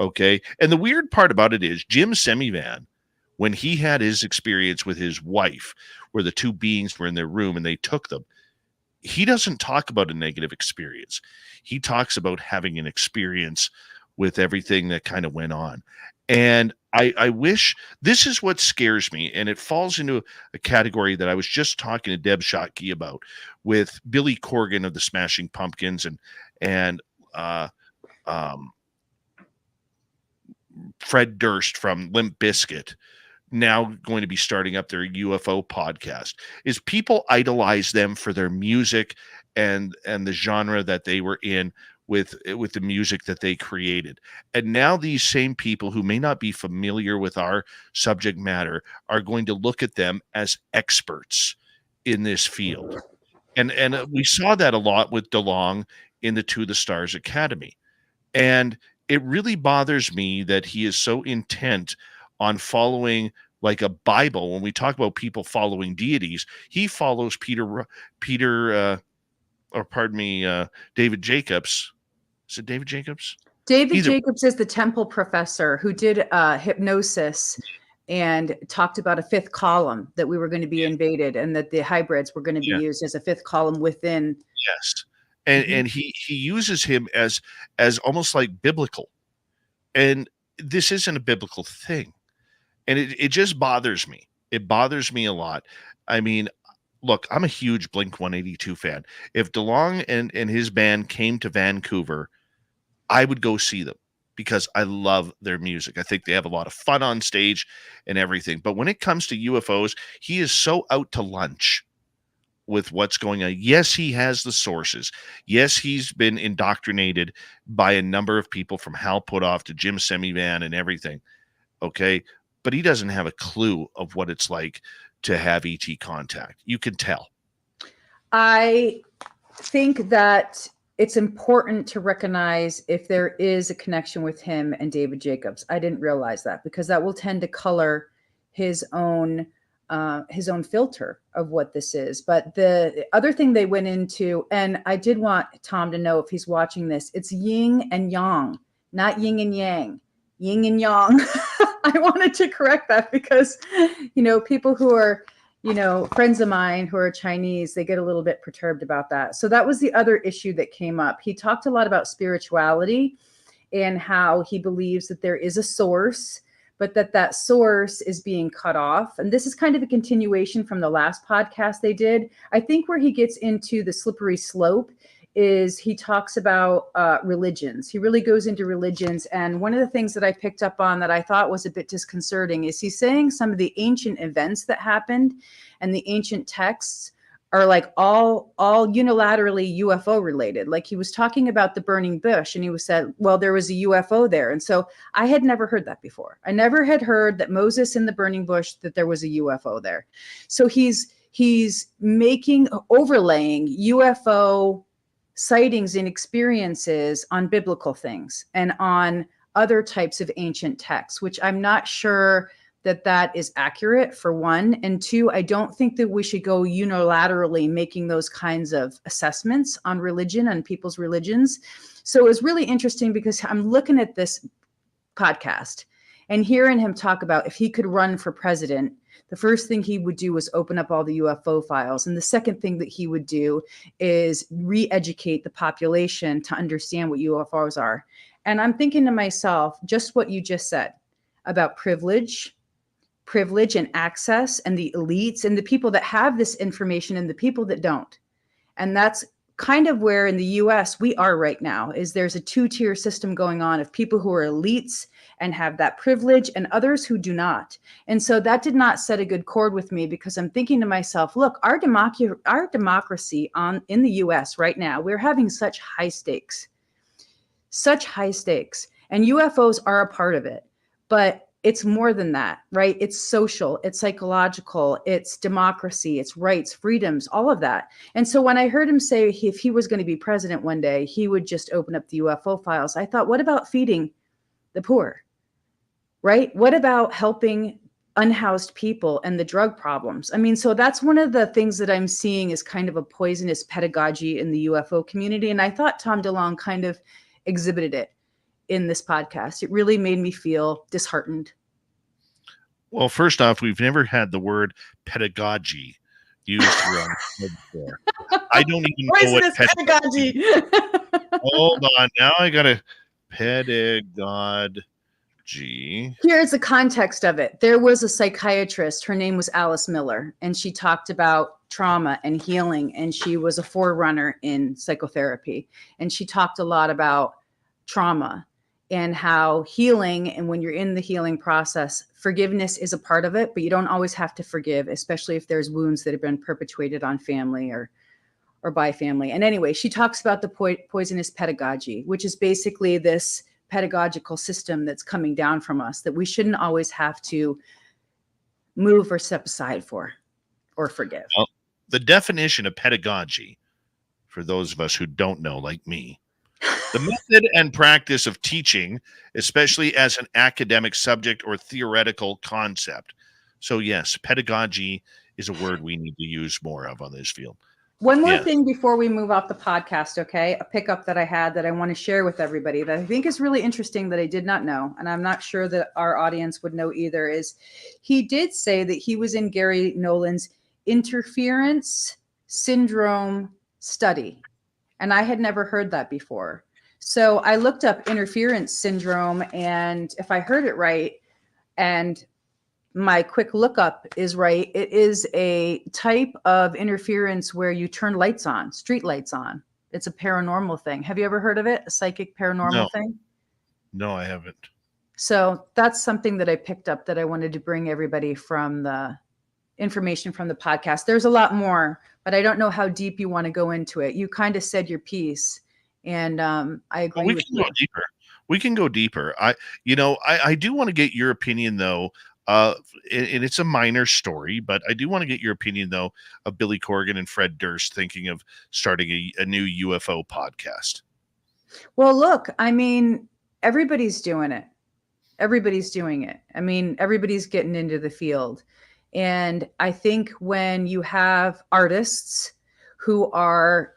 Okay. And the weird part about it is Jim Semivan, when he had his experience with his wife, where the two beings were in their room and they took them, he doesn't talk about a negative experience. He talks about having an experience with everything that kind of went on. And I wish, this is what scares me, and it falls into a category that I was just talking to Debz Shakti about with Billy Corgan of the Smashing Pumpkins and Fred Durst from Limp Bizkit, now going to be starting up their UFO podcast, is people idolize them for their music and the genre that they were in with the music that they created. And now these same people who may not be familiar with our subject matter are going to look at them as experts in this field. And we saw that a lot with DeLonge in the To the Stars Academy. And it really bothers me that he is so intent on following like a Bible. When we talk about people following deities, he follows David Jacobs. Is it David Jacobs? David Jacobs is the temple professor who did hypnosis and talked about a fifth column that we were going to be invaded and that the hybrids were going to be used as a fifth column within. Yes. And he uses him as almost like biblical. And this isn't a biblical thing. And it just bothers me. It bothers me a lot. I mean, look, I'm a huge Blink-182 fan. If DeLonge and his band came to Vancouver, I would go see them because I love their music. I think they have a lot of fun on stage and everything. But when it comes to UFOs, he is so out to lunch with what's going on. Yes, he has the sources. Yes, he's been indoctrinated by a number of people from Hal Puthoff to Jim Semivan and everything. Okay. But he doesn't have a clue of what it's like to have ET contact. You can tell. I think that it's important to recognize if there is a connection with him and David Jacobs. I didn't realize that because that will tend to color his own filter of what this is. But the other thing they went into, and I did want Tom to know if he's watching this, it's yin and yang, not yin and yang, yin and yang. I wanted to correct that because, people who are, friends of mine who are Chinese, they get a little bit perturbed about that. So that was the other issue that came up. He talked a lot about spirituality and how he believes that there is a source, but that source is being cut off. And this is kind of a continuation from the last podcast they did. I think where he gets into the slippery slope is he talks about religions. He really goes into religions. And one of the things that I picked up on that I thought was a bit disconcerting is he's saying some of the ancient events that happened and the ancient texts are like all unilaterally UFO related. Like he was talking about the burning bush and he was said, well, there was a UFO there. And so I had never heard that before. I never had heard that Moses in the burning bush, that there was a UFO there. So he's he's overlaying UFO sightings and experiences on biblical things and on other types of ancient texts, which I'm not sure that is accurate, for one. And two, I don't think that we should go unilaterally making those kinds of assessments on religion and people's religions. So it was really interesting because I'm looking at this podcast and hearing him talk about if he could run for president, the first thing he would do was open up all the UFO files. And the second thing that he would do is re-educate the population to understand what UFOs are. And I'm thinking to myself, just what you just said about privilege and access and the elites and the people that have this information and the people that don't. And that's kind of where in the US we are right now, is there's a two-tier system going on of people who are elites and have that privilege and others who do not. And so that did not set a good chord with me, because I'm thinking to myself, look, our democracy in the US right now, we're having such high stakes, and UFOs are a part of it. But it's more than that, right? It's social, it's psychological, it's democracy, it's rights, freedoms, all of that. And so when I heard him say if he was going to be president one day, he would just open up the UFO files, I thought, what about feeding the poor, right? What about helping unhoused people and the drug problems? I mean, so that's one of the things that I'm seeing is kind of a poisonous pedagogy in the UFO community. And I thought Tom DeLonge kind of exhibited it in this podcast. It really made me feel disheartened. Well, first off, we've never had the word pedagogy used around before. I don't even know what pedagogy. Hold on, now I gotta pedagogy. Here's the context of it. There was a psychiatrist. Her name was Alice Miller, and she talked about trauma and healing, and she was a forerunner in psychotherapy. And she talked a lot about trauma and how healing, and when you're in the healing process, forgiveness is a part of it, but you don't always have to forgive, especially if there's wounds that have been perpetuated on family or by family. And anyway, she talks about the poisonous pedagogy, which is basically this pedagogical system that's coming down from us that we shouldn't always have to move or step aside for or forgive. Well, the definition of pedagogy, for those of us who don't know, like me, the method and practice of teaching, especially as an academic subject or theoretical concept. So yes, pedagogy is a word we need to use more of on this field. One more thing before we move off the podcast, okay? A pickup that I had that I want to share with everybody that I think is really interesting that I did not know, and I'm not sure that our audience would know either, is he did say that he was in Gary Nolan's interference syndrome study, and I had never heard that before. So I looked up interference syndrome, and if I heard it right, and my quick lookup is right, it is a type of interference where you turn lights on, street lights on. It's a paranormal thing. Have you ever heard of it? A psychic paranormal thing? No, I haven't. So that's something that I picked up that I wanted to bring everybody from the information from the podcast. There's a lot more, but I don't know how deep you want to go into it. You kind of said your piece, and I agree with you. We can go deeper. I do want to get your opinion, though. And it's a minor story, but I do want to get your opinion, though, of Billy Corgan and Fred Durst thinking of starting a new UFO podcast. Well, look, I mean, everybody's doing it. Everybody's doing it. I mean, everybody's getting into the field. And I think when you have artists who are,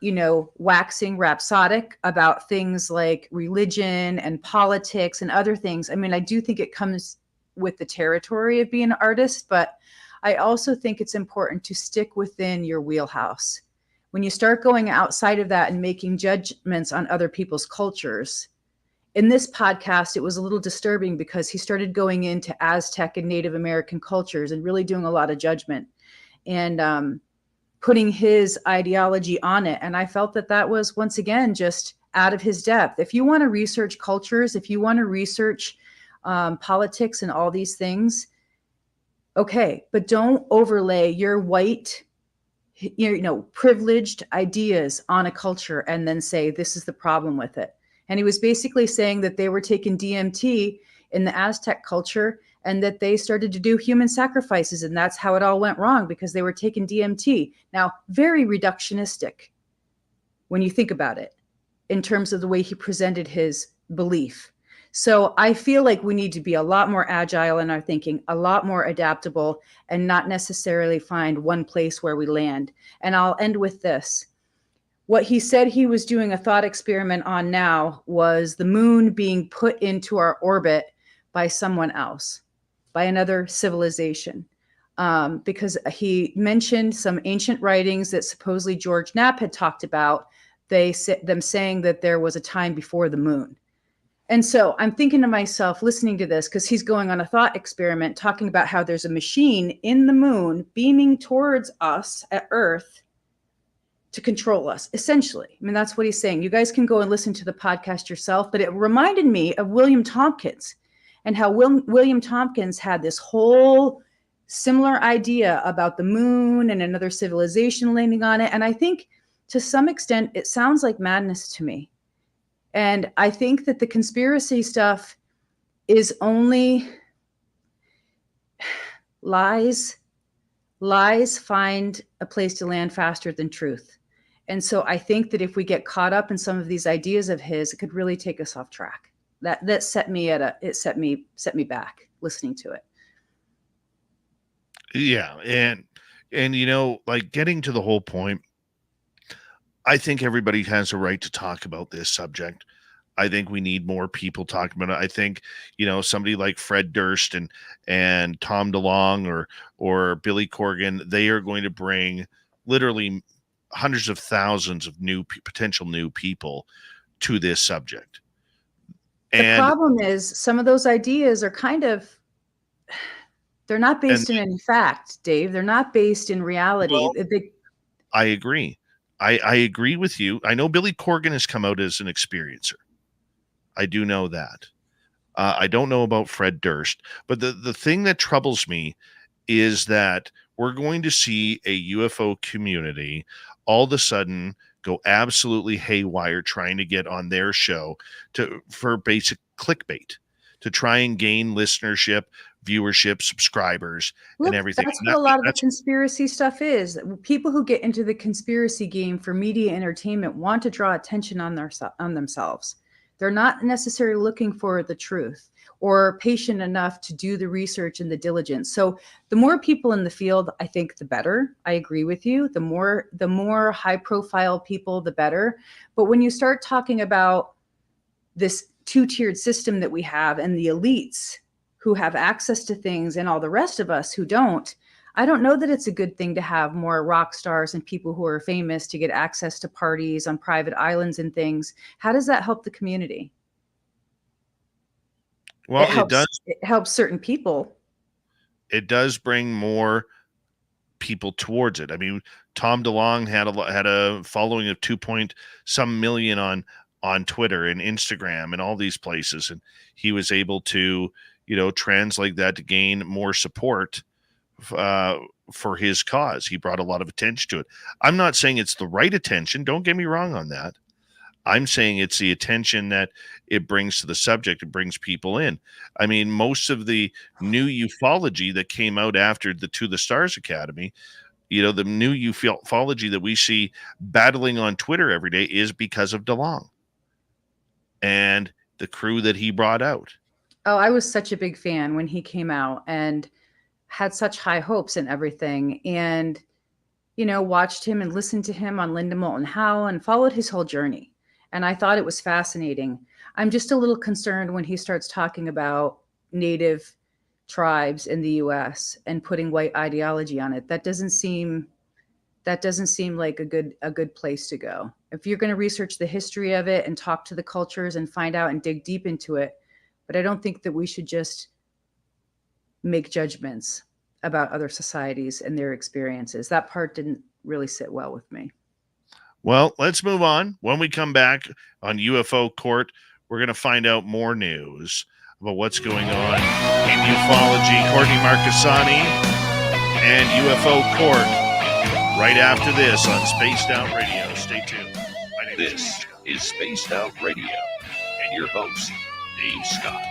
waxing rhapsodic about things like religion and politics and other things, I mean, I do think it comes with the territory of being an artist, but I also think it's important to stick within your wheelhouse. When you start going outside of that and making judgments on other people's cultures, in this podcast, it was a little disturbing because he started going into Aztec and Native American cultures and really doing a lot of judgment and putting his ideology on it. And I felt that was, once again, just out of his depth. If you want to research cultures, if you want to research politics and all these things, okay, but don't overlay your white, privileged ideas on a culture and then say this is the problem with it. And he was basically saying that they were taking DMT in the Aztec culture and that they started to do human sacrifices, and that's how it all went wrong, because they were taking DMT. Now, very reductionistic when you think about it in terms of the way he presented his belief. So I feel like we need to be a lot more agile in our thinking, a lot more adaptable, and not necessarily find one place where we land. And I'll end with this. What he said he was doing a thought experiment on now was the moon being put into our orbit by someone else, by another civilization. Because he mentioned some ancient writings that supposedly George Knapp had talked about, them saying that there was a time before the moon. And so I'm thinking to myself, listening to this, because he's going on a thought experiment, talking about how there's a machine in the moon beaming towards us at Earth to control us, essentially. I mean, that's what he's saying. You guys can go and listen to the podcast yourself, but it reminded me of William Tompkins, and how William Tompkins had this whole similar idea about the moon and another civilization landing on it. And I think to some extent, it sounds like madness to me. And I think that the conspiracy stuff is only lies. Lies find a place to land faster than truth. And so I think that if we get caught up in some of these ideas of his, it could really take us off track. That set me back listening to it. Yeah. And, you know, like, getting to the whole point, I think everybody has a right to talk about this subject. I think we need more people talking about it. I think, you know, somebody like Fred Durst and Tom DeLonge or Billy Corgan, they are going to bring literally hundreds of thousands of potential new people to this subject. The problem is some of those ideas are they're not based in any fact, Dave. They're not based in reality. Well, I agree. I agree with you. I know Billy Corgan has come out as an experiencer. I do know that. I don't know about Fred Durst, but the thing that troubles me is that we're going to see a UFO community all of a sudden go absolutely haywire trying to get on their show for basic clickbait, to try and gain listenership, viewership, subscribers, and everything. That's what a lot of the conspiracy stuff is. People who get into the conspiracy game for media entertainment want to draw attention on themselves. They're not necessarily looking for the truth or patient enough to do the research and the diligence. So the more people in the field, I think the better. I agree with you. The more high profile people, the better. But when you start talking about this two-tiered system that we have and the elites who have access to things and all the rest of us who don't, I don't know that it's a good thing to have more rock stars and people who are famous to get access to parties on private islands and things. How does that help the community? Well, it does. It helps certain people. It does bring more people towards it. I mean, Tom DeLonge had a following of 2-some million on Twitter and Instagram and all these places, and he was able to, you know, translate that to gain more support for his cause. He brought a lot of attention to it. I'm not saying it's the right attention. Don't get me wrong on that. I'm saying it's the attention that it brings to the subject. It brings people in. I mean, most of the new ufology that came out after the To the Stars Academy, you know, the new ufology that we see battling on Twitter every day is because of DeLonge and the crew that he brought out. Oh, I was such a big fan when he came out and had such high hopes and everything. And, you know, watched him and listened to him on Linda Moulton Howe and followed his whole journey. And I thought it was fascinating. I'm just a little concerned when he starts talking about native tribes in the US and putting white ideology on it. That doesn't seem like a good place to go. If you're going to research the history of it and talk to the cultures and find out and dig deep into it, but I don't think that we should just make judgments about other societies and their experiences. That part didn't really sit well with me. Well, let's move on. When we come back on UFO Court, we're going to find out more news about what's going on in ufology. Courtney Marcassani and UFO Court right after this on Spaced Out Radio. Stay tuned. This is Spaced Out Radio and your host, Dave Scott.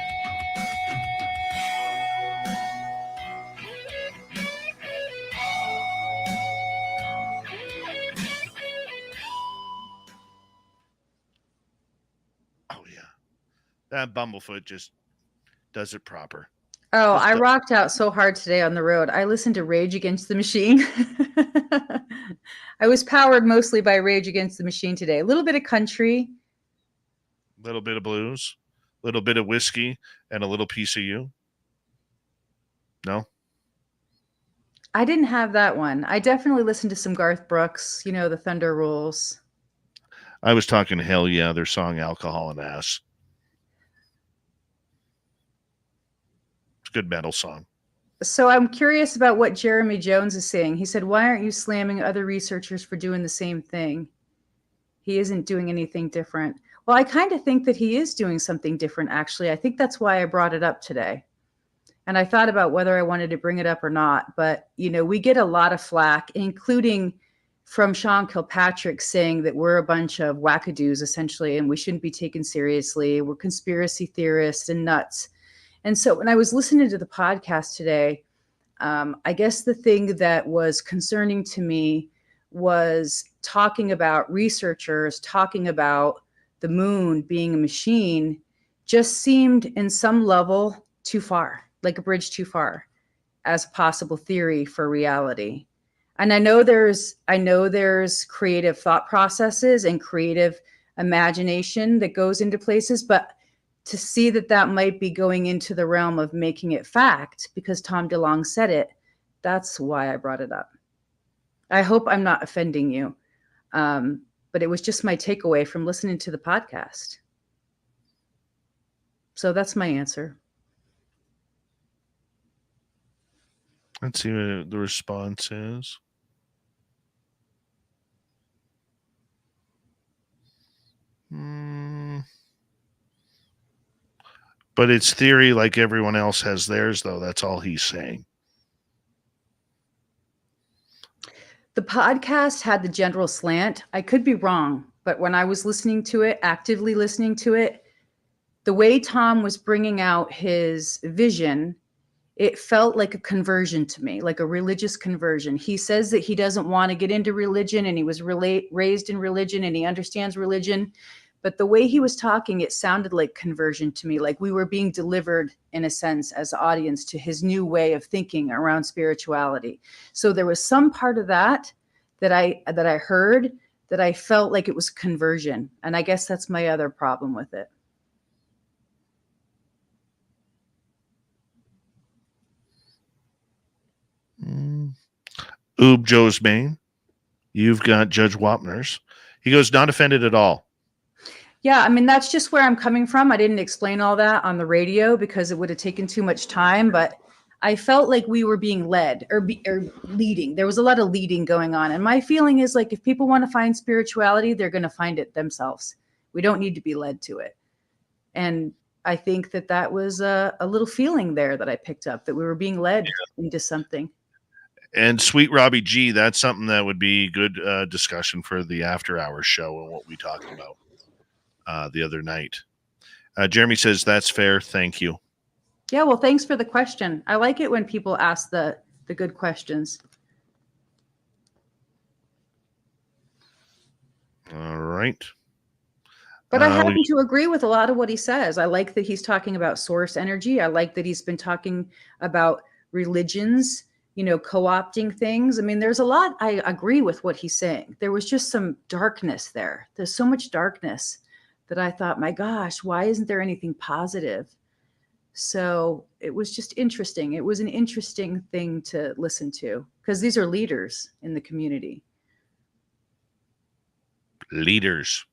That Bumblefoot just does it proper. Oh, Just I does- rocked out so hard today on the road. I listened to Rage Against the Machine. I was powered mostly by Rage Against the Machine today. A little bit of country. Little bit of blues, little bit of whiskey, and a little piece of you. No? I didn't have that one. I definitely listened to some Garth Brooks, you know, the Thunder Rules. I was talking Hell Yeah, their song Alcohol and Ass. It's a good metal song. So I'm curious about what Jeremy Jones is saying. He said, why aren't you slamming other researchers for doing the same thing? He isn't doing anything different. Well, I kind of think that he is doing something different, actually. I think that's why I brought it up today. And I thought about whether I wanted to bring it up or not. But, you know, we get a lot of flack, including from Sean Kilpatrick saying that we're a bunch of wackadoos, essentially, and we shouldn't be taken seriously. We're conspiracy theorists and nuts. And so when I was listening to the podcast today, I guess the thing that was concerning to me was talking about researchers, talking about the moon being a machine, just seemed in some level too far, like a bridge too far as a possible theory for reality. And I know there's creative thought processes and creative imagination that goes into places, but to see that that might be going into the realm of making it fact because Tom DeLonge said it, that's why I brought it up. I hope I'm not offending you, but it was just my takeaway from listening to the podcast. So that's my answer. Let's see what the response is. But it's theory like everyone else has theirs, though. That's all he's saying. The podcast had the general slant. I could be wrong, but when I was listening to it, actively listening to it, the way Tom was bringing out his vision, it felt like a conversion to me, like a religious conversion. He says that he doesn't want to get into religion and he was raised in religion and he understands religion. But the way he was talking, it sounded like conversion to me, like we were being delivered, in a sense, as an audience to his new way of thinking around spirituality. So there was some part of that I heard that I felt like it was conversion. And I guess that's my other problem with it. Oob Joe's Maine. You've got Judge Wapner's. He goes, not offended at all. Yeah, I mean, that's just where I'm coming from. I didn't explain all that on the radio because it would have taken too much time, but I felt like we were being led or leading. There was a lot of leading going on. And my feeling is like, if people want to find spirituality, they're going to find it themselves. We don't need to be led to it. And I think that that was a little feeling there that I picked up, that we were being led into something. And Sweet Robbie G, that's something that would be good discussion for the after hours show and what we talked about the other night. Jeremy says, that's fair. Thank you. Yeah, well, thanks for the question. I like it when people ask the good questions. All right. But I happen to agree with a lot of what he says. I like that he's talking about source energy. I like that he's been talking about religions, you know, co-opting things. I mean, there's a lot. I agree with what he's saying. There was just some darkness there. There's so much darkness that I thought, my gosh, why isn't there anything positive? So it was just interesting. It was an interesting thing to listen to because these are leaders in the community. Leaders,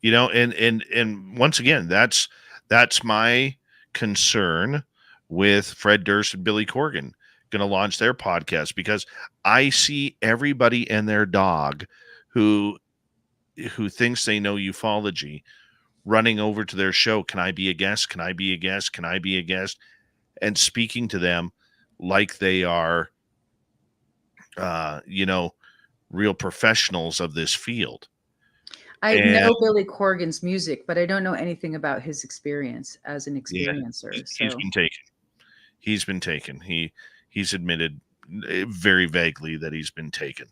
you know, and once again, that's my concern with Fred Durst and Billy Corgan going to launch their podcast, because I see everybody and their dog who thinks they know ufology running over to their show. Can I be a guest? Can I be a guest? Can I be a guest? And speaking to them like they are, you know, real professionals of this field. I know Billy Corgan's music, but I don't know anything about his experience as an experiencer. Yeah, he's been taken. He's admitted very vaguely that he's been taken.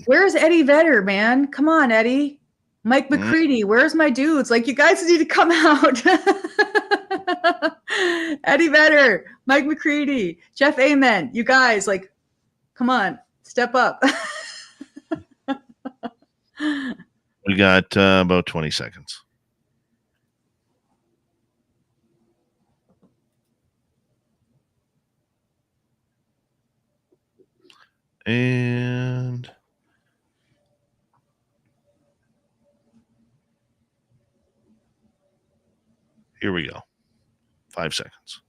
Where's Eddie Vedder, man? Come on, Eddie. Mike McCready, where's my dudes? Like, you guys need to come out. Eddie Vedder, Mike McCready, Jeff Amen. You guys, like, come on, step up. We got about 20 seconds. And here we go. 5 seconds.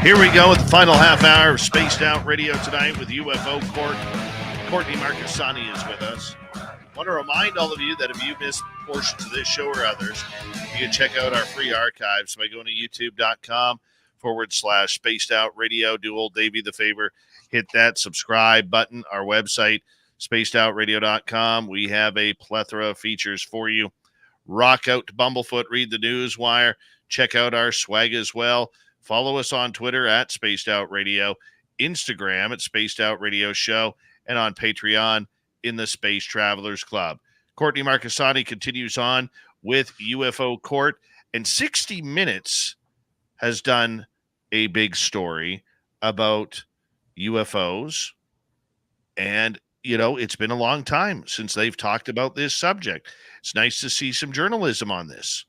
Here we go with the final half hour of Spaced Out Radio tonight with UFO Court. Courtney Marcassani is with us. I want to remind all of you that if you missed portions of this show or others, you can check out our free archives by going to youtube.com/Spaced Out Radio. Do old Davey the favor, hit that subscribe button. Our website, spacedoutradio.com. We have a plethora of features for you. Rock out to Bumblefoot, read the news wire, check out our swag as well. Follow us on Twitter at Spaced Out Radio, Instagram at Spaced Out Radio Show, and on Patreon in the Space Travelers Club. Courtney Marcassani continues on with UFO Court, and 60 Minutes has done a big story about UFOs. And, you know, it's been a long time since they've talked about this subject. It's nice to see some journalism on this.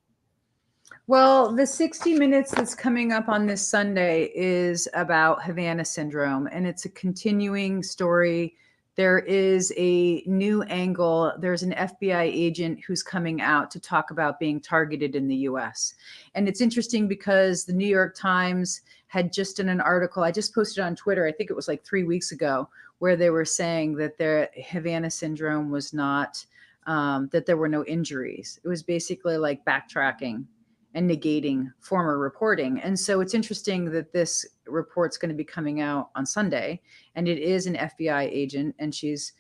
Well, the 60 Minutes that's coming up on this Sunday is about Havana Syndrome, and it's a continuing story. There is a new angle. There's an FBI agent who's coming out to talk about being targeted in the U.S. And it's interesting because the New York Times had just done an article. I just posted on Twitter, I think it was like 3 weeks ago, where they were saying that their Havana Syndrome was not, that there were no injuries. It was basically like backtracking and negating former reporting. And so it's interesting that this report's going to be coming out on Sunday, and it is an FBI agent, and she's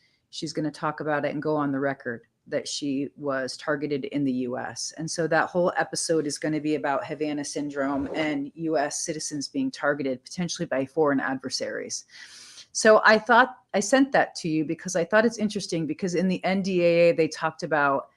going to talk about it and go on the record that she was targeted in the US. And so that whole episode is going to be about Havana Syndrome and US citizens being targeted potentially by foreign adversaries. So I thought I sent that to you because I thought it's interesting, because in the NDAA, they talked about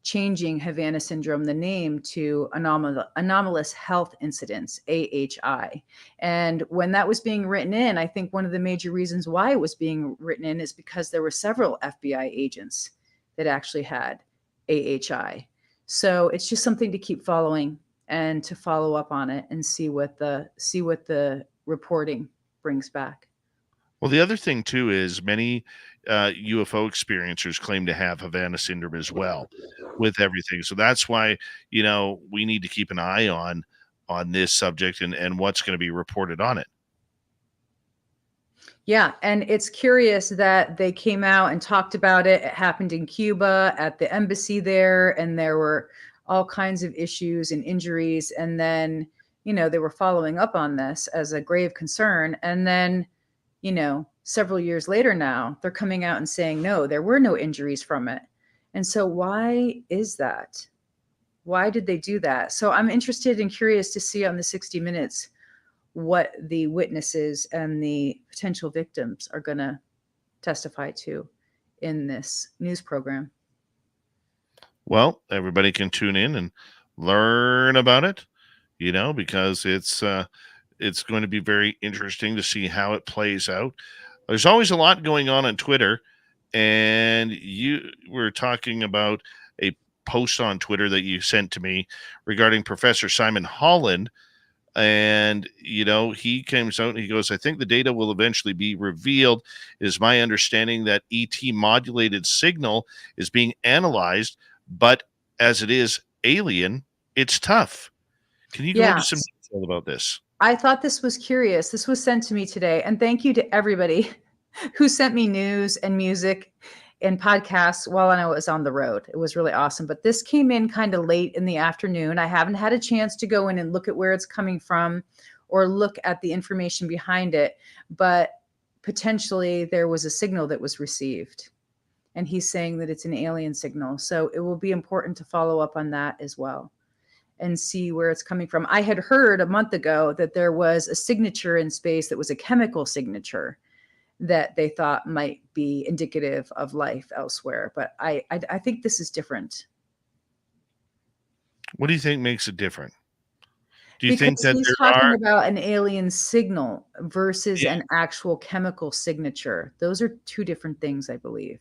changing Havana Syndrome, the name, to anomalous health incidents, AHI. And when that was being written in, I think one of the major reasons why it was being written in is because there were several FBI agents that actually had AHI. So it's just something to keep following and to follow up on it and see what the reporting brings back. Well, the other thing, too, is many UFO experiencers claim to have Havana Syndrome as well with everything. So that's why, you know, we need to keep an eye on this subject and what's going to be reported on it. Yeah, and it's curious that they came out and talked about it. It happened in Cuba at the embassy there, and there were all kinds of issues and injuries. And then, you know, they were following up on this as a grave concern. And then, you know, several years later now, they're coming out and saying, no, there were no injuries from it. And so why is that? Why did they do that? So I'm interested and curious to see on the 60 Minutes what the witnesses and the potential victims are going to testify to in this news program. Well, everybody can tune in and learn about it, you know, because it's going to be very interesting to see how it plays out. There's always a lot going on Twitter, and you were talking about a post on Twitter that you sent to me regarding Professor Simon Holland. And, you know, he comes out and he goes, I think the data will eventually be revealed. It is my understanding that ET modulated signal is being analyzed, but as it is alien, it's tough. Can you go into some detail about this? I thought this was curious. This was sent to me today. And thank you to everybody who sent me news and music and podcasts while I was on the road. It was really awesome. But this came in kind of late in the afternoon. I haven't had a chance to go in and look at where it's coming from or look at the information behind it. But potentially there was a signal that was received. and he's saying that it's an alien signal. So it will be important to follow up on that as well and see where it's coming from. I had heard a month ago that there was a signature in space that was a chemical signature that they thought might be indicative of life elsewhere. But I think this is different. What do you think makes it different? Do you think Because that he's there talking are? about an alien signal versus Yeah. an actual chemical signature. Those are two different things, I believe.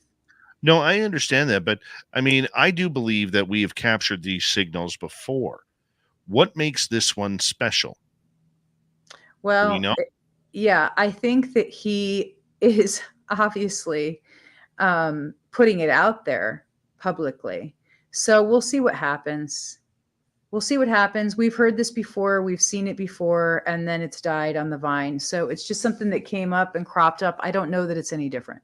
No, I understand that, but I mean, I do believe that we have captured these signals before. What makes this one special? Do you Well, know? yeah, I think that he is obviously putting it out there publicly. So we'll see what happens. We'll see what happens. We've heard this before. We've seen it before, and then it's died on the vine. So it's just something that came up and cropped up. I don't know that it's any different.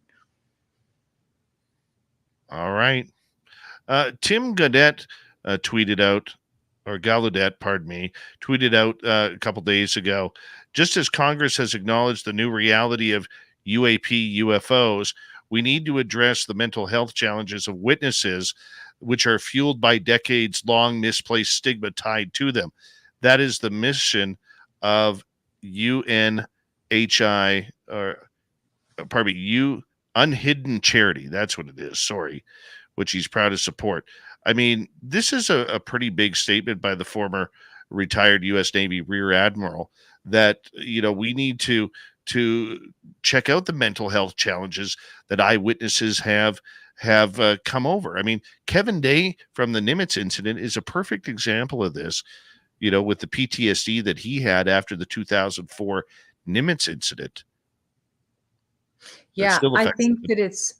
All right. Tim Gaudet tweeted out, or Gallaudet, pardon me, tweeted out a couple days ago, just as Congress has acknowledged the new reality of UAP UFOs, we need to address the mental health challenges of witnesses, which are fueled by decades-long misplaced stigma tied to them. That is the mission of UNHI, or pardon me, Unhidden Charity. That's what it is. Sorry, which he's proud to support. I mean, this is a pretty big statement by the former retired U.S. Navy Rear Admiral that, you know, we need to check out the mental health challenges that eyewitnesses have come over. I mean, Kevin Day from the Nimitz incident is a perfect example of this, you know, with the PTSD that he had after the 2004 Nimitz incident. Yeah, still affects him.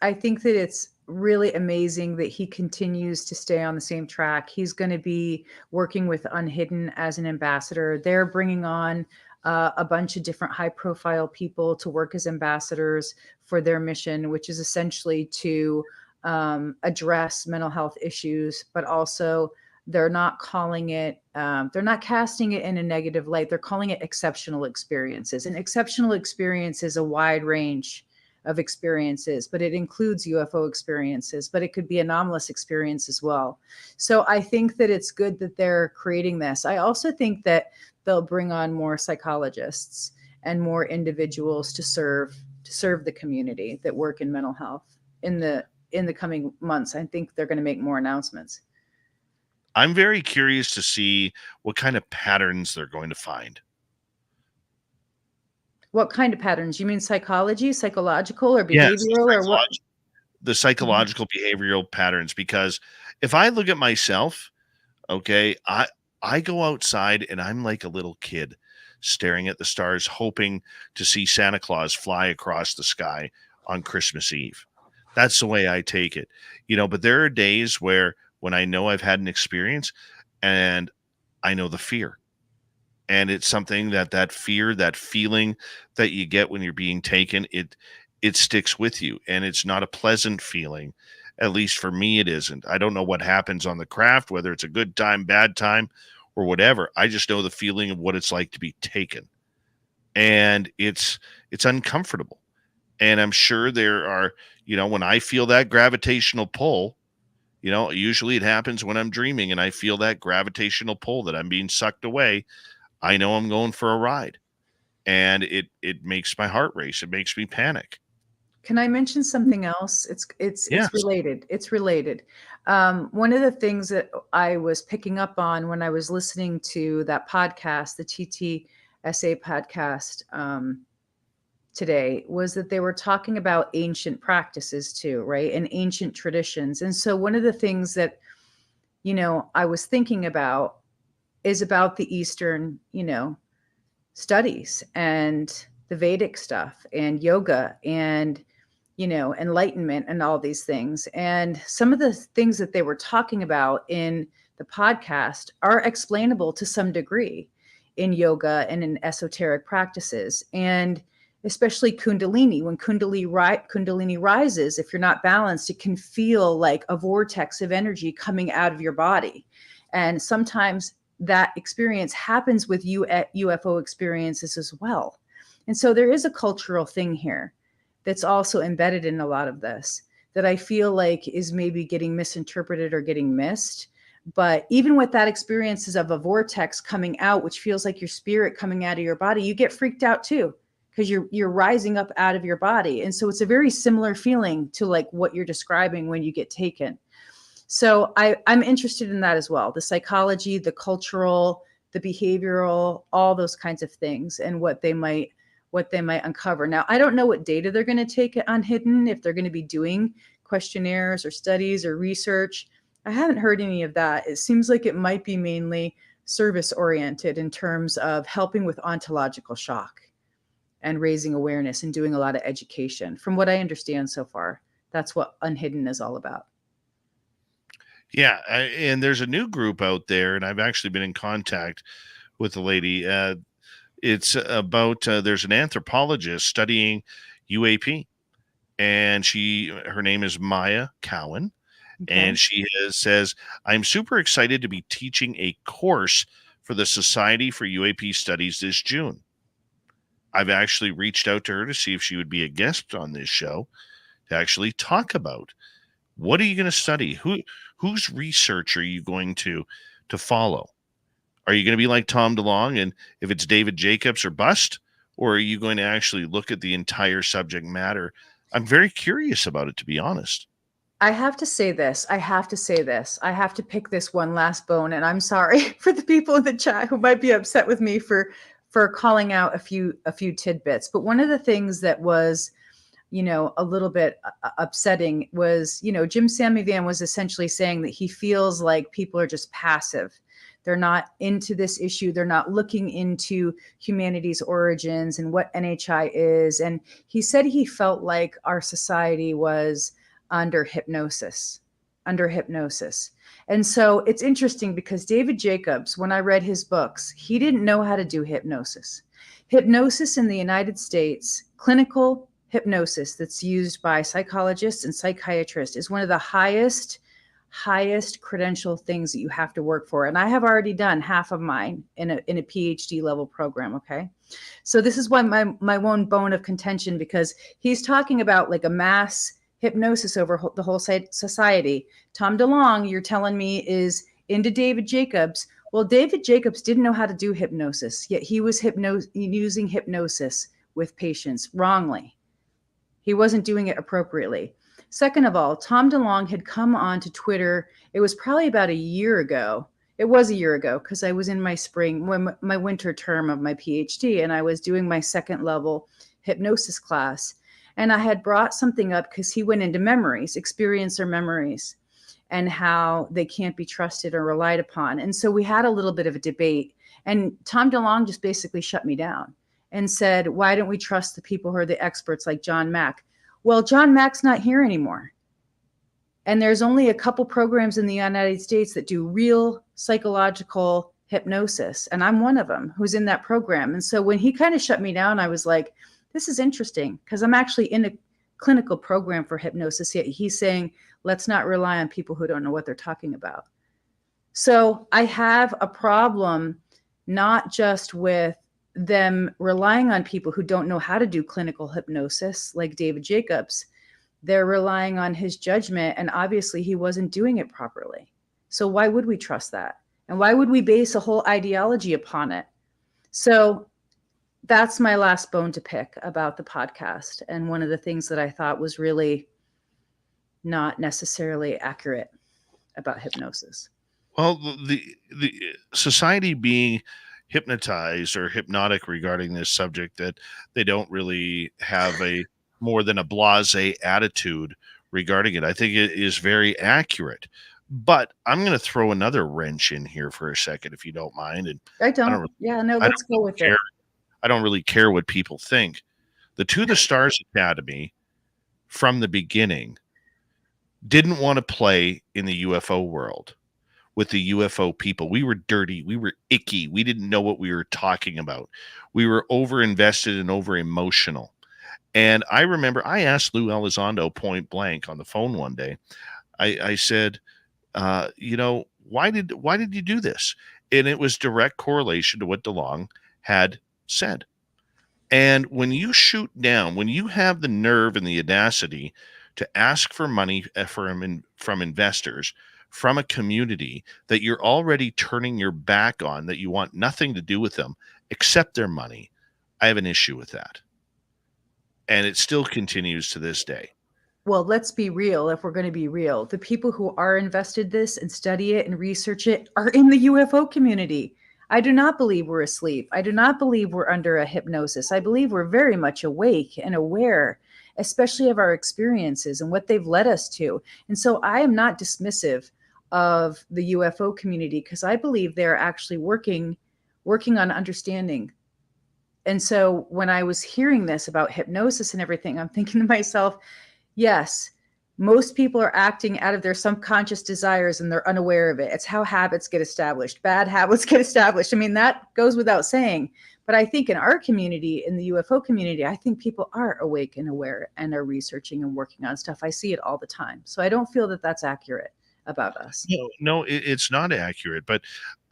I think that it's really amazing that he continues to stay on the same track. He's going to be working with Unhidden as an ambassador. They're bringing on a bunch of different high profile people to work as ambassadors for their mission, which is essentially to address mental health issues, but also they're not calling it, they're not casting it in a negative light. They're calling it exceptional experiences. And exceptional experience is a wide range of experiences, but it includes UFO experiences, but it could be anomalous experience as well. So I think that it's good that they're creating this. I also think that they'll bring on more psychologists and more individuals to serve the community that work in mental health in the coming months. I think they're going to make more announcements. I'm very curious to see what kind of patterns they're going to find. What kind of patterns? You mean psychological, or Yes, behavioral, or what? the psychological behavioral patterns, because if I look at myself, okay, I go outside and I'm like a little kid staring at the stars, hoping to see Santa Claus fly across the sky on Christmas Eve. That's the way I take it, you know. But there are days when I know I've had an experience and I know the fear. And it's something that fear, that feeling that you get when you're being taken, it sticks with you, and it's not a pleasant feeling. At least for me, it isn't. I don't know what happens on the craft, whether it's a good time, bad time, or whatever. I just know the feeling of what it's like to be taken, and it's uncomfortable. And I'm sure there are, you know, when I feel that gravitational pull, you know, usually it happens when I'm dreaming and I feel that gravitational pull that I'm being sucked away. I know I'm going for a ride, and it makes my heart race. It makes me panic. Can I mention something else? It's Yes. related. It's related. One of the things that I was picking up on when I was listening to that podcast, the TTSA podcast, today, was that they were talking about ancient practices too, right? And ancient traditions. And so one of the things that, you know, I was thinking about is about the Eastern, you know, studies and the Vedic stuff and yoga and, you know, enlightenment and all these things. And some of the things that they were talking about in the podcast are explainable to some degree in yoga and in esoteric practices. And especially Kundalini, when Kundalini rises, if you're not balanced, it can feel like a vortex of energy coming out of your body. And sometimes that experience happens with you at UFO experiences as well. And so there is a cultural thing here that's also embedded in a lot of this, that I feel like is maybe getting misinterpreted or getting missed. But even with that experiences of a vortex coming out, which feels like your spirit coming out of your body, you get freaked out too, because you're rising up out of your body. And so it's a very similar feeling to like what you're describing when you get taken. So I'm interested in that as well. The psychology, the cultural, the behavioral, all those kinds of things, and what they might uncover. Now, I don't know what data they're going to take on hidden, if they're going to be doing questionnaires or studies or research. I haven't heard any of that. It seems like it might be mainly service oriented in terms of helping with ontological shock and raising awareness and doing a lot of education. From what I understand so far, that's what Unhidden is all about. Yeah, and there's a new group out there, and I've actually been in contact with a lady. It's about there's an anthropologist studying UAP, and her name is Maya Cowan, and she says, "I'm super excited to be teaching a course for the Society for UAP Studies this June. I've actually reached out to her to see if she would be a guest on this show to actually talk about what are you going to study? Whose research are you going to follow? Are you going to be like Tom DeLonge, and if it's David Jacobs or bust, or are you going to actually look at the entire subject matter? I'm very curious about it, to be honest." I have to say this. I have to pick this one last bone, and I'm sorry for the people in the chat who might be upset with me for calling out a few tidbits. But one of the things that was, a little bit upsetting was, Jim Samivan was essentially saying that he feels like people are just passive. They're not into this issue. They're not looking into humanity's origins and what NHI is. And he said he felt like our society was under hypnosis. And so it's interesting because David Jacobs, when I read his books, he didn't know how to do hypnosis. Hypnosis in the United States, clinical hypnosis that's used by psychologists and psychiatrists, is one of the highest credential things that you have to work for. And I have already done half of mine in a PhD level program. Okay. So this is why my one bone of contention, because he's talking about like a mass hypnosis over the whole society. Tom DeLonge, you're telling me, is into David Jacobs. Well, David Jacobs didn't know how to do hypnosis, yet he was using hypnosis with patients wrongly. He wasn't doing it appropriately. Second of all, Tom DeLonge had come on to Twitter. It was probably about a year ago. It was a year ago because I was in my winter term of my PhD, and I was doing my second level hypnosis class. And I had brought something up because he went into memories, experiencer memories, and how they can't be trusted or relied upon. And so we had a little bit of a debate. And Tom DeLonge just basically shut me down and said, why don't we trust the people who are the experts like John Mack? Well, John Mack's not here anymore. And there's only a couple programs in the United States that do real psychological hypnosis. And I'm one of them who's in that program. And so when he kind of shut me down, I was like, this is interesting, because I'm actually in a clinical program for hypnosis. Yet he's saying, let's not rely on people who don't know what they're talking about. So I have a problem, not just with them relying on people who don't know how to do clinical hypnosis like David Jacobs. They're relying on his judgment, and obviously he wasn't doing it properly. So why would we trust that? And why would we base a whole ideology upon it? So that's my last bone to pick about the podcast, and one of the things that I thought was really not necessarily accurate about hypnosis. Well, the society being hypnotized or hypnotic regarding this subject, that they don't really have a more than a blasé attitude regarding it, I think it is very accurate. But I'm going to throw another wrench in here for a second, if you don't mind. And Let's go with it. I don't really care what people think. The To the Stars Academy, from the beginning, didn't want to play in the UFO world with the UFO people. We were dirty. We were icky. We didn't know what we were talking about. We were over invested and over emotional. And I remember I asked Lou Elizondo point blank on the phone one day. I said, why did you do this? And it was direct correlation to what DeLonge had said. And when you shoot down, when you have the nerve and the audacity to ask for money from investors, from a community that you're already turning your back on, that you want nothing to do with them, accept their money. I have an issue with that. And it still continues to this day. Well, let's be real. If we're going to be real, the people who are invested this and study it and research it are in the UFO community. I do not believe we're asleep. I do not believe we're under a hypnosis. I believe we're very much awake and aware, especially of our experiences and what they've led us to. And so I am not dismissive of the UFO community, because I believe they're actually working on understanding. And so when I was hearing this about hypnosis and everything, I'm thinking to myself, yes, most people are acting out of their subconscious desires and they're unaware of it. It's how habits get established. Bad habits get established. I mean, that goes without saying. But I think in our community, in the UFO community, I think people are awake and aware and are researching and working on stuff. I see it all the time. So I don't feel that that's accurate about us. No, it's not accurate. But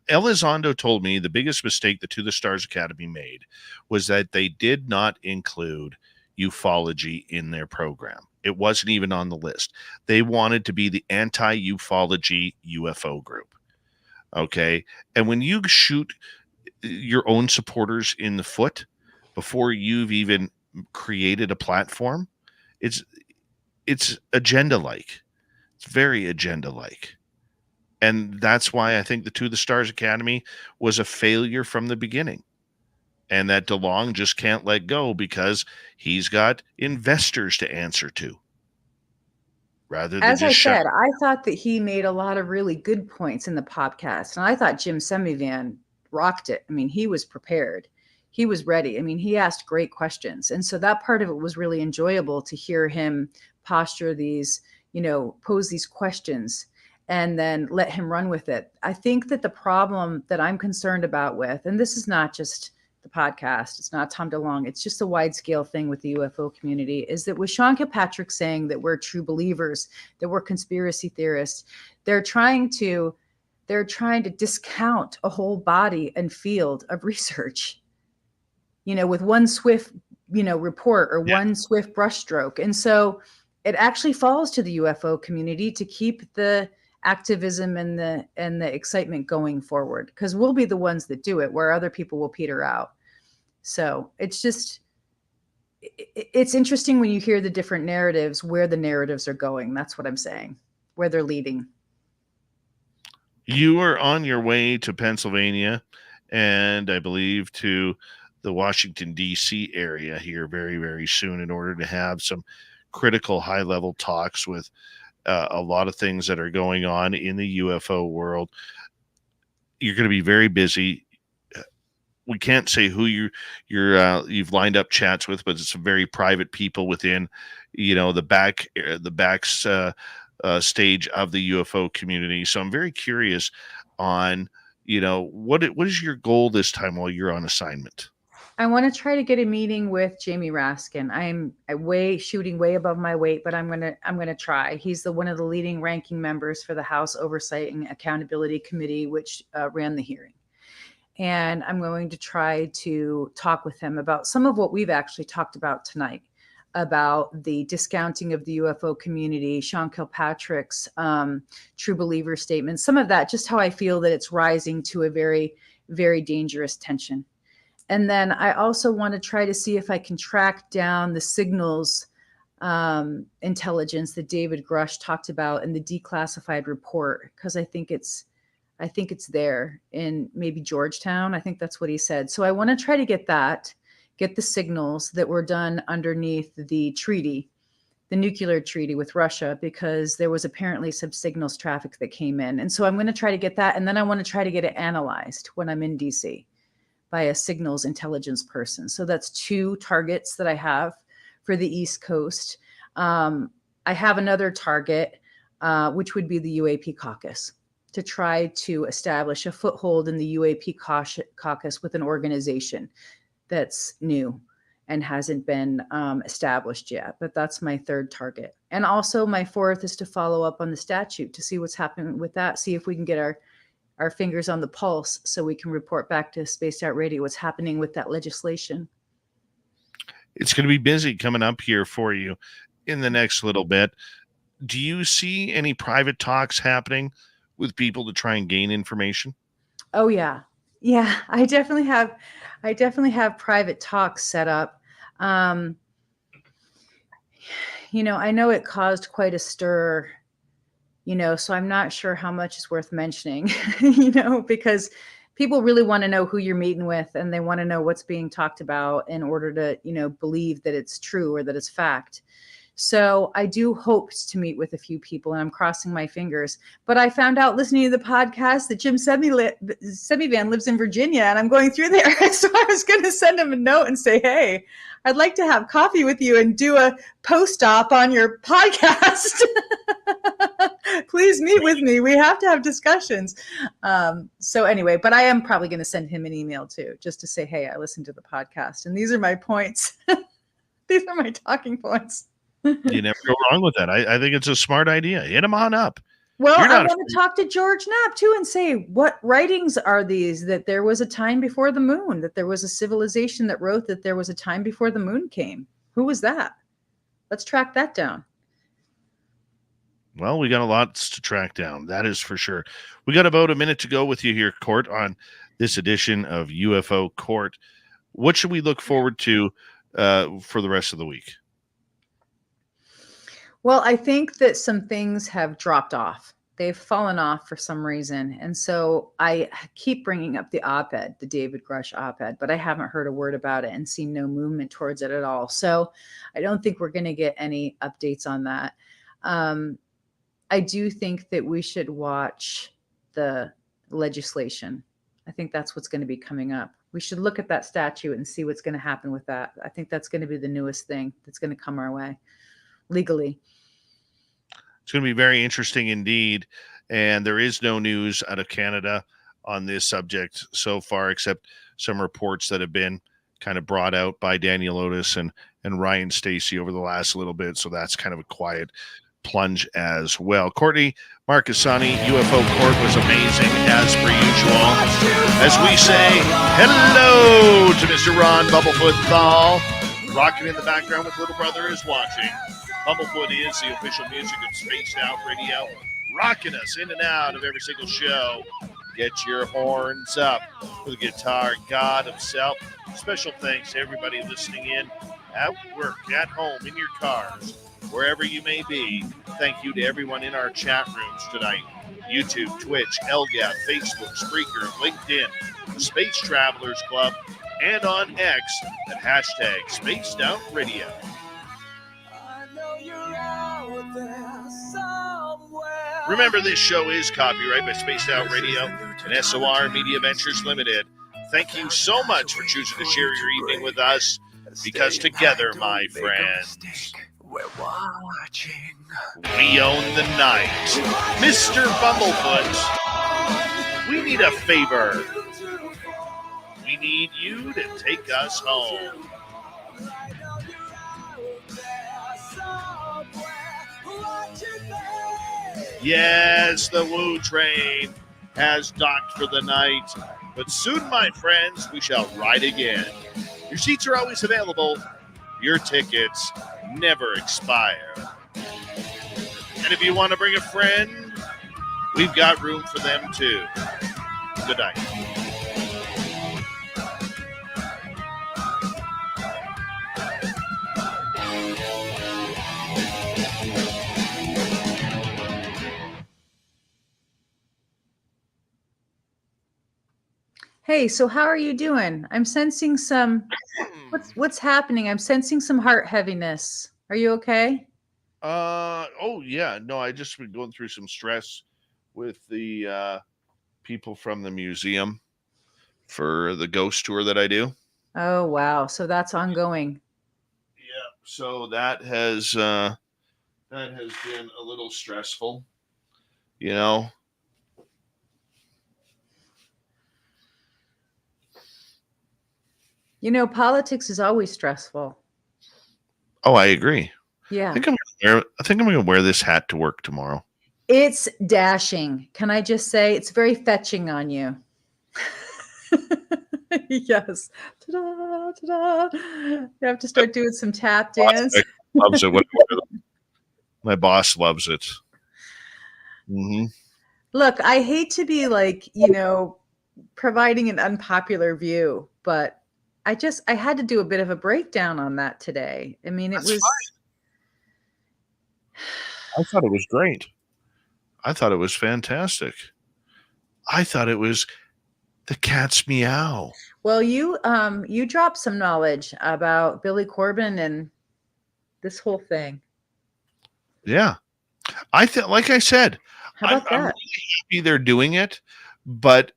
Elizondo told me the biggest mistake the To the Stars Academy made was that they did not include ufology in their program. It wasn't even on the list. They wanted to be the anti-ufology UFO group. Okay. And when you shoot your own supporters in the foot before you've even created a platform, it's agenda-like. It's very agenda-like. And that's why I think the To the Stars Academy was a failure from the beginning. And that DeLong just can't let go because he's got investors to answer to. Rather than As I just said, I thought that he made a lot of really good points in the podcast. And I thought Jim Semivan rocked it. I mean, he was prepared. He was ready. I mean, he asked great questions. And so that part of it was really enjoyable to hear him posture these, pose these questions and then let him run with it. I think that the problem that I'm concerned about with, and this is not just the podcast, it's not Tom DeLonge, it's just a wide scale thing with the UFO community, is that with Sean Kilpatrick saying that we're true believers, that we're conspiracy theorists, they're trying to discount a whole body and field of research, with one swift, report or one swift brushstroke. And so it actually falls to the UFO community to keep the activism and the excitement going forward, because we'll be the ones that do it where other people will peter out. So it's interesting when you hear the different narratives, where the narratives are going. That's what I'm saying, where they're leading. You are on your way to Pennsylvania and I believe to the Washington, D.C. area here very, very soon in order to have some critical high-level talks with a lot of things that are going on in the UFO world. You're going to be very busy. We can't say who you've lined up chats with, but it's some very private people within, the back stage of the UFO community. So I'm very curious on, what is your goal this time while you're on assignment? I want to try to get a meeting with Jamie Raskin. I'm shooting way above my weight, but I'm gonna try. He's one of the leading ranking members for the House Oversight and Accountability Committee, which ran the hearing. And I'm going to try to talk with him about some of what we've actually talked about tonight, about the discounting of the UFO community, Sean Kilpatrick's true believer statements, some of that, just how I feel that it's rising to a very, very dangerous tension. And then I also want to try to see if I can track down the signals intelligence that David Grush talked about in the declassified report, because I think it's there in maybe Georgetown. I think that's what he said. So I want to try to get the signals that were done underneath the treaty, the nuclear treaty with Russia, because there was apparently some signals traffic that came in. And so I'm going to try to get that. And then I want to try to get it analyzed when I'm in DC by a signals intelligence person. So that's 2 targets that I have for the East Coast. I have another target, which would be the UAP caucus, to try to establish a foothold in the UAP caucus with an organization that's new and hasn't been established yet. But that's my 3rd target. And also my 4th is to follow up on the statute to see what's happening with that, see if we can get our fingers on the pulse so we can report back to Spaced Out Radio what's happening with that legislation. It's going to be busy coming up here for you. in the next little bit. Do you see any private talks happening with people to try and gain information? Oh yeah. Yeah, I definitely have private talks set up. I know it caused quite a stir, so I'm not sure how much is worth mentioning, because people really want to know who you're meeting with, and they want to know what's being talked about in order to, believe that it's true or that it's fact. So I do hope to meet with a few people, and I'm crossing my fingers. But I found out listening to the podcast that Jim Semivan lives in Virginia, and I'm going through there. So I was going to send him a note and say, hey, I'd like to have coffee with you and do a post-op on your podcast. Please meet with me. We have to have discussions. So anyway, but I am probably going to send him an email too, just to say, hey, I listened to the podcast, and these are my points. These are my talking points. You never go wrong with that. I think it's a smart idea. Hit them on up. Well, I want to talk to George Knapp too and say, what writings are these? That there was a time before the moon, that there was a civilization that wrote that there was a time before the moon came. Who was that? Let's track that down. Well, we got a lot to track down. That is for sure. We got about a minute to go with you here, Court, on this edition of UFO Court. What should we look forward to for the rest of the week? Well, I think that some things have dropped off. They've fallen off for some reason. And so I keep bringing up the op-ed, the David Grush op-ed, but I haven't heard a word about it and seen no movement towards it at all. So I don't think we're going to get any updates on that. I do think that we should watch the legislation. I think that's what's going to be coming up. We should look at that statute and see what's going to happen with that. I think that's going to be the newest thing that's going to come our way legally. It's going to be very interesting indeed. And there is no news out of Canada on this subject so far, except some reports that have been kind of brought out by Daniel Otis and Ryan Stacey over the last little bit. So that's kind of a quiet plunge as well. Courtney Marcassani, UFO Court was amazing as per usual. As we say hello to Mr. Ron Bumblefoot Thal, rocking in the background with Little Brother is Watching. Bumblefoot is the official music of Spaced Out Radio, rocking us in and out of every single show. Get your horns up for the guitar god himself. Special thanks to everybody listening in at work, at home, in your cars, wherever you may be. Thank you to everyone in our chat rooms tonight. YouTube, Twitch, LGAP, Facebook, Spreaker, LinkedIn, the Space Travelers Club, and on X at hashtag Spaced Out Radio. Remember, this show is copyright by Spaced Out Radio and SOR Media Ventures Limited. Thank you so much for choosing to share your evening with us, because together, my friends, we're watching. We own the night. Mr. Bumblefoot, we need a favor. We need you to take us home. Yes, the Woo Train has docked for the night, but soon, my friends, we shall ride again. Your seats are always available. Your tickets never expire. And if you want to bring a friend, we've got room for them too. Good night. Hey, so how are you doing? I'm sensing some, what's happening? I'm sensing some heart heaviness. Are you okay? Oh yeah. No, I just been going through some stress with the people from the museum for the ghost tour that I do. Oh, wow. So that's ongoing. Yeah. So that has been a little stressful, you know. You know, politics is always stressful. Oh, I agree. Yeah. I think I'm going to wear this hat to work tomorrow. It's dashing. Can I just say it's very fetching on you? Yes. Ta-da, ta-da. You have to start doing some tap dance. Loves it when I wear them. My boss loves it. Hmm. Look, I hate to be like, providing an unpopular view, but I had to do a bit of a breakdown on that today. I mean, That's fine. I thought it was great. I thought it was fantastic. I thought it was the cat's meow. Well, you dropped some knowledge about Billy Corbin and this whole thing. Yeah. Like I said, How about I'm that? really happy they're doing it, but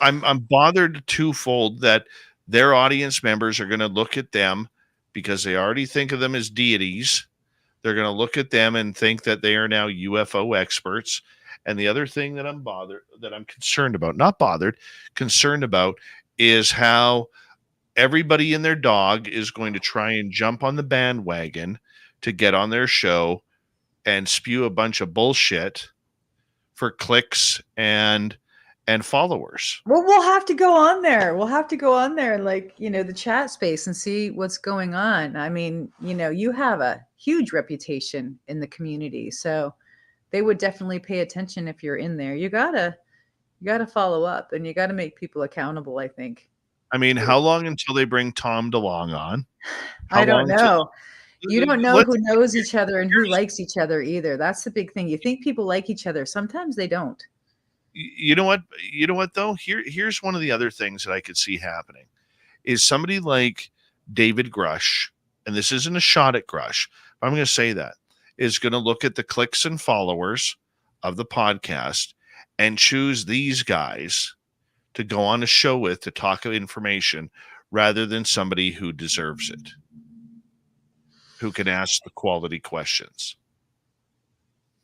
I'm bothered twofold that their audience members are going to look at them because they already think of them as deities. They're going to look at them and think that they are now UFO experts. And the other thing that I'm concerned about, not bothered, concerned about, is how everybody and their dog is going to try and jump on the bandwagon to get on their show and spew a bunch of bullshit for clicks and followers. Well, we'll have to go on there. We'll have to go on there and the chat space and see what's going on. I mean, you have a huge reputation in the community, so they would definitely pay attention if you're in there. You gotta follow up and you gotta make people accountable, I think. I mean, how long until they bring Tom DeLonge on? I don't know. You don't know who knows each other and who likes each other either. That's the big thing. You think people like each other. Sometimes they don't. You know what though? Here's one of the other things that I could see happening is somebody like David Grush, and this isn't a shot at Grush, but I'm going to say that, is going to look at the clicks and followers of the podcast and choose these guys to go on a show with to talk of information rather than somebody who deserves it, who can ask the quality questions.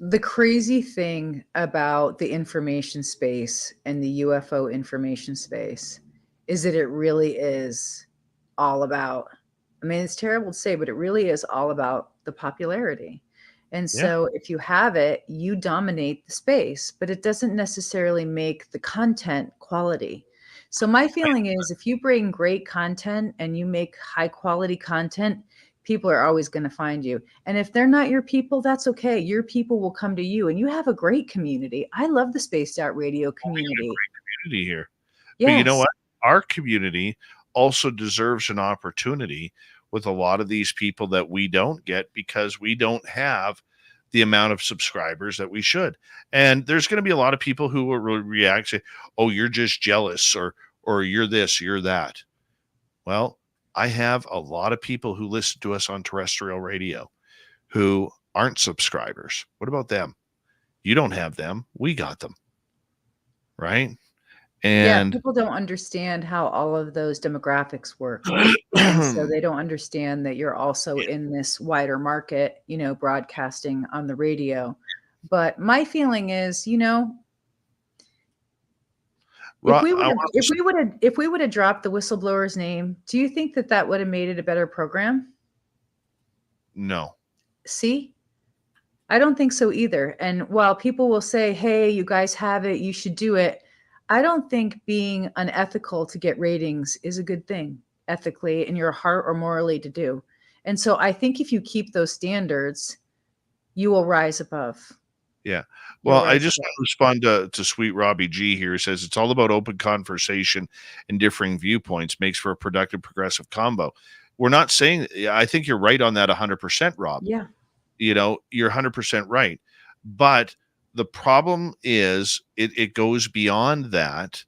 The crazy thing about the information space and the UFO information space is that it really is all about, I mean, it's terrible to say, but it really is all about the popularity. And so if you have it, you dominate the space, but it doesn't necessarily make the content quality. So my feeling is if you bring great content and you make high quality content, people are always going to find you. And if they're not your people, that's okay. Your people will come to you and you have a great community. I love the Spaced Out Radio community. We have a great community here. Yes. But you know what? Our community also deserves an opportunity with a lot of these people that we don't get because we don't have the amount of subscribers that we should. And there's going to be a lot of people who will react, say, oh, you're just jealous, or you're this, you're that. Well, I have a lot of people who listen to us on terrestrial radio who aren't subscribers. What about them? You don't have them. We got them. Right? And people don't understand how all of those demographics work. And so they don't understand that you're also in this wider market, broadcasting on the radio. But my feeling is, if we would have dropped the whistleblower's name, do you think that would have made it a better program? No. See? I don't think so either. And while people will say, hey, you guys have it, you should do it, I don't think being unethical to get ratings is a good thing ethically in your heart or morally to do. And so I think if you keep those standards, you will rise above. Yeah. Well, I just want to respond to Sweet Robbie G here. He says it's all about open conversation and differing viewpoints makes for a productive, progressive combo. We're not saying, I think you're right on that 100%, Rob. Yeah. You're 100% right. But the problem is it goes beyond that,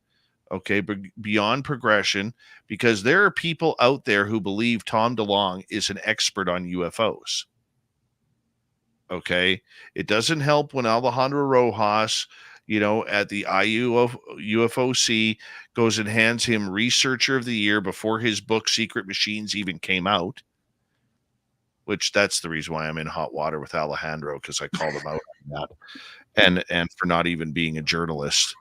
okay, beyond progression, because there are people out there who believe Tom DeLonge is an expert on UFOs. Okay, it doesn't help when Alejandro Rojas, at the UFOC goes and hands him Researcher of the Year before his book Secret Machines even came out. Which that's the reason why I'm in hot water with Alejandro, because I called him out on that, and for not even being a journalist.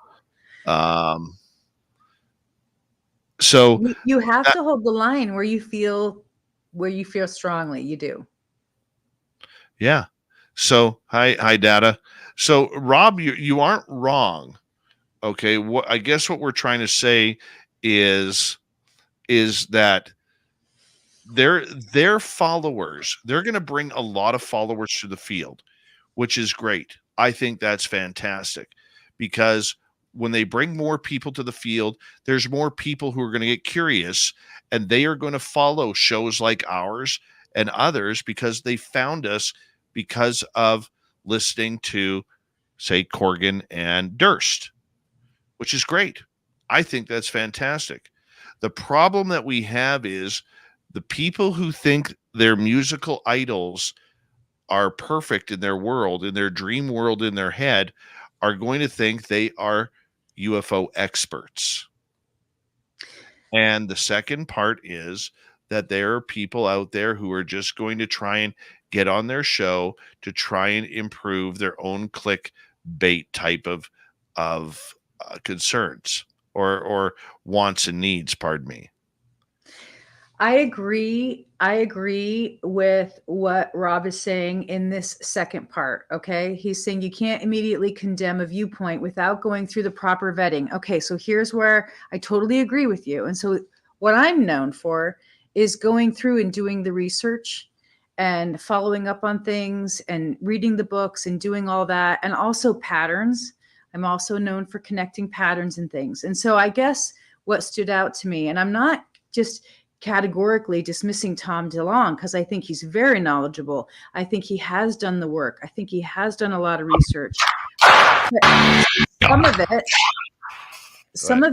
So you have to hold the line where you feel strongly. You do. Yeah. So hi Data. So Rob, you aren't wrong. Okay. I guess what we're trying to say is that their followers, they're going to bring a lot of followers to the field, which is great. I think that's fantastic, because when they bring more people to the field, there's more people who are going to get curious, and they are going to follow shows like ours and others because they found us because of listening to, say, Corgan and Durst, which is great. I think that's fantastic. The problem that we have is the people who think their musical idols are perfect in their world, in their dream world, in their head, are going to think they are UFO experts. And the second part is that there are people out there who are just going to try and get on their show to try and improve their own clickbait type of concerns or wants and needs, pardon me. I agree. I agree with what Rob is saying in this second part. Okay. He's saying you can't immediately condemn a viewpoint without going through the proper vetting. Okay. So here's where I totally agree with you. And so what I'm known for is going through and doing the research and following up on things and reading the books and doing all that. And also patterns. I'm also known for connecting patterns and things. And so I guess what stood out to me, and I'm not just categorically dismissing Tom DeLonge, because I think he's very knowledgeable. I think he has done the work. I think he has done a lot of research. Some of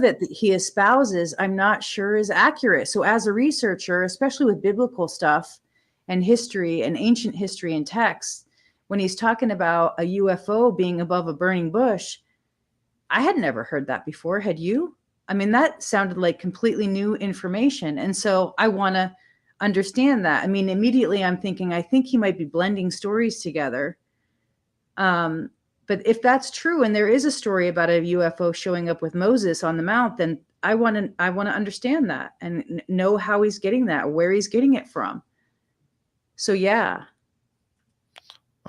it that he espouses, I'm not sure is accurate. So as a researcher, especially with biblical stuff and history and ancient history and texts, when he's talking about a UFO being above a burning bush, I had never heard that before. Had you? I mean, that sounded like completely new information. And so I want to understand that. I mean, immediately I'm thinking, I think he might be blending stories together. But if that's true, and there is a story about a UFO showing up with Moses on the mount, then I want to understand that and know how he's getting that, where he's getting it from. So yeah,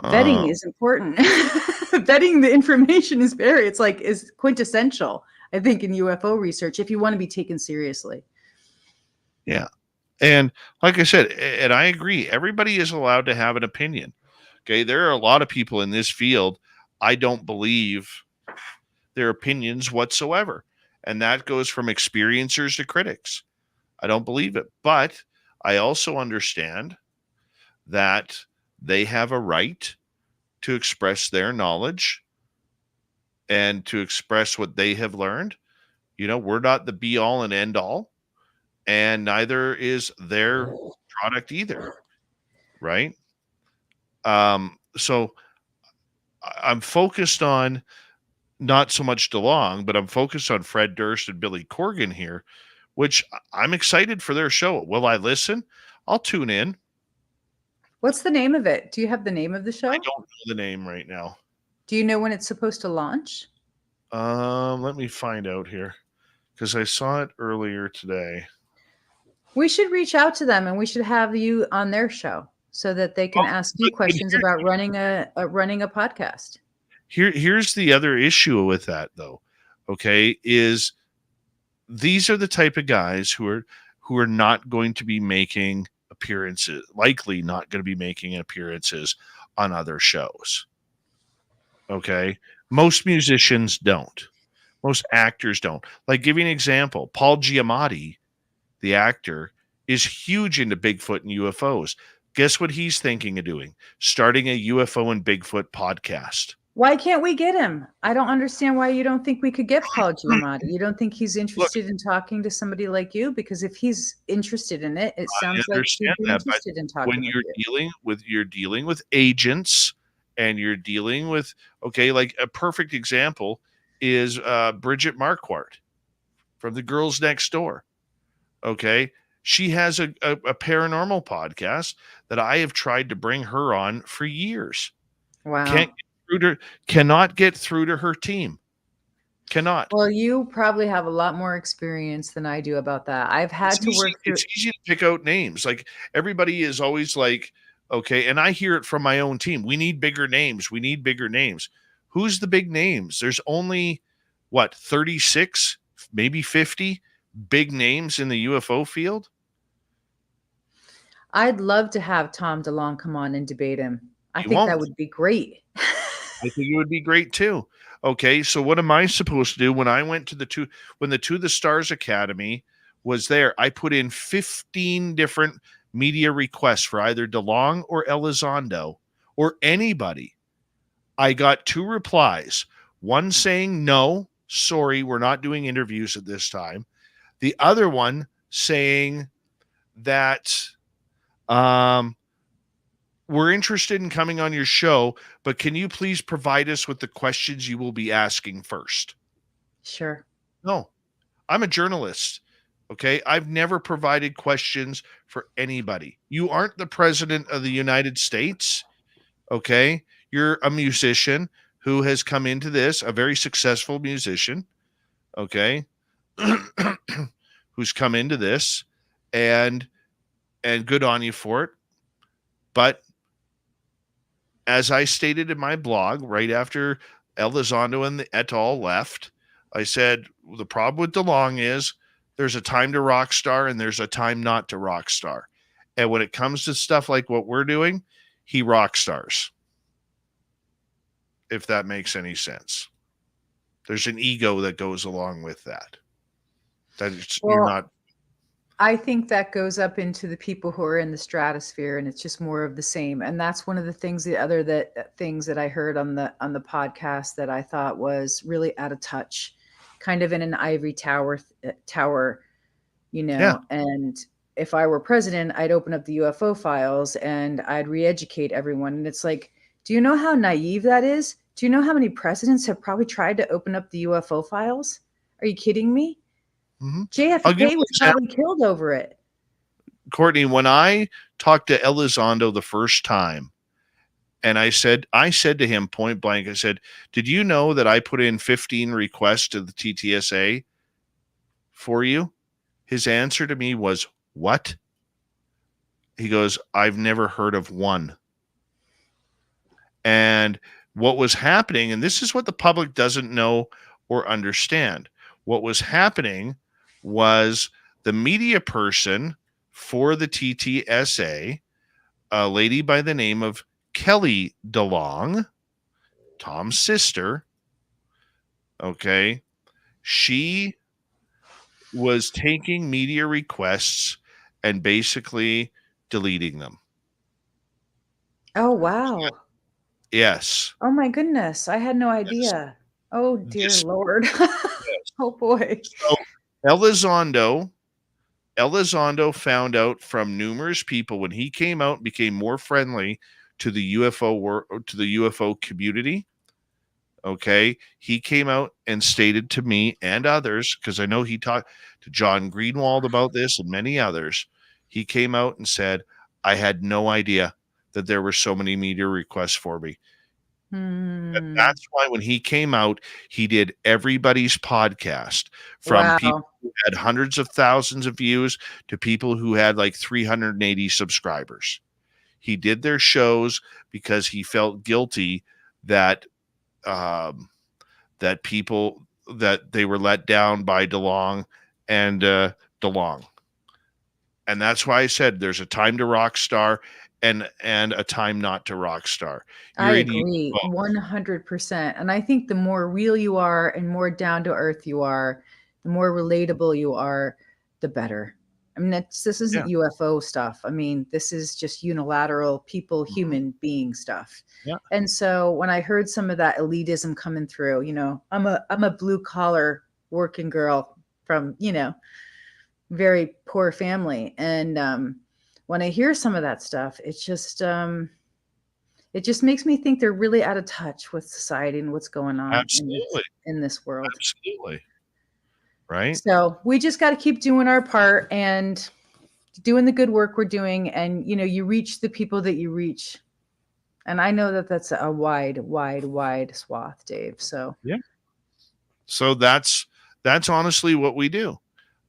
vetting is important. Vetting the information is is quintessential, I think, in UFO research, if you want to be taken seriously. Yeah. And like I said, and I agree, everybody is allowed to have an opinion. Okay. There are a lot of people in this field, I don't believe their opinions whatsoever. And that goes from experiencers to critics. I don't believe it. But I also understand that they have a right to express their knowledge and to express what they have learned. You know, we're not the be all and end all, and neither is their product either. Right. So I'm focused on not so much DeLonge, but I'm focused on Fred Durst and Billy Corgan here, which I'm excited for their show. Will I listen? I'll tune in. What's the name of it? Do you have the name of the show? I don't know the name right now. Do you know when it's supposed to launch? Let me find out here, because I saw it earlier today. We should reach out to them and we should have you on their show so that they can ask you questions about running a podcast. Here's the other issue with that, though. Okay, is these are the type of guys who are not going to be making appearances, likely not going to be making appearances on other shows. Okay, most musicians don't. Most actors don't. Like, giving an example, Paul Giamatti, the actor, is huge into Bigfoot and UFOs. Guess what he's thinking of doing? Starting a UFO and Bigfoot podcast. Why can't we get him? I don't understand why you don't think we could get Paul Giamatti. You don't think he's interested in talking to somebody like you? Because if he's interested in it, it sounds like he'd be interested in talking. When you're dealing with agents, and you're dealing with, okay, like a perfect example is Bridget Marquardt from The Girls Next Door. Okay, she has a paranormal podcast that I have tried to bring her on for years. Wow. Cannot get through to her team. Cannot. Well, you probably have a lot more experience than I do about that. I've had to work through. It's easy to pick out names. Like, everybody is always like, okay, and I hear it from my own team. We need bigger names. We need bigger names. Who's the big names? There's only, 36, maybe 50 big names in the UFO field? I'd love to have Tom DeLonge come on and debate him. I He think that won't. would be great. I think it would be great too. Okay, so what am I supposed to do when I went to when the To the Stars Academy was there? I put in 15 different media requests for either DeLonge or Elizondo or anybody. I got 2 replies. One saying, no, sorry, we're not doing interviews at this time. The other one saying that we're interested in coming on your show, but can you please provide us with the questions you will be asking first? Sure. No, I'm a journalist. Okay. I've never provided questions for anybody. You aren't the president of the United States. Okay. You're a musician who has come into this, a very successful musician. Okay. Who's come into this and good on you for it. But as I stated in my blog, right after Elizondo and the et al. Left, I said, the problem with DeLonge is there's a time to rock star and there's a time not to rock star. And when it comes to stuff like what we're doing, he rock stars. If that makes any sense. There's an ego that goes along with that. You're not. I think that goes up into the people who are in the stratosphere, and it's just more of the same. And that's one of the things, things that I heard on the podcast that I thought was really out of touch, kind of in an ivory tower, Yeah. And if I were president, I'd open up the UFO files and I'd re-educate everyone. And it's like, do you know how naive that is? Do you know how many presidents have probably tried to open up the UFO files? Are you kidding me? Mm-hmm. JFK was probably killed over it. Courtney, when I talked to Elizondo the first time, and I said to him point blank, I said, did you know that I put in 15 requests to the TTSA for you? His answer to me was, what? He goes, I've never heard of one. And what was happening, and this is what the public doesn't know or understand, what was happening was the media person for the TTSA, a lady by the name of Kelly DeLonge, Tom's sister, okay, she was taking media requests and basically deleting them. Oh, wow. Yes. Oh, my goodness. I had no idea. Yes. Oh, dear Lord. Yes. Oh, boy. So Elizondo found out from numerous people when he came out and became more friendly to the UFO community. Okay, he came out and stated to me and others, because I know he talked to John Greenwald about this and many others. He came out and said, I had no idea that there were so many media requests for me. And that's why when he came out, he did everybody's podcast, from people who had hundreds of thousands of views to people who had like 380 subscribers. He did their shows because he felt guilty that that they were let down by DeLonge and DeLonge. And that's why I said there's a time to rock star and a time not to rock star. I agree 100%. And I think the more real you are and more down to earth you are, the more relatable you are, the better. I mean, this isn't UFO stuff. I mean, this is just unilateral people, human being stuff. Yeah. And so when I heard some of that elitism coming through, I'm a blue collar working girl from, very poor family. And when I hear some of that stuff, it just makes me think they're really out of touch with society and what's going on in this world. Absolutely. Right. So we just got to keep doing our part and doing the good work we're doing. And, you reach the people that you reach. And I know that that's a wide, wide, wide swath, Dave. So, yeah. So that's honestly what we do.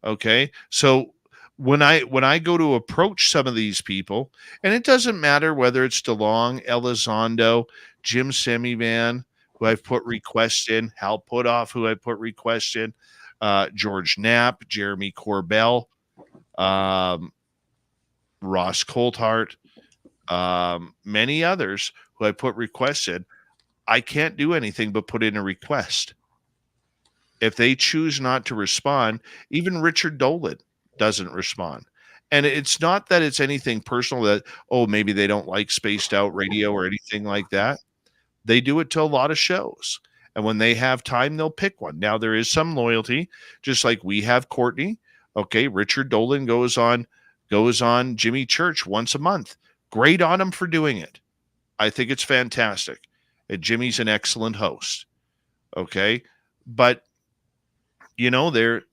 Okay. So when I go to approach some of these people, and it doesn't matter whether it's DeLonge, Elizondo, Jim Semivan, who I've put requests in, Hal Putoff, who I put requests in, George Knapp, Jeremy Corbell, Ross Coulthart, many others who I put requests in. I can't do anything but put in a request. If they choose not to respond, even Richard Dolan doesn't respond. And it's not that it's anything personal that, oh, maybe they don't like Spaced Out Radio or anything like that. They do it to a lot of shows. And when they have time, they'll pick one. Now, there is some loyalty, just like we have Courtney. Okay, Richard Dolan goes on Jimmy Church once a month. Great on him for doing it. I think it's fantastic. And Jimmy's an excellent host. Okay, but you know they're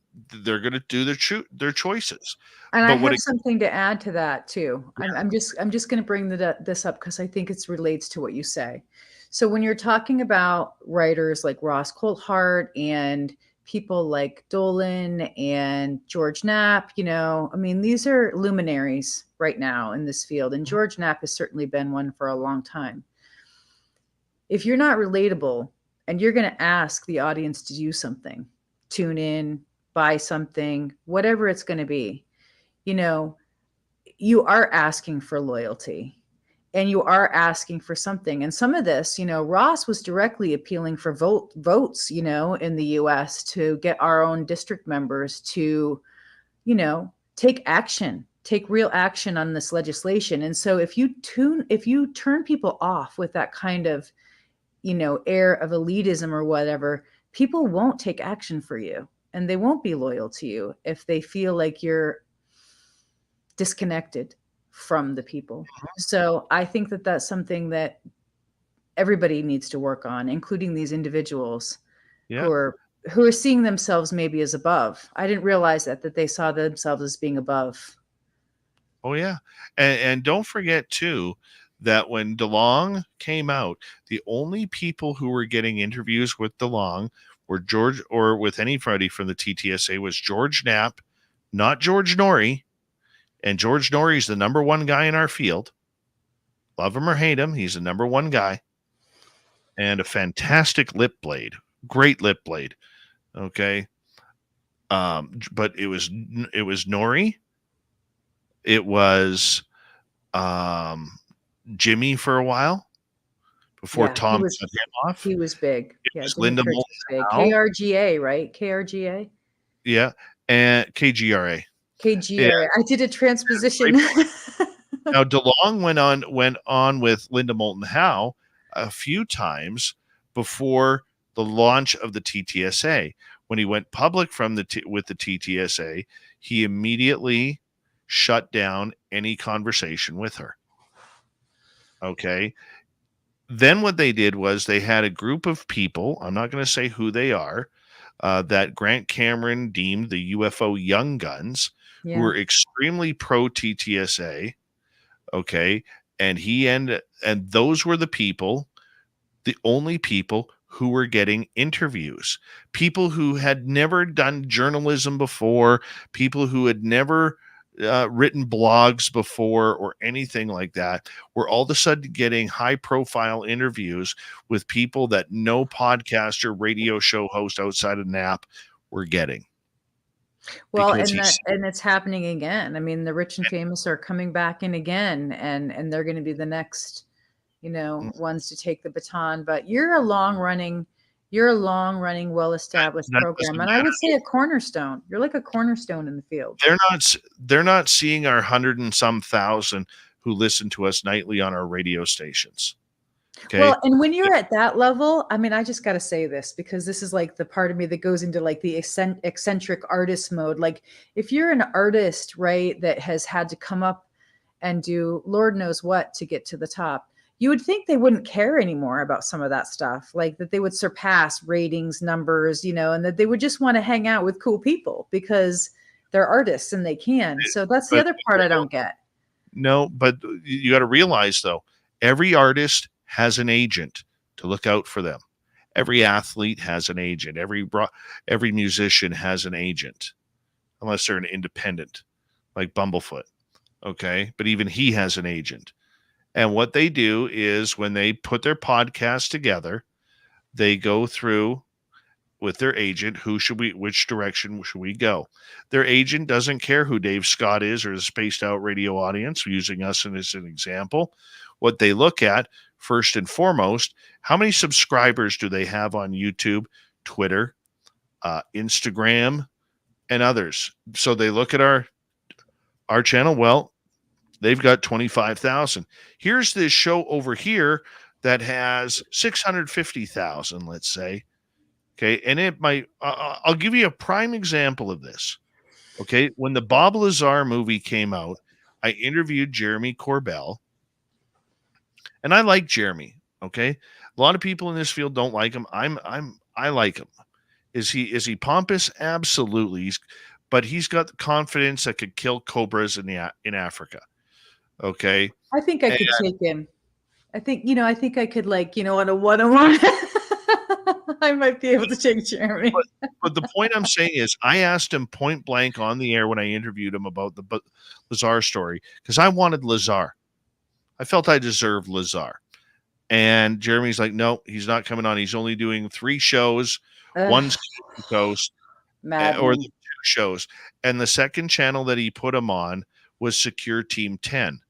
going to do their choices. And but I have something to add to that too. Yeah. I'm just going to bring this up because I think it relates to what you say. So when you're talking about writers like Ross Coulthart and people like Dolan and George Knapp, you know, I mean, these are luminaries right now in this field. And George Knapp has certainly been one for a long time. If you're not relatable and you're going to ask the audience to do something, tune in, buy something, whatever it's going to be, you know, you are asking for loyalty. And you are asking for something. And some of this, you know, Ross was directly appealing for votes, you know, in the US to get our own district members to, you know, take real action on this legislation. And so if you turn people off with that kind of, you know, air of elitism or whatever, people won't take action for you and they won't be loyal to you if they feel like you're disconnected from the people. So I think that that's something that everybody needs to work on, including these individuals who are seeing themselves maybe as above. I didn't realize that they saw themselves as being above. Oh yeah. And don't forget too that when DeLong came out, the only people who were getting interviews with DeLong were George, or with anybody from the TTSA, was George Knapp, not George Norrie. And George Norrie's the number one guy in our field. Love him or hate him, he's the number one guy. And a fantastic lip blade. Great lip blade. Okay. But it was Norrie. It was Jimmy for a while before Tom cut him off. He was big. It was Linda Moulton. KRGA, right? KRGA? Yeah. And KGRA. KGRA. I did a transposition. Now DeLong went on with Linda Moulton Howe a few times before the launch of the TTSA. When he went public with the TTSA, he immediately shut down any conversation with her. Okay. Then what they did was they had a group of people, I'm not going to say who they are, that Grant Cameron deemed the UFO young guns, who were extremely pro TTSA. Okay. And those were the only people who were getting interviews, people who had never done journalism before, people who had never written blogs before or anything like that, were all of a sudden getting high profile interviews with people that no podcast or radio show host outside of Knapp were getting. Well, and it's happening again. I mean, the rich and famous are coming back in again, and they're going to be the next, you know, ones to take the baton. But you're a long running, well-established program, and I would say a cornerstone. You're like a cornerstone in the field. They're not seeing our 100 and some thousand who listen to us nightly on our radio stations. Okay. Well, and when you're at that level, I mean, I just got to say this because this is like the part of me that goes into like the eccentric artist mode. Like if you're an artist, right, that has had to come up and do Lord knows what to get to the top, you would think they wouldn't care anymore about some of that stuff, like that they would surpass ratings numbers, you know, and that they would just want to hang out with cool people because they're artists and they can. So that's the other part I don't get. No, but you got to realize though, every artist has an agent to look out for them. Every athlete has an agent. Every musician has an agent, unless they're an independent, like Bumblefoot. Okay, but even he has an agent. And what they do is when they put their podcast together, they go through with their agent, which direction should we go? Their agent doesn't care who Dave Scott is or the Spaced Out Radio audience, using us as an example. What they look at first and foremost, how many subscribers do they have on YouTube, Twitter, Instagram, and others? So they look at our channel. Well, they've got 25,000. Here's this show over here that has 650,000, let's say. Okay, and it might. I'll give you a prime example of this. Okay, when the Bob Lazar movie came out, I interviewed Jeremy Corbell, and I like Jeremy. Okay, a lot of people in this field don't like him. I like him. Is he pompous? Absolutely. But he's got the confidence that could kill cobras in Africa. Okay, I think I could take him. I think I could, like, on a one-on-one. I might be able to take Jeremy. But the point I'm saying is, I asked him point blank on the air when I interviewed him about the Lazar story, because I wanted Lazar. I felt I deserved Lazar. And Jeremy's like, no, he's not coming on. He's only doing 3 shows. One's Coast, or the 2 shows. And the second channel that he put him on was Secure Team 10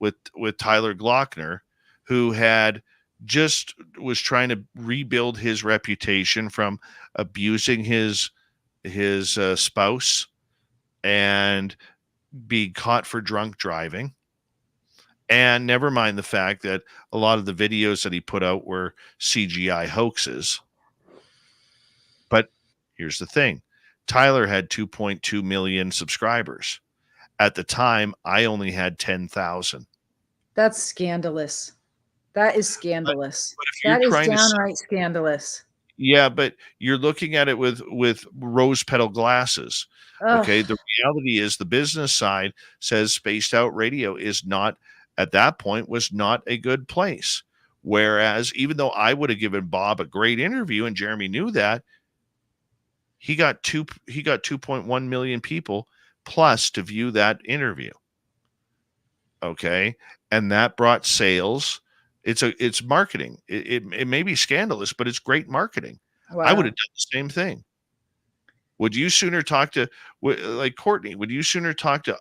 with Tyler Glockner, who was trying to rebuild his reputation from abusing his spouse and being caught for drunk driving. And never mind the fact that a lot of the videos that he put out were CGI hoaxes. But here's the thing. Tyler had 2.2 million subscribers. At the time, I only had 10,000. That's scandalous. That is scandalous. But that is downright scandalous. Yeah, but you're looking at it with rose petal glasses. Ugh. Okay, the reality is the business side says Spaced Out Radio is not, at that point, was not a good place. Whereas even though I would have given Bob a great interview, and Jeremy knew that, he got 2.1 million people plus to view that interview. Okay, and that brought sales. It's marketing. It may be scandalous, but it's great marketing. Wow. I would have done the same thing. Would you sooner talk to, like Courtney? Would you sooner talk to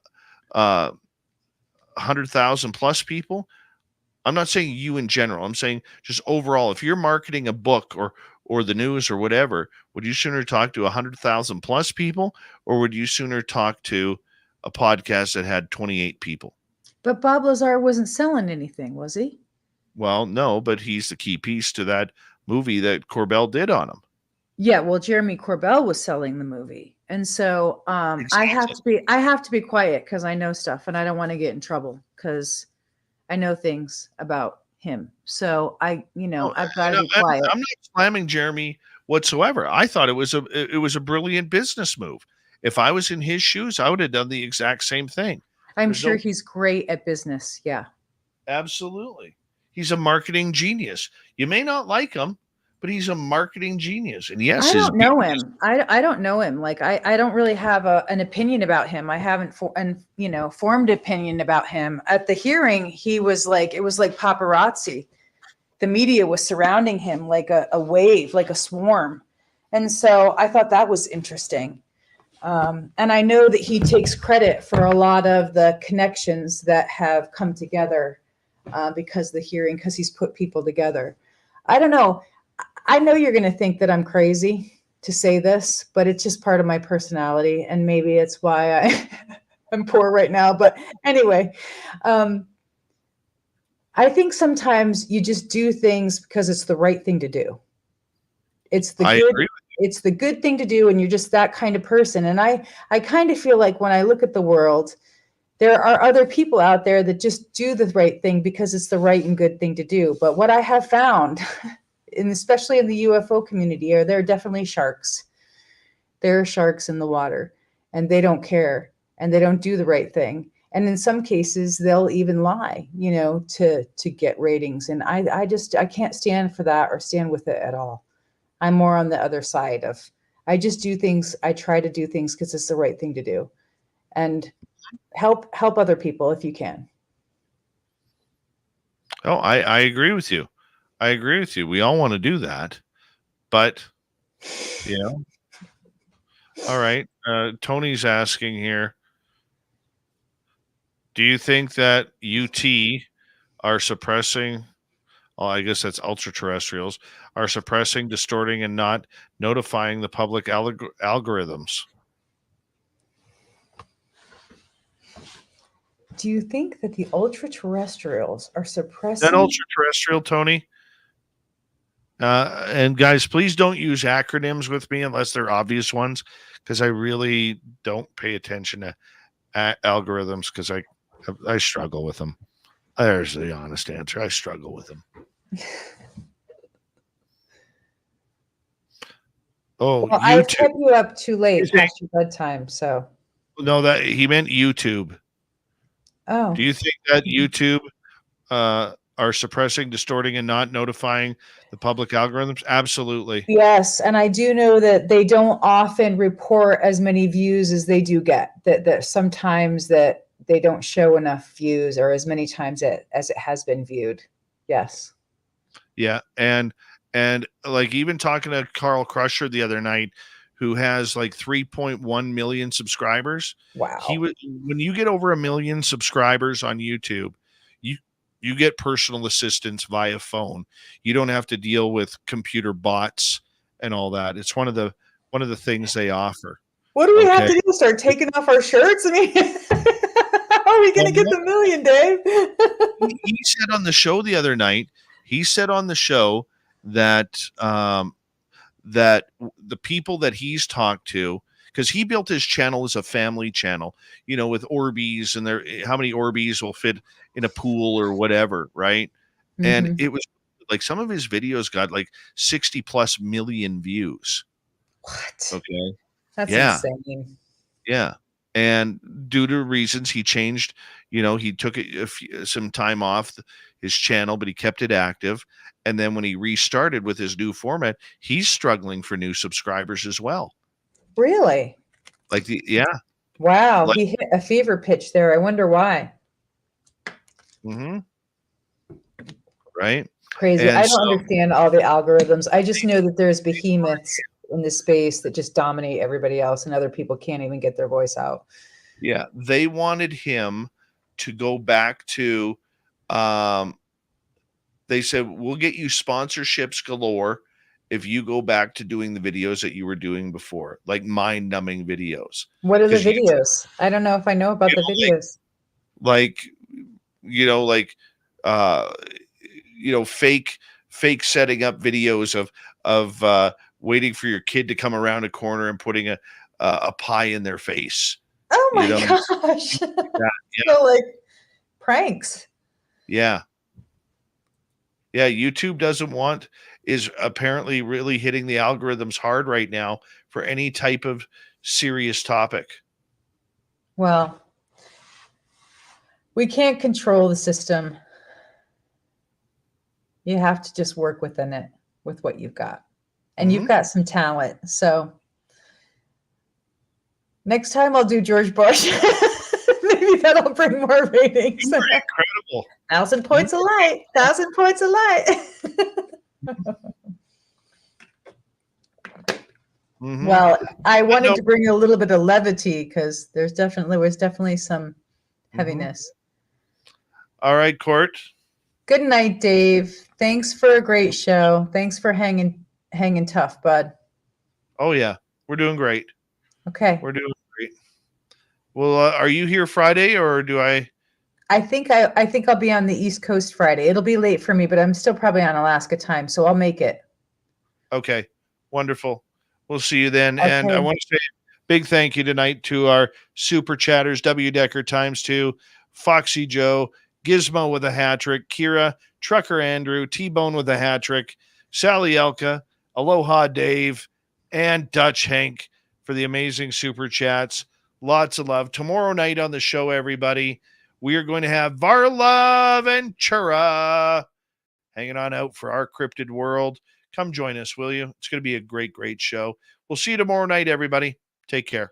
100,000 plus people? I'm not saying you in general. I'm saying just overall. If you're marketing a book or the news or whatever, would you sooner talk to 100,000 plus people, or would you sooner talk to a podcast that had 28 people? But Bob Lazar wasn't selling anything, was he? Well, no, but he's the key piece to that movie that Corbell did on him. Yeah, well, Jeremy Corbell was selling the movie, and so Exactly. I have to be quiet because I know stuff, and I don't want to get in trouble because I know things about him. So I've got to be quiet. I'm not slamming Jeremy whatsoever. I thought it was a brilliant business move. If I was in his shoes, I would have done the exact same thing. I'm sure he's great at business. Yeah, absolutely. He's a marketing genius. You may not like him, but he's a marketing genius. And yes, I don't know him. I don't know him. Like I don't really have an opinion about him. I haven't formed opinion about him. At the hearing, it was like paparazzi. The media was surrounding him like a wave, like a swarm. And so I thought that was interesting. And I know that he takes credit for a lot of the connections that have come together because of the hearing, because he's put people together. I don't know. I know you're going to think that I'm crazy to say this, but it's just part of my personality. And maybe it's why I'm poor right now. But anyway, I think sometimes you just do things because it's the right thing to do. It's the good thing to do. And you're just that kind of person. And I kind of feel like when I look at the world, there are other people out there that just do the right thing because it's the right and good thing to do. But what I have found, and especially in the UFO community, there are definitely sharks. There are sharks in the water, and they don't care, and they don't do the right thing. And in some cases, they'll even lie, to get ratings. And I can't stand for that or stand with it at all. I'm more on the other side of, I just do things. I try to do things because it's the right thing to do, and help other people if you can. Oh, I agree with you. I agree with you. We all want to do that, but Yeah. All right. Tony's asking here, do you think that UT are suppressing, well, I guess that's ultra terrestrials, are suppressing, distorting, and not notifying the public algorithms? Do you think that the ultra terrestrials are Is suppressing? that ultra terrestrial, Tony? And guys, please don't use acronyms with me unless they're obvious ones, because I really don't pay attention to algorithms because I struggle with them. There's the honest answer. I struggle with them. Oh, Well, I YouTube. kept you up too late past your bedtime, so. No, that he meant YouTube. Oh. Do you think that YouTube are suppressing, distorting, and not notifying the public algorithms? Absolutely. Yes, and I do know that they don't often report as many views as they do get. That sometimes that they don't show enough views or as many times as it has been viewed. Yes. Yeah, and like even talking to Carl Crusher the other night, who has like 3.1 million subscribers. Wow. When you get over 1 million subscribers on YouTube, you get personal assistance via phone. You don't have to deal with computer bots and all that. It's one of the things they offer. What do we have to do? Start taking off our shirts? I mean, how are we going to get the million, Dave? He said on the show the other night, that that the people that he's talked to, because he built his channel as a family channel, with Orbeez, and how many Orbeez will fit in a pool or whatever, right? Mm-hmm. And it was like some of his videos got like 60 plus million views. What? Okay. That's insane. Yeah. And due to reasons, he changed, he took some time off his channel, but he kept it active. And then when he restarted with his new format, he's struggling for new subscribers as well. Really? Wow. Wow. He hit a fever pitch there. I wonder why. Mm-hmm. Right. Crazy. I don't understand all the algorithms. I just know that there's behemoths in the space that just dominate everybody else, and other people can't even get their voice out. Yeah. They wanted him to go back to, they said, we'll get you sponsorships galore if you go back to doing the videos that you were doing before, like mind-numbing videos. What are the videos? I don't know if I know about the videos. Fake setting up videos of waiting for your kid to come around a corner and putting a pie in their face. Oh my gosh. Yeah. So like pranks. Yeah. Yeah. YouTube is apparently really hitting the algorithms hard right now for any type of serious topic. Well, we can't control the system. You have to just work within it with what you've got. And you've got some talent. So next time I'll do George Bush. Maybe that'll bring more ratings. You were incredible. 1,000 points of light. 1,000 points of light. Mm-hmm. Well, I wanted to bring a little bit of levity because was definitely some heaviness. All right, Court. Good night, Dave. Thanks for a great show. Thanks for hanging tough, bud. Oh yeah, we're doing great. Okay, we're doing great. Well, are you here Friday, or do I? I think I'll be on the East Coast Friday. It'll be late for me, but I'm still probably on Alaska time, so I'll make it. Okay, wonderful. We'll see you then. Okay. And I want to say a big thank you tonight to our super chatters, W Decker ×2, Foxy Joe, Gizmo with a hat trick, Kira, Trucker Andrew, T-Bone with a hat trick, Sally Elka, Aloha Dave, and Dutch Hank for the amazing super chats. Lots of love. Tomorrow night on the show, everybody, we are going to have Varla Ventura hanging on out for our cryptid world. Come join us, will you? It's going to be a great, great show. We'll see you tomorrow night, everybody. Take care.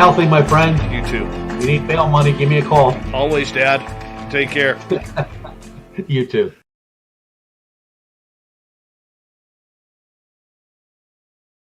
healthy, my friend. You too. You need bail money, give me a call. Always, Dad. Take care. You too.